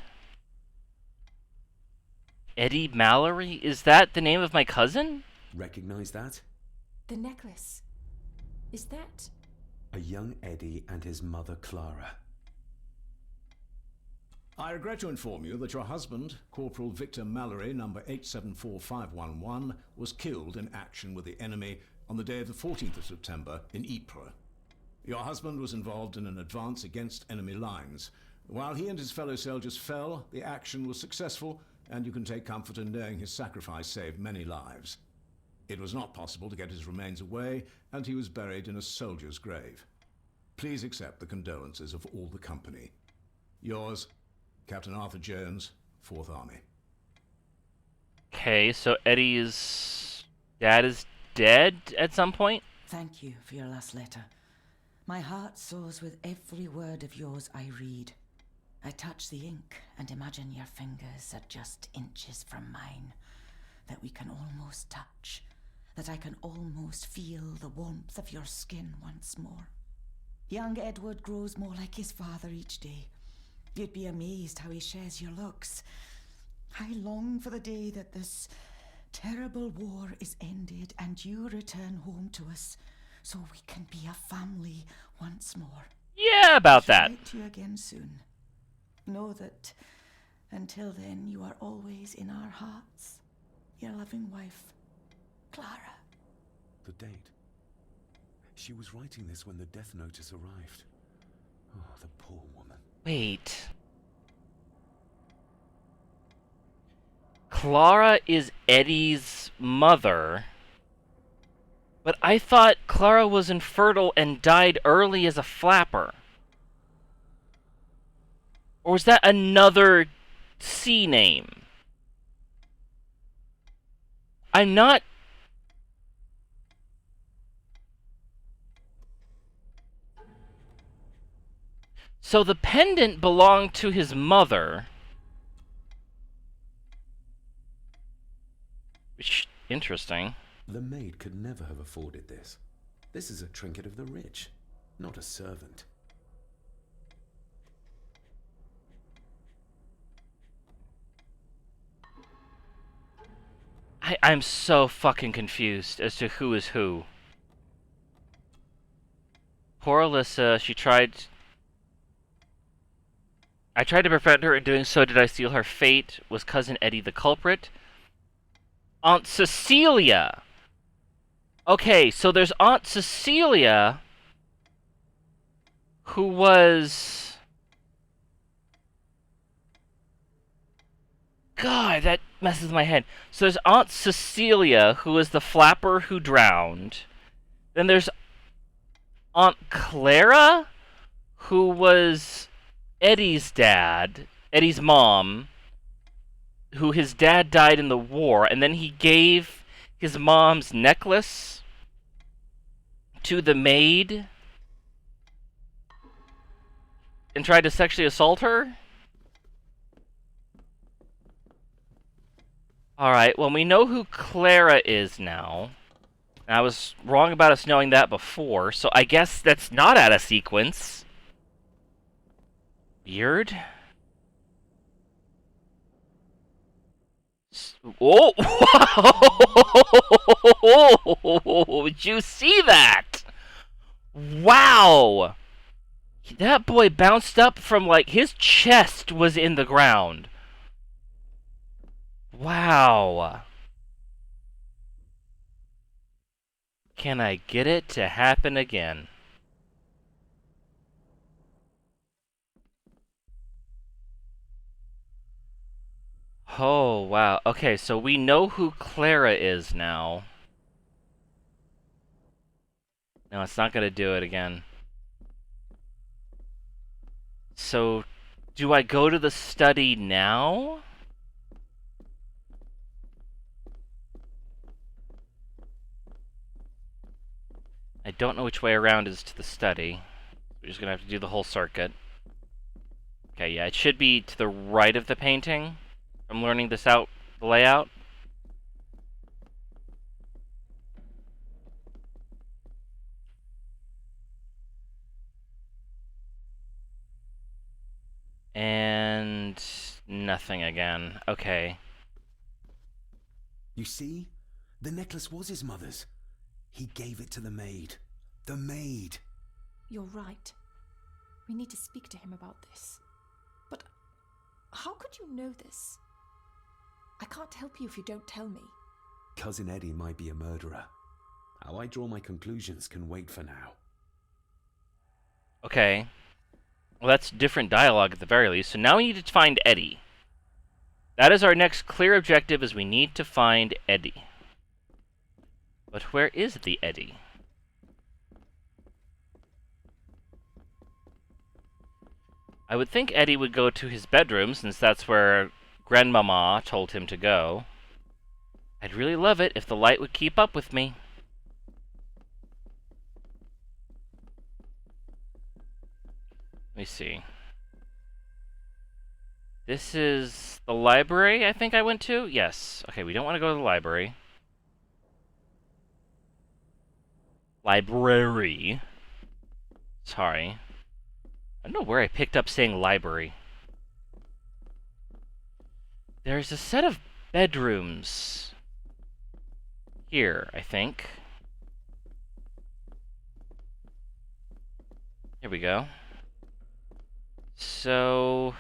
Eddie Mallory? Is that the name of my cousin? Recognize that? The necklace. Is that... A young Eddie and his mother Clara. I regret to inform you that your husband, Corporal Victor Mallory, number 874511, was killed in action with the enemy on the day of the 14th of September in Ypres. Your husband was involved in an advance against enemy lines. While he and his fellow soldiers fell, the action was successful, and you can take comfort in knowing his sacrifice saved many lives. It was not possible to get his remains away, and he was buried in a soldier's grave. Please accept the condolences of all the company. Yours, Captain Arthur Jones, 4th Army. Okay, so Eddie's dad is dead at some point? Thank you for your last letter. My heart soars with every word of yours I read. I touch the ink and imagine your fingers are just inches from mine, that we can almost touch, that I can almost feel the warmth of your skin once more. Young Edward grows more like his father each day. You'd be amazed how he shares your looks. I long for the day that this terrible war is ended and you return home to us, so we can be a family once more. Yeah, about that. I'll write to you again soon. Know that until then you are always in our hearts. Your loving wife, Clara. The date. She was writing this when the death notice arrived. Oh, the poor woman. Wait. Clara is Eddie's mother. But I thought Clara was infertile and died early as a flapper. Or was that another sea name? I'm not... So the pendant belonged to his mother. Which, interesting. The maid could never have afforded this. This is a trinket of the rich, not a servant. I'm so fucking confused as to who is who. Poor Alyssa, she tried... I tried to prevent her, in doing so did I seal her fate. Was Cousin Eddie the culprit? Aunt Cecilia! Okay, so there's Aunt Cecilia, who was... God, that messes with my head. So there's Aunt Cecilia, who was the flapper who drowned. Then there's Aunt Clara, who was Eddie's dad, Eddie's mom, who his dad died in the war, and then he gave his mom's necklace to the maid and tried to sexually assault her? Alright, well, we know who Clara is now. I was wrong about us knowing that before, so I guess that's not out of sequence. Weird. Oh! Did you see that? Wow! That boy bounced up from, like, his chest was in the ground. Wow. Can I get it to happen again? Oh, wow. Okay, so we know who Clara is now. No, it's not gonna do it again. So, do I go to the study now? I don't know which way around is to the study. We're just gonna have to do the whole circuit. Okay, yeah, it should be to the right of the painting. I'm learning this out, the layout. And nothing again. Okay. You see? The necklace was his mother's. He gave it to the maid. The maid! You're right. We need to speak to him about this. But how could you know this? I can't help you if you don't tell me. Cousin Eddie might be a murderer. How I draw my conclusions can wait for now. Okay. Well, that's different dialogue at the very least. So now we need to find Eddie. That is our next clear objective, is we need to find Eddie. But where is the Eddie? I would think Eddie would go to his bedroom, since that's where Grandmama told him to go. I'd really love it if the light would keep up with me. Let me see. This is the library I think I went to? Yes. Okay, we don't want to go to the library. Library. Sorry. I don't know where I picked up saying library. There's a set of bedrooms here, I think. Here we go. So...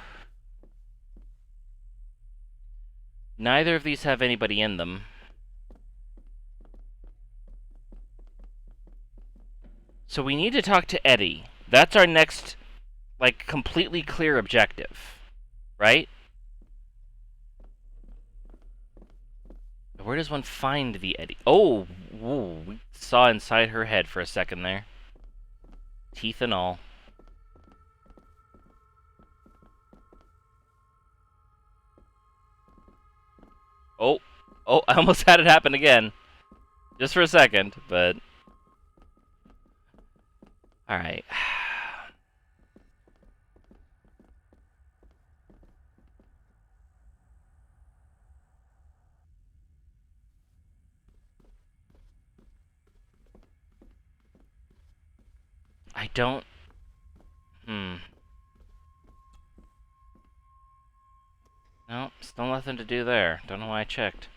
neither of these have anybody in them. So we need to talk to Eddie. That's our next, like, completely clear objective. Right? Where does one find the Eddie? Oh! Whoa, we saw inside her head for a second there. Teeth and all. Oh, I almost had it happen again. Just for a second, but... Alright. I don't... No, still nothing to do there. Don't know why I checked.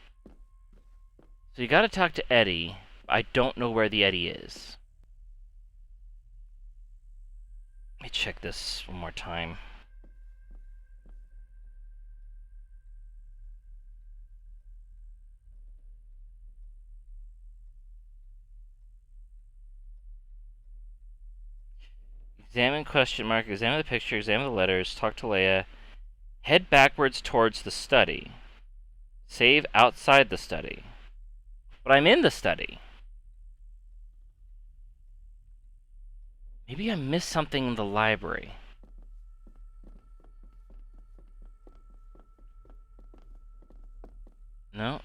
So you gotta talk to Eddie. I don't know where the Eddie is. Let me check this one more time. Examine question mark, examine the picture, examine the letters, talk to Leia. Head backwards towards the study. Save outside the study. But I'm in the study. Maybe I missed something in the library. No.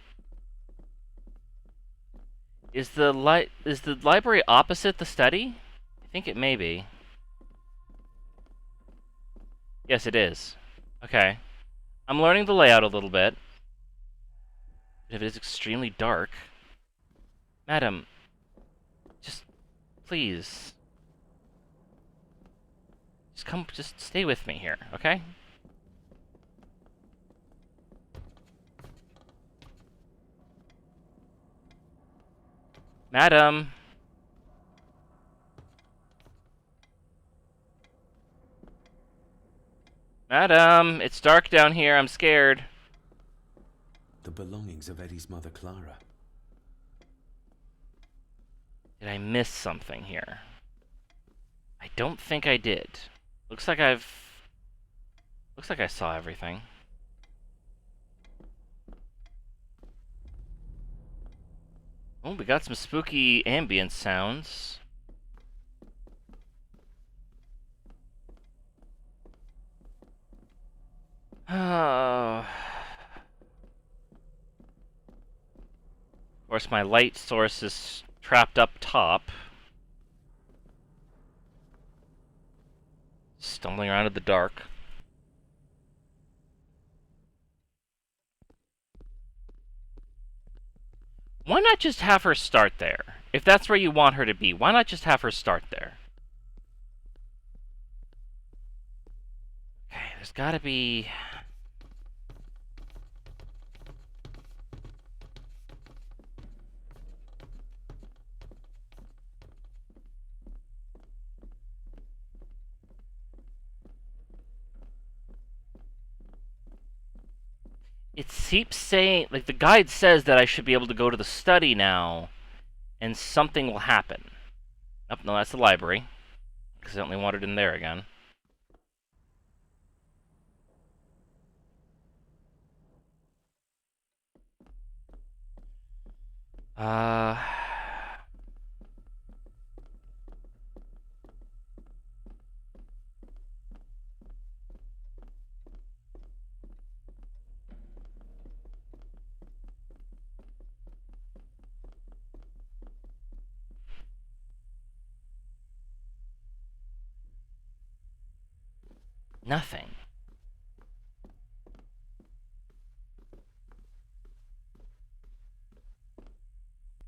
Is the library opposite the study? I think it may be. Yes, it is. Okay. I'm learning the layout a little bit. If it is extremely dark. Madam, just please. Just stay with me here, okay? Madam. Madam, it's dark down here. I'm scared. The belongings of Eddie's mother, Clara. Did I miss something here? I don't think I did. Looks like I saw everything. Oh, we got some spooky ambient sounds. Oh. Of course, my light source is trapped up top. Stumbling around in the dark. Why not just have her start there? If that's where you want her to be, why not just have her start there? Okay, there's gotta be... It keeps saying, like, the guide says that I should be able to go to the study now, and something will happen. Oh, no, that's the library. Accidentally wandered in there again. Nothing.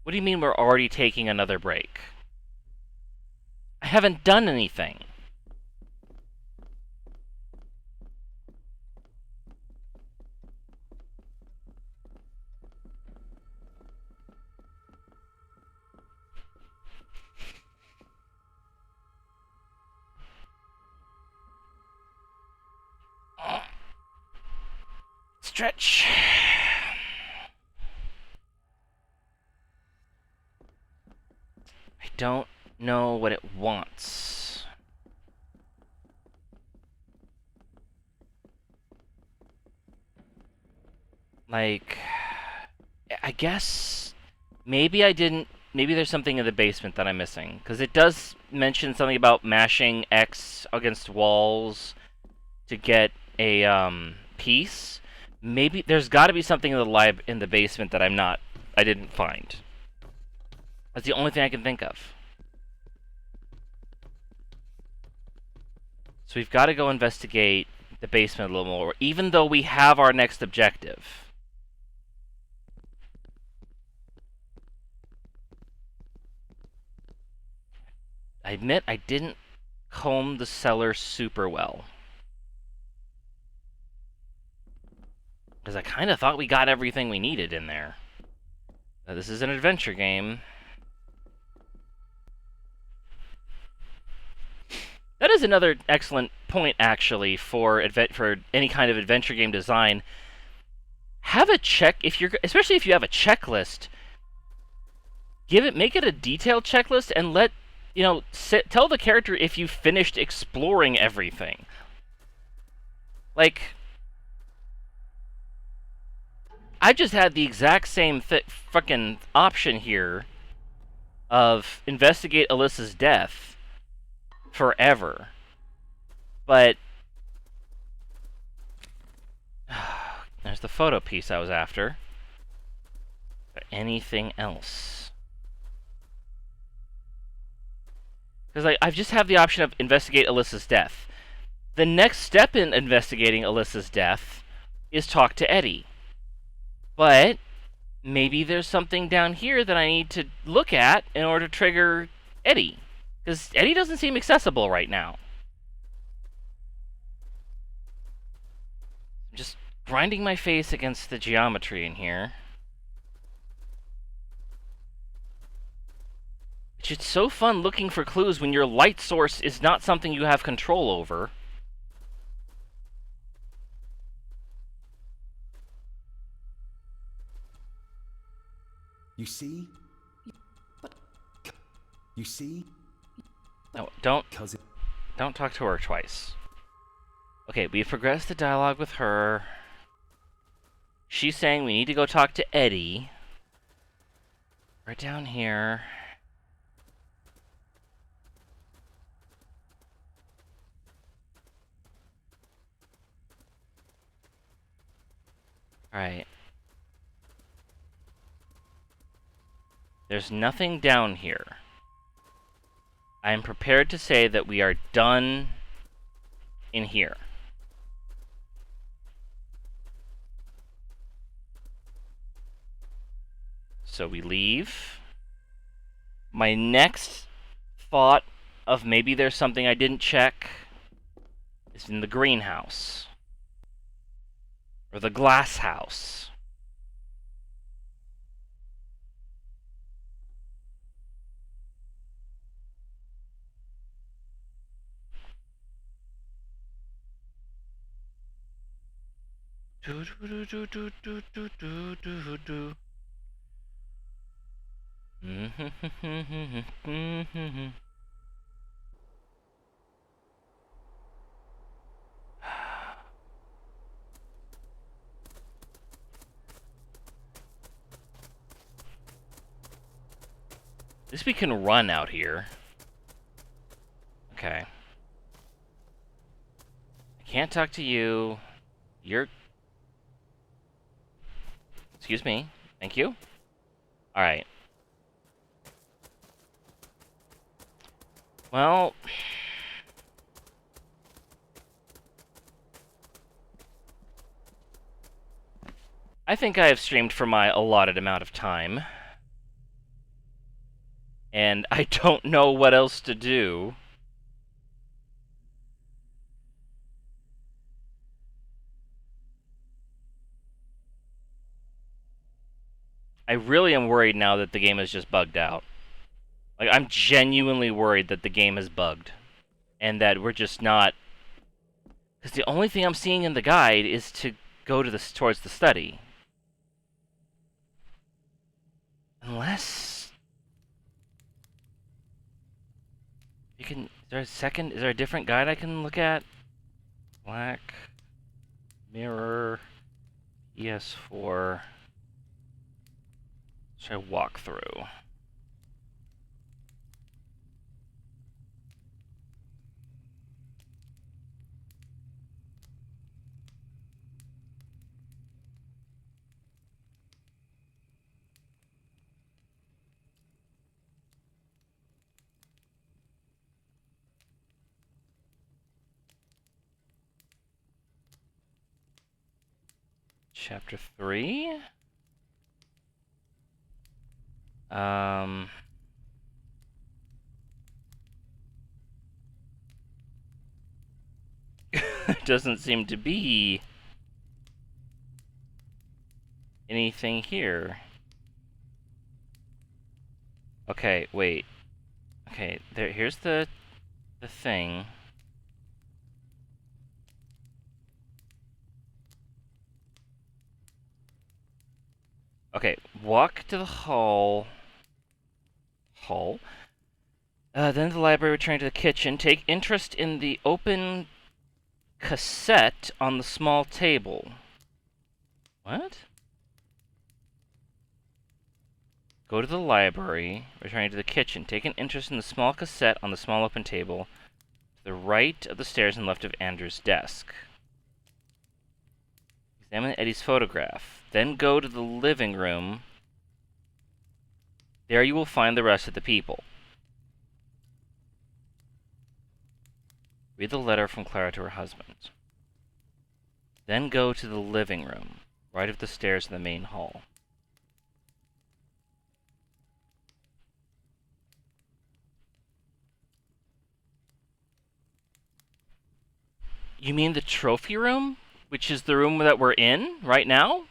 What do you mean we're already taking another break? I haven't done anything. Stretch. I don't know what it wants. Like, I guess maybe I didn't. Maybe there's something in the basement that I'm missing, because it does mention something about mashing X against walls to get a piece, Maybe there's got to be something in the basement that I didn't find. That's the only thing I can think of. So we've got to go investigate the basement a little more, even though we have our next objective. I admit I didn't comb the cellar super well. Because I kind of thought we got everything we needed in there. Now, this is an adventure game. That is another excellent point, actually, for any kind of adventure game design. Have a check, especially if you have a checklist. Make it a detailed checklist, and tell the character if you finished exploring everything. Like, I just had the exact same fucking option here of investigate Alyssa's death forever. But there's the photo piece I was after. Anything else? Because I've just have the option of investigate Alyssa's death. The next step in investigating Alyssa's death is talk to Eddie. But maybe there's something down here that I need to look at in order to trigger Eddie. Because Eddie doesn't seem accessible right now. I'm just grinding my face against the geometry in here. It's just so fun looking for clues when your light source is not something you have control over. You see? But... You see? No, don't talk to her twice. Okay, we've progressed the dialogue with her. She's saying we need to go talk to Eddie. Right down here. Alright. There's nothing down here. I am prepared to say that we are done in here. So we leave. My next thought of maybe there's something I didn't check is in the greenhouse. Or the glass house. Do do do do do do do do do. At least we can run out here. Okay. I can't talk to you. You're... Excuse me. Thank you. Alright. Well... I think I have streamed for my allotted amount of time. And I don't know what else to do. I really am worried now that the game is just bugged out. Like, I'm genuinely worried that the game is bugged. And that we're just not... Because the only thing I'm seeing in the guide is to go to towards the study. Unless... You can... Is there a different guide I can look at? Black... Mirror... PS4... Should I walk through? Chapter 3. Doesn't seem to be anything here. Okay, wait. Okay, here's the thing. Okay, walk to the hall. Then to the library, return to the kitchen. Take interest in the open cassette on the small table. What? Go to the library, returning to the kitchen. Take an interest in the small cassette on the small open table to the right of the stairs and left of Andrew's desk. Examine Eddie's photograph. Then go to the living room. There you will find the rest of the people. Read the letter from Clara to her husband. Then go to the living room, right of the stairs in the main hall. You mean the trophy room? Which is the room that we're in right now?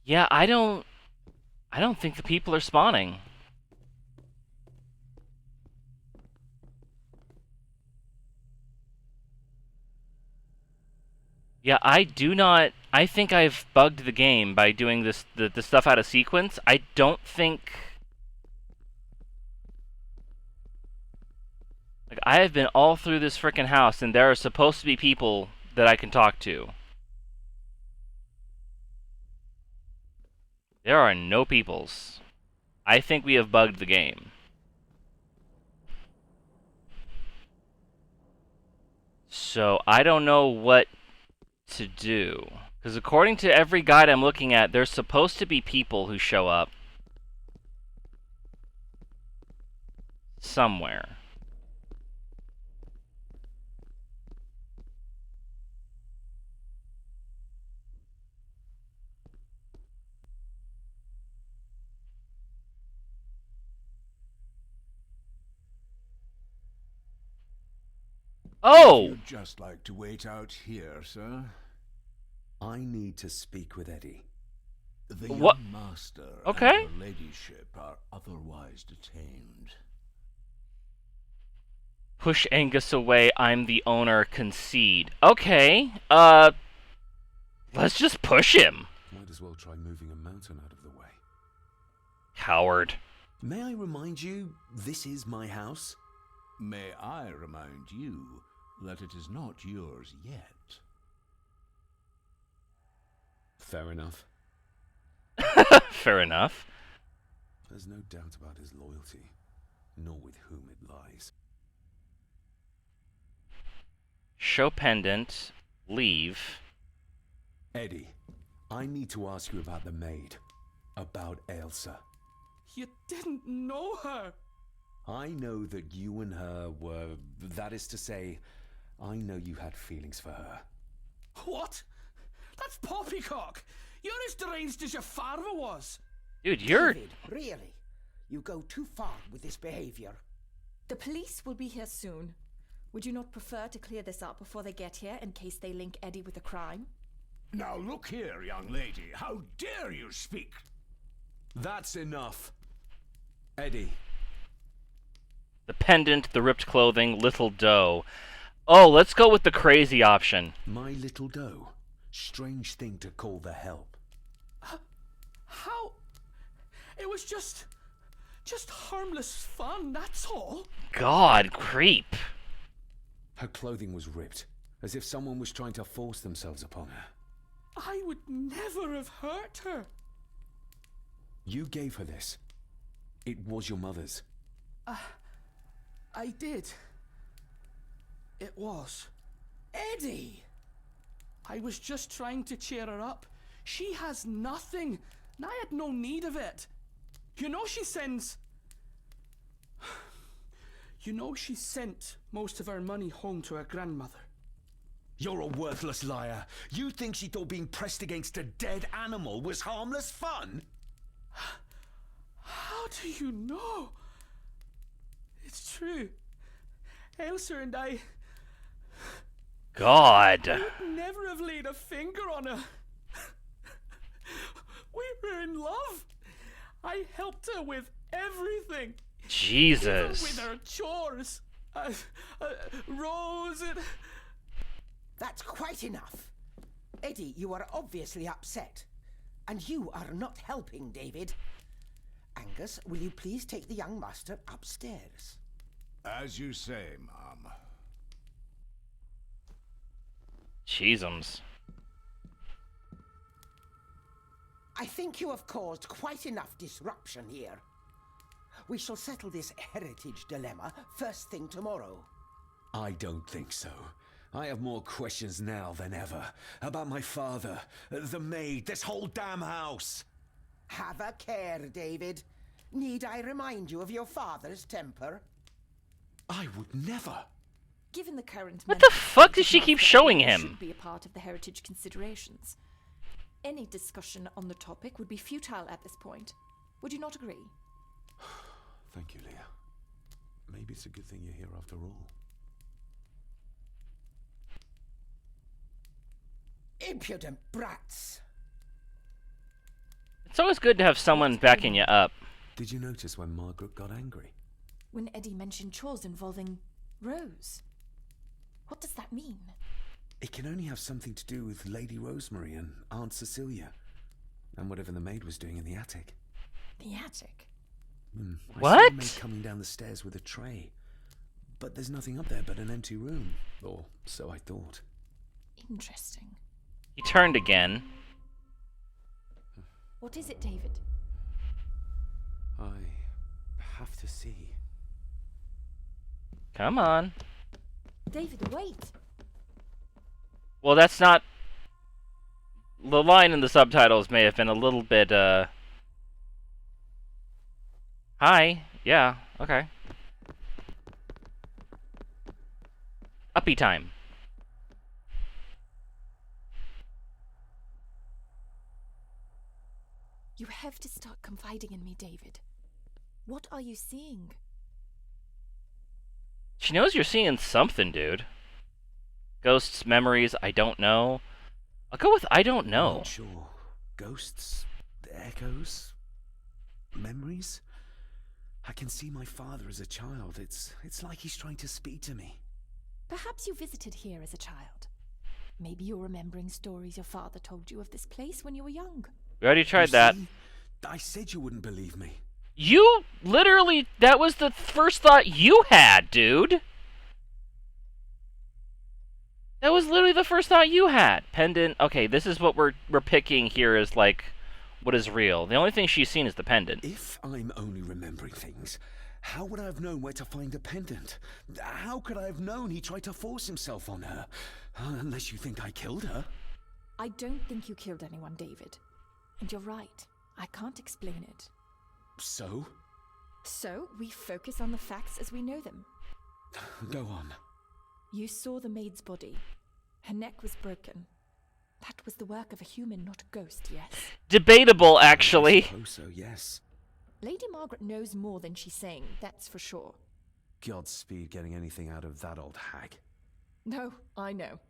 Yeah, I don't think the people are spawning. Yeah, I think I've bugged the game by doing the stuff out of sequence. I don't think... Like, I have been all through this frickin' house, and there are supposed to be people that I can talk to. There are no peoples. I think we have bugged the game. So, I don't know what to do. Because according to every guide I'm looking at, there's supposed to be people who show up somewhere. Oh! You'd just like to wait out here, sir? I need to speak with Eddie. The What? young master Okay. and her ladyship are otherwise detained. Push Angus away, I'm the owner, concede. Okay, let's just push him. Might as well try moving a mountain out of the way. Coward. May I remind you, this is my house? May I remind you that it is not yours yet? Fair enough. Fair enough. There's no doubt about his loyalty, nor with whom it lies. Show pendant. Leave. Eddie, I need to ask you about the maid. About Elsa. You didn't know her. I know that you and her were... That is to say, I know you had feelings for her. What? That's poppycock. You're as deranged as your father was. Dude, you're... David, really? You go too far with this behavior. The police will be here soon. Would you not prefer to clear this up before they get here in case they link Eddie with a crime? Now look here, young lady. How dare you speak? That's enough. Eddie. The pendant, the ripped clothing, little doe. Oh, let's go with the crazy option. My little doe. Strange thing to call the help. How? It was just harmless fun, that's all. God, creep. Her clothing was ripped, as if someone was trying to force themselves upon her. I would never have hurt her. You gave her this. It was your mother's. I did. It was. Eddie! I was just trying to cheer her up. She has nothing, and I had no need of it. You know she sends... You know she sent most of her money home to her grandmother. You're a worthless liar. You think she thought being pressed against a dead animal was harmless fun? How do you know? It's true. Elsa and I God. would never have laid a finger on her. We were in love. I helped her with everything. Jesus. Even with her chores. Rose and... That's quite enough. Eddie, you are obviously upset. And you are not helping, David. Angus, will you please take the young master upstairs? As you say, Mom. Jeezums. I think you have caused quite enough disruption here. We shall settle this heritage dilemma first thing tomorrow. I don't think so. I have more questions now than ever. About my father, the maid, this whole damn house. Have a care, David. Need I remind you of your father's temper? I would never. Given the current What the mental fuck state does she of keep Malfoy, showing it him? should be a part of the heritage considerations. Any discussion on the topic would be futile at this point. Would you not agree? Thank you, Leah. Maybe it's a good thing you're here after all. Impudent brats! It's always good to have someone backing you up. Did you notice when Margaret got angry? When Eddie mentioned chores involving Rose. What does that mean? It can only have something to do with Lady Rosemary and Aunt Cecilia. And whatever the maid was doing in the attic. The attic? I What? saw the maid coming down the stairs with a tray. But there's nothing up there but an empty room. Or so I thought. Interesting. He turned again. What is it, David? I have to see. Come on. David, wait! Well, that's not... The line in the subtitles may have been a little bit, Hi. Yeah, okay. Uppy time. You have to start confiding in me, David. What are you seeing? She knows you're seeing something, dude. Ghosts, memories, I don't know. I'll go with I don't know. Not sure. Ghosts? Echoes? Memories? I can see my father as a child. It's like he's trying to speak to me. Perhaps you visited here as a child. Maybe you're remembering stories your father told you of this place when you were young. We already tried You that. see? I said you wouldn't believe me. You literally, that was the first thought you had, dude. That was literally the first thought you had. Pendant. Okay, this is what we're picking here as like what is real. The only thing she's seen is the pendant. If I'm only remembering things, how would I have known where to find a pendant? How could I have known he tried to force himself on her? Unless you think I killed her. I don't think you killed anyone, David. And you're right. I can't explain it. So? So, we focus on the facts as we know them. Go on. You saw the maid's body. Her neck was broken. That was the work of a human, not a ghost, yes? Debatable, I actually. suppose so, yes. Lady Margaret knows more than she's saying, that's for sure. Godspeed getting anything out of that old hag. No, I know.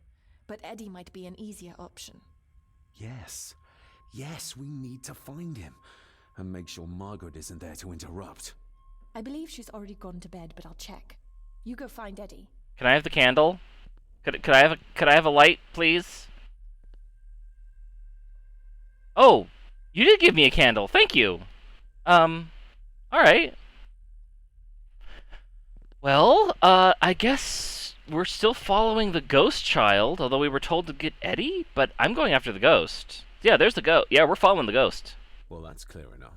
But Eddie might be an easier option. Yes. Yes, we need to find him. And make sure Margaret isn't there to interrupt. I believe she's already gone to bed, but I'll check. You go find Eddie. Can I have the candle? Could I have a light, please? Oh, you did give me a candle. Thank you. All right. Well, I guess we're still following the ghost child, although we were told to get Eddie, but I'm going after the ghost. Yeah, there's the ghost. Yeah, we're following the ghost. Well, that's clear enough.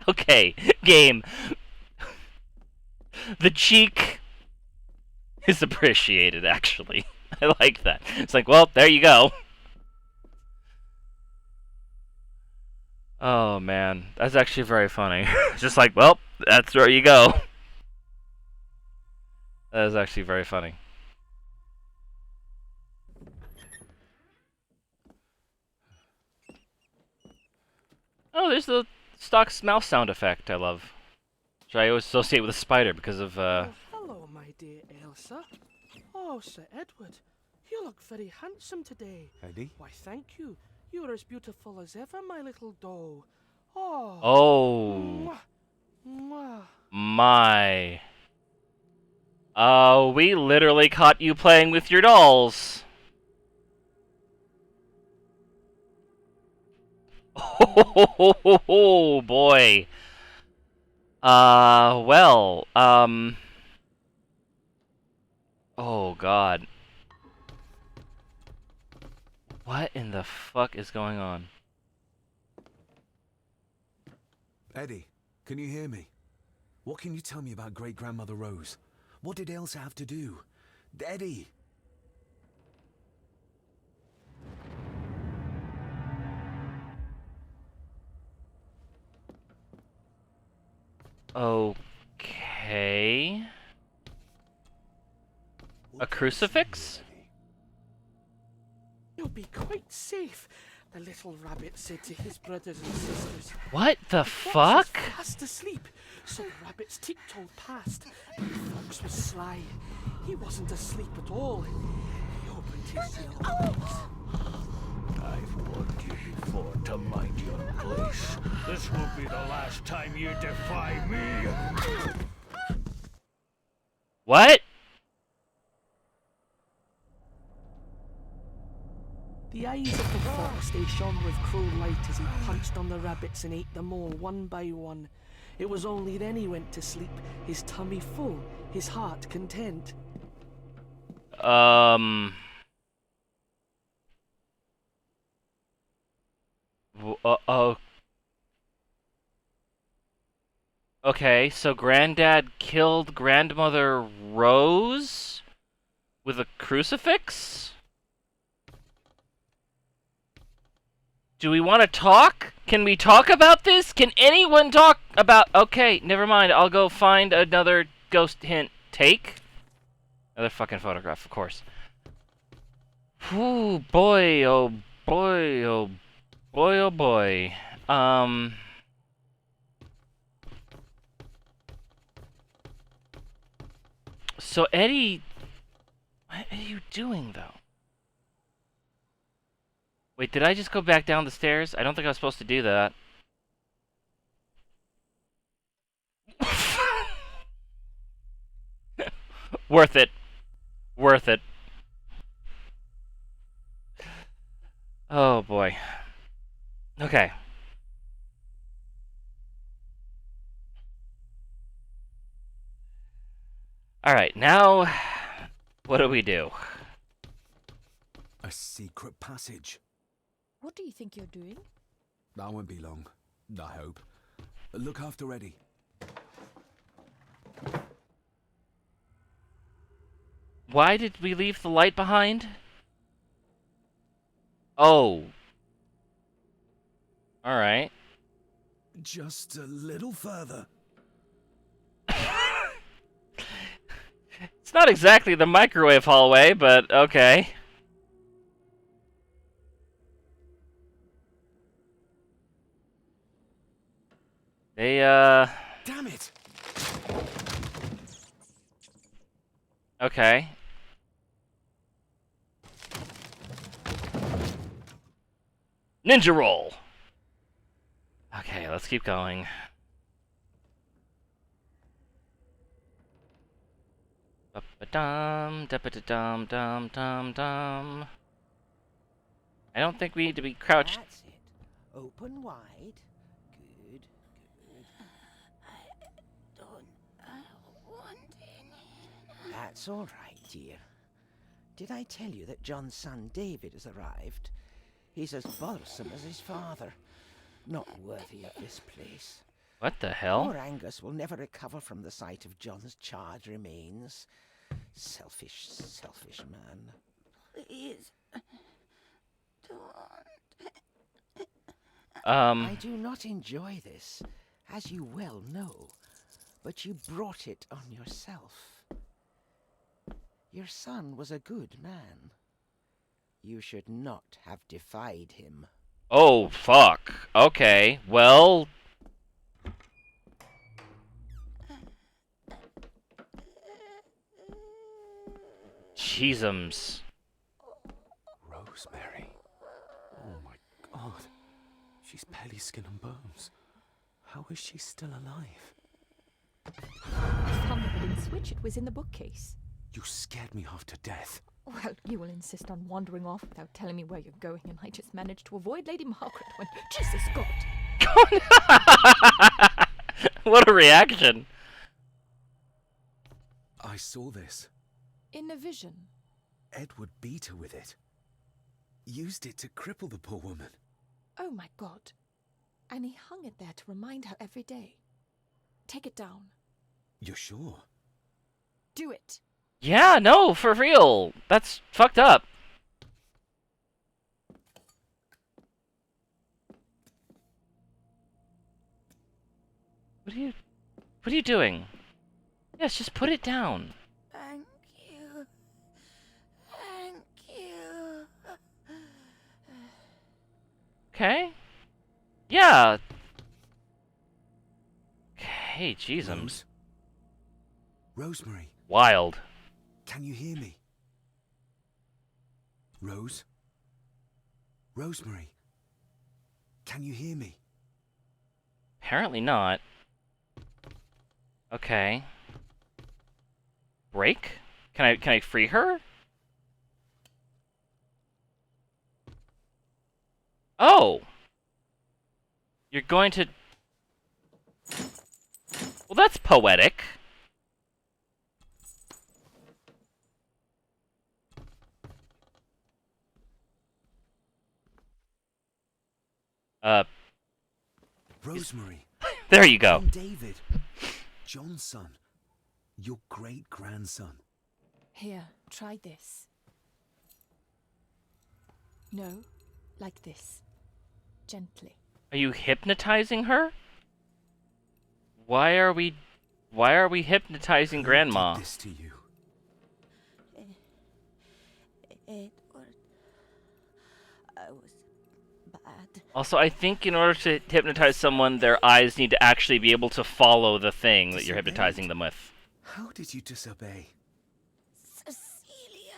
Okay, game. The cheek is appreciated, actually. I like that. It's like, well, there you go. Oh man, that's actually very funny. Just like, well, that's where you go. That is actually very funny. Oh, there's the stock mouse sound effect I love. Which I always associate with a spider because of, Oh, hello, my dear Elsa. Oh, Sir Edward, you look very handsome today. Eddie? Why, thank you. You are as beautiful as ever, my little doll. Oh. Oh. Mwah. Mwah. My. Oh, we literally caught you playing with your dolls. Oh, boy. Well, oh, God. What in the fuck is going on? Eddie, can you hear me? What can you tell me about great-grandmother Rose? What did Elsa have to do? Eddie! Okay. A crucifix? You'll be quite safe, the little rabbit said to his brothers and sisters. What the The fuck? fox was fast asleep, so the rabbits tiptoed past, and the fox was sly. He wasn't asleep at all. He opened his yellow eyes. I've warned you before to mind your place. This will be the last time you defy me. What? The eyes of the fox, they shone with cruel light as he punched on the rabbits and ate them all one by one. It was only then he went to sleep, his tummy full, his heart content. Oh. Okay, so Granddad killed Grandmother Rose with a crucifix? Do we want to talk? Can we talk about this? Can anyone talk about... Okay, never mind. I'll go find another ghost hint. Take? Another fucking photograph, of course. Ooh, boy, oh boy, oh boy, oh boy. So Eddie... What are you doing, though? Wait, did I just go back down the stairs? I don't think I was supposed to do that. Worth it. Worth it. Oh, boy. Okay. Alright, now... What do we do? A secret passage. What do you think you're doing? That won't be long, I hope. Look after Eddie. Why did we leave the light behind? Oh. Alright. Just a little further. It's not exactly the microwave hallway, but okay. They, Damn it! Okay. Ninja roll! Okay, let's keep going. Ba-ba-dum, da-ba-da-dum-dum-dum-dum. I don't think we need to be crouched. That's it. Open wide. Good, good. I don't want any. That's all right, dear. Did I tell you that John's son David has arrived? He's as bothersome as his father. Not worthy of this place. What the hell? Poor Angus will never recover from the sight of John's charred remains. Selfish, selfish man. Please, don't. I do not enjoy this, as you well know, but you brought it on yourself. Your son was a good man. You should not have defied him. Oh, fuck. Okay, well... Jeezums. Rosemary. Oh my god. She's barely skin and bones. How is she still alive? I found the hidden switch. It was in the bookcase. You scared me half to death. Well, you will insist on wandering off without telling me where you're going, and I just managed to avoid Lady Margaret when... Jesus, God! What a reaction. I saw this. In a vision. Edward beat her with it. Used it to cripple the poor woman. Oh my God. And he hung it there to remind her every day. Take it down. You're sure? Do it. Yeah, no, for real. That's fucked up. What are you doing? Yes, just put it down. Thank you. Thank you. Okay. Yeah. Okay, jeezums. Rosemary. Wild. Can you hear me? Rose? Rosemary. Can you hear me? Apparently not. Okay. Break? Can I free her? Oh! You're going to... Well, that's poetic. Rosemary. There you go. I'm David. John's son. Your great-grandson. Here, try this. No, like this. Gently. Are you hypnotizing her? Why are we hypnotizing Grandma? Who did this to you? Edward. I was bad. Also, I think in order to hypnotize someone, their eyes need to actually be able to follow the thing that you're hypnotizing them with. How did you disobey? Cecilia.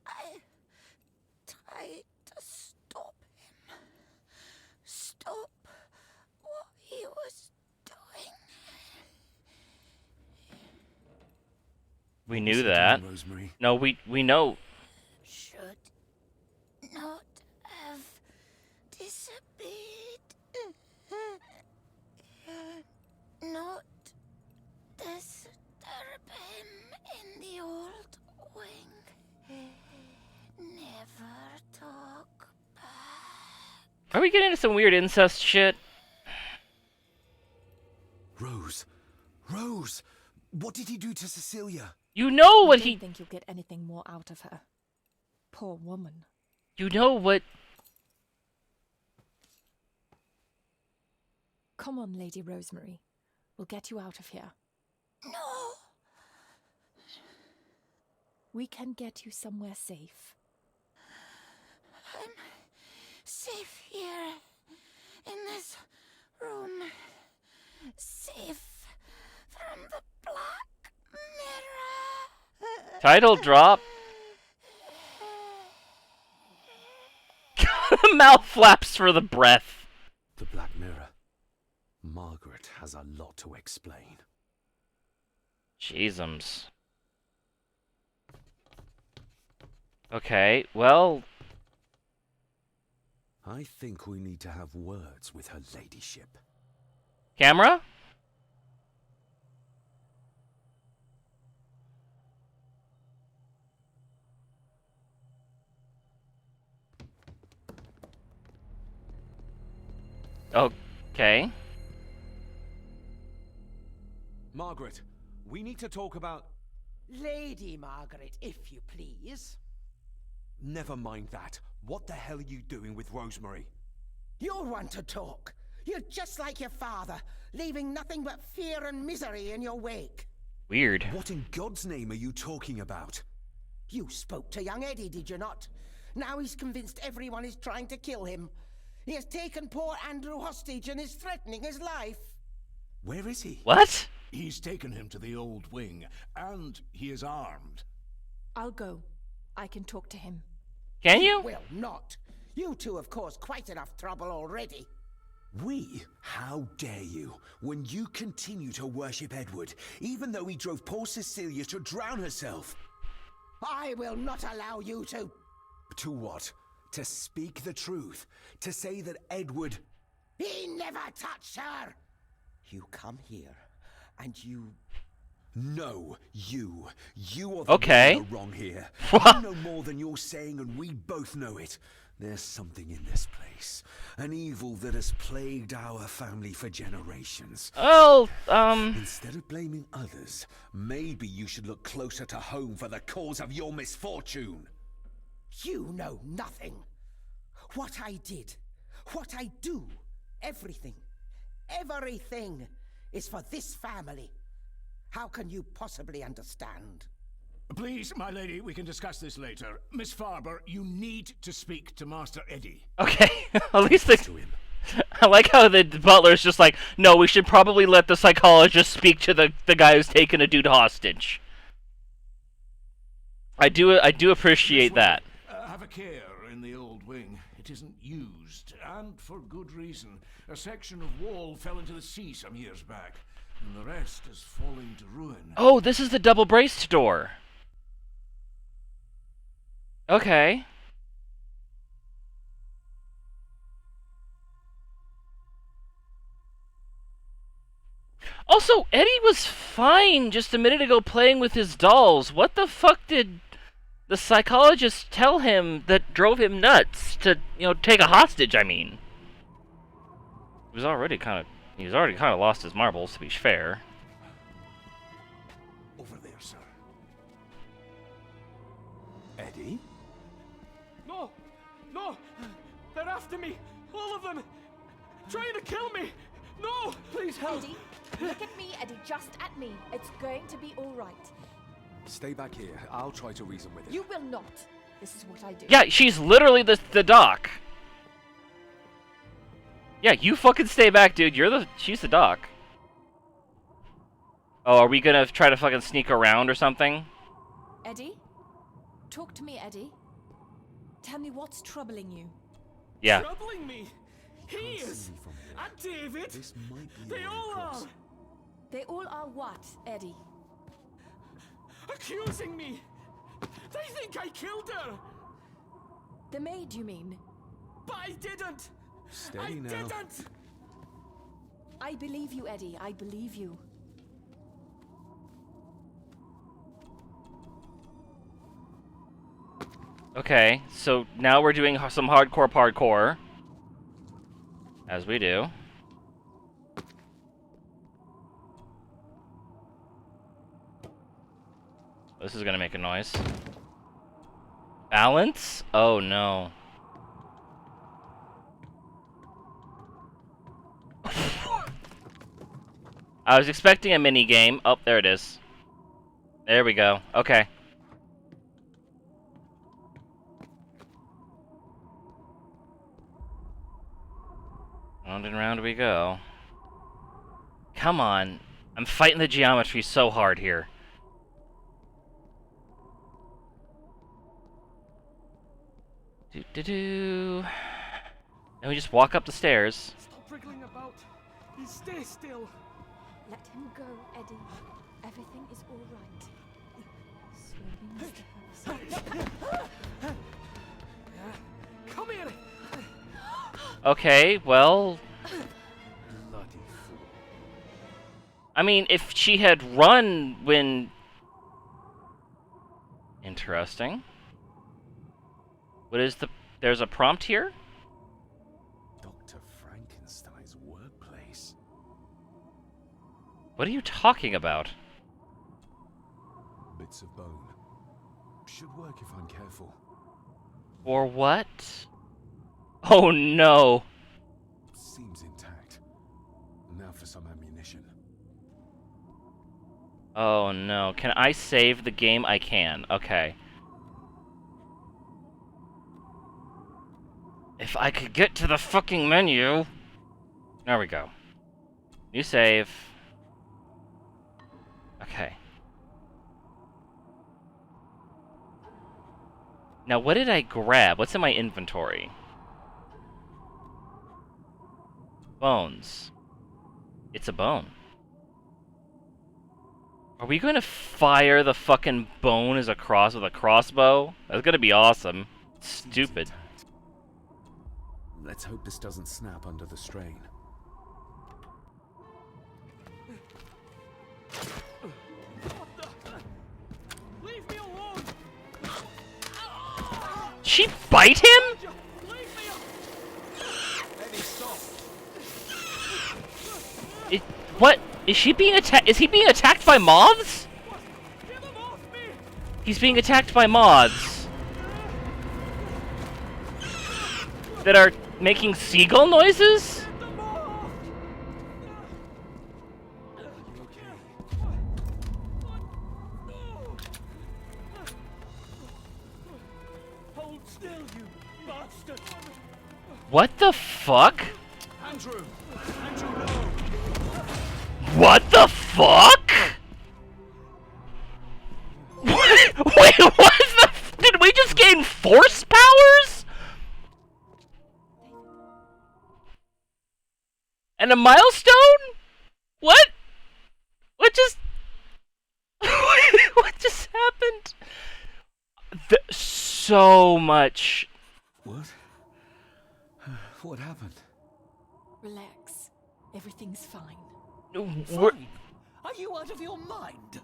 I tried to stop him. Stop what he was doing. We knew that. Rosemary? No, we know. Should not have disobeyed. Not disturb him in the old wing. Never talk back. Are we getting into some weird incest shit? Rose. Rose! What did he do to Cecilia? You know what I he... don't think you'll get anything more out of her. Poor woman. You know what... Come on, Lady Rosemary. We'll get you out of here. No! We can get you somewhere safe. I'm safe here. In this room. Safe from the Black Mirror. Title drop. The mouth flaps for the breath. The Black Mirror. Margaret has a lot to explain. Jeezums. Okay, well... I think we need to have words with her ladyship. Camera? Okay. Margaret, we need to talk about... Lady Margaret, if you please. Never mind that. What the hell are you doing with Rosemary? You're one to talk. You're just like your father, leaving nothing but fear and misery in your wake. Weird. What in God's name are you talking about? You spoke to young Eddie, did you not? Now he's convinced everyone is trying to kill him. He has taken poor Andrew hostage and is threatening his life. Where is he? What? He's taken him to the old wing, and he is armed. I'll go. I can talk to him. Can you? Will not. You two have caused quite enough trouble already. We? How dare you? When you continue to worship Edward, even though he drove poor Cecilia to drown herself. I will not allow you to... To what? To speak the truth? To say that Edward... He never touched her! You come here, and you... No, you. You are the Okay. one in the wrong here. You know more than you're saying, and we both know it. There's something in this place. An evil that has plagued our family for generations. Oh, Instead of blaming others, maybe you should look closer to home for the cause of your misfortune. You know nothing. What I did, what I do, everything is for this family. How can you possibly understand? Please, my lady, we can discuss this later. Miss Farber, you need to speak to Master Eddie. okay. At least I like how the butler's just like, no, we should probably let the psychologist speak to the guy who's taking a dude hostage. I do appreciate that. Have a care in the old wing. It isn't used, and for good reason. A section of wall fell into the sea some years back, and the rest is falling to ruin. Oh, this is the double braced door. Okay. Also, Eddie was fine just a minute ago playing with his dolls. What the fuck did the psychologist tell him that drove him nuts to, take a hostage, I mean? He's already kind of lost his marbles, to be fair. Over there, sir. Eddie? No! No! They're after me! All of them! Trying to kill me! No! Please help! Eddie, look at me, Eddie, just at me. It's going to be all right. Stay back here. I'll try to reason with him. You will not. This is what I do. Yeah, she's literally the doc. Yeah, you fucking stay back, dude. She's the doc. Oh, are we gonna try to fucking sneak around or something? Eddie? Talk to me, Eddie. Tell me what's troubling you. Yeah. Troubling me! He is! And David! This might be They a all cross. are! They all are what, Eddie? Accusing me! They think I killed her! The maid, you mean? But I didn't! Steady I now. didn't! I believe you, Eddie. I believe you. Okay, so now we're doing some hardcore parkour. As we do. This is gonna make a noise. Balance? Oh no. I was expecting a mini game. Oh, there it is. There we go. Okay. Round and round we go. Come on. I'm fighting the geometry so hard here. Do. And we just walk up the stairs. Stop wriggling about. Stay still. Let him go, Eddie. Everything is all right. Slowly, Mr. Harrison. Come here! Okay, well... Bloody fool. I mean, if she had run when... Interesting. What is the... There's a prompt here? Dr. Frankenstein's workplace. What are you talking about? Bits of bone. Should work if I'm careful. Or what? Oh no. seems intact. Now for some ammunition. Oh no, can I save the game? I can, okay. If I could get to the fucking menu. There we go. New save. Okay. Now what did I grab? What's in my inventory? Bones. It's a bone. Are we going to fire the fucking bone as a cross with a crossbow? That's gonna be awesome. Stupid. Let's hope this doesn't snap under the strain. Leave me alone! She bite him? What? Is she being attacked? Is he being attacked by moths? He's being attacked by moths that are making seagull noises? Hold still, you bastard! What the fuck? Andrew! Andrew, no! What the fuck? Wait, what the did we just gain force powers? And a milestone? What? What just what just happened? So much. What? What happened? Relax. Everything's fine. Fine? Are you out of your mind?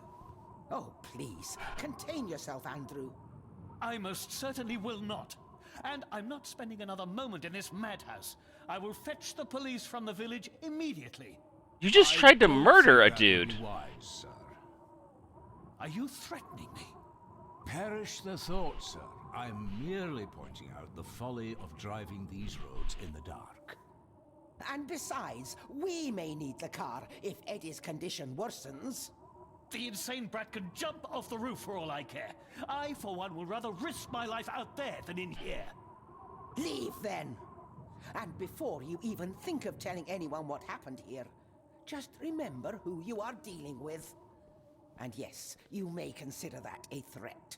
Oh, please, contain yourself, Andrew. I most certainly will not. And I'm not spending another moment in this madhouse. I will fetch the police from the village immediately. You just tried to murder a dude. Wise, sir. Are you threatening me? Perish the thought, sir. I'm merely pointing out the folly of driving these roads in the dark. And besides, we may need the car if Eddie's condition worsens. The insane brat can jump off the roof for all I care. I, for one, will rather risk my life out there than in here. Leave, then. And before you even think of telling anyone what happened here, just remember who you are dealing with. And yes, you may consider that a threat.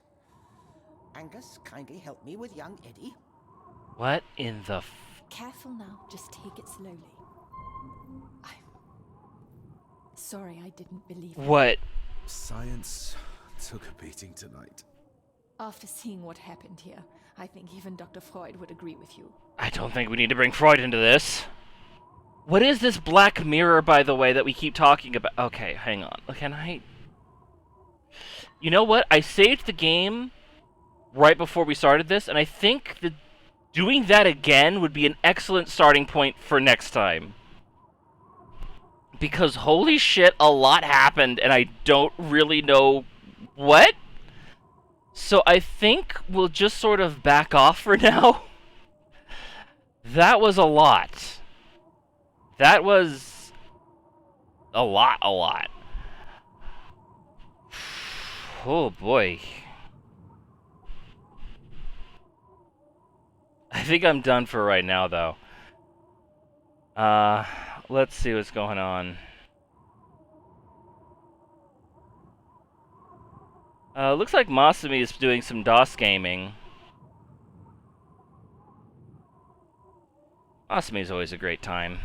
Angus, kindly help me with young Eddie. What in the Careful now, just take it slowly. I'm sorry I didn't believe you. What? Science took a beating tonight. After seeing what happened here, I think even Dr. Freud would agree with you. I don't think we need to bring Freud into this. What is this Black Mirror, by the way, that we keep talking about? Okay, hang on. Can I... You know what? I saved the game right before we started this, and I think that doing that again would be an excellent starting point for next time. Because holy shit, a lot happened, and I don't really know what? So I think we'll just sort of back off for now. That was a lot. That was a lot. Oh boy. I think I'm done for right now, though. Let's see what's going on. Looks like Masumi is doing some DOS gaming. Masumi is always a great time.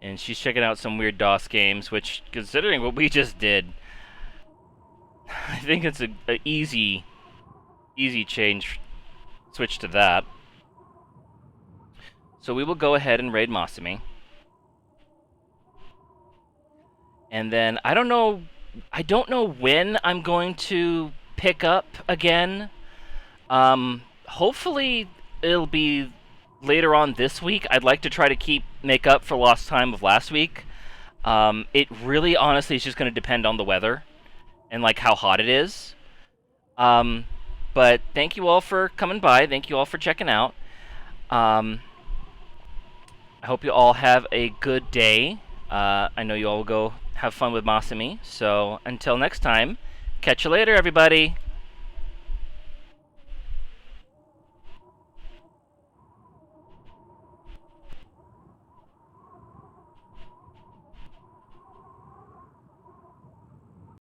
And she's checking out some weird DOS games, which, considering what we just did, I think it's a easy switch to that. So we will go ahead and raid Masumi. And then I don't know when I'm going to pick up again. Hopefully it'll be later on this week. I'd like to try to make up for lost time of last week. It really honestly is just going to depend on the weather and like how hot it is. But thank you all for coming by. Thank you all for checking out. I hope you all have a good day. I know you all will go have fun with Masami. So until next time, catch you later, everybody.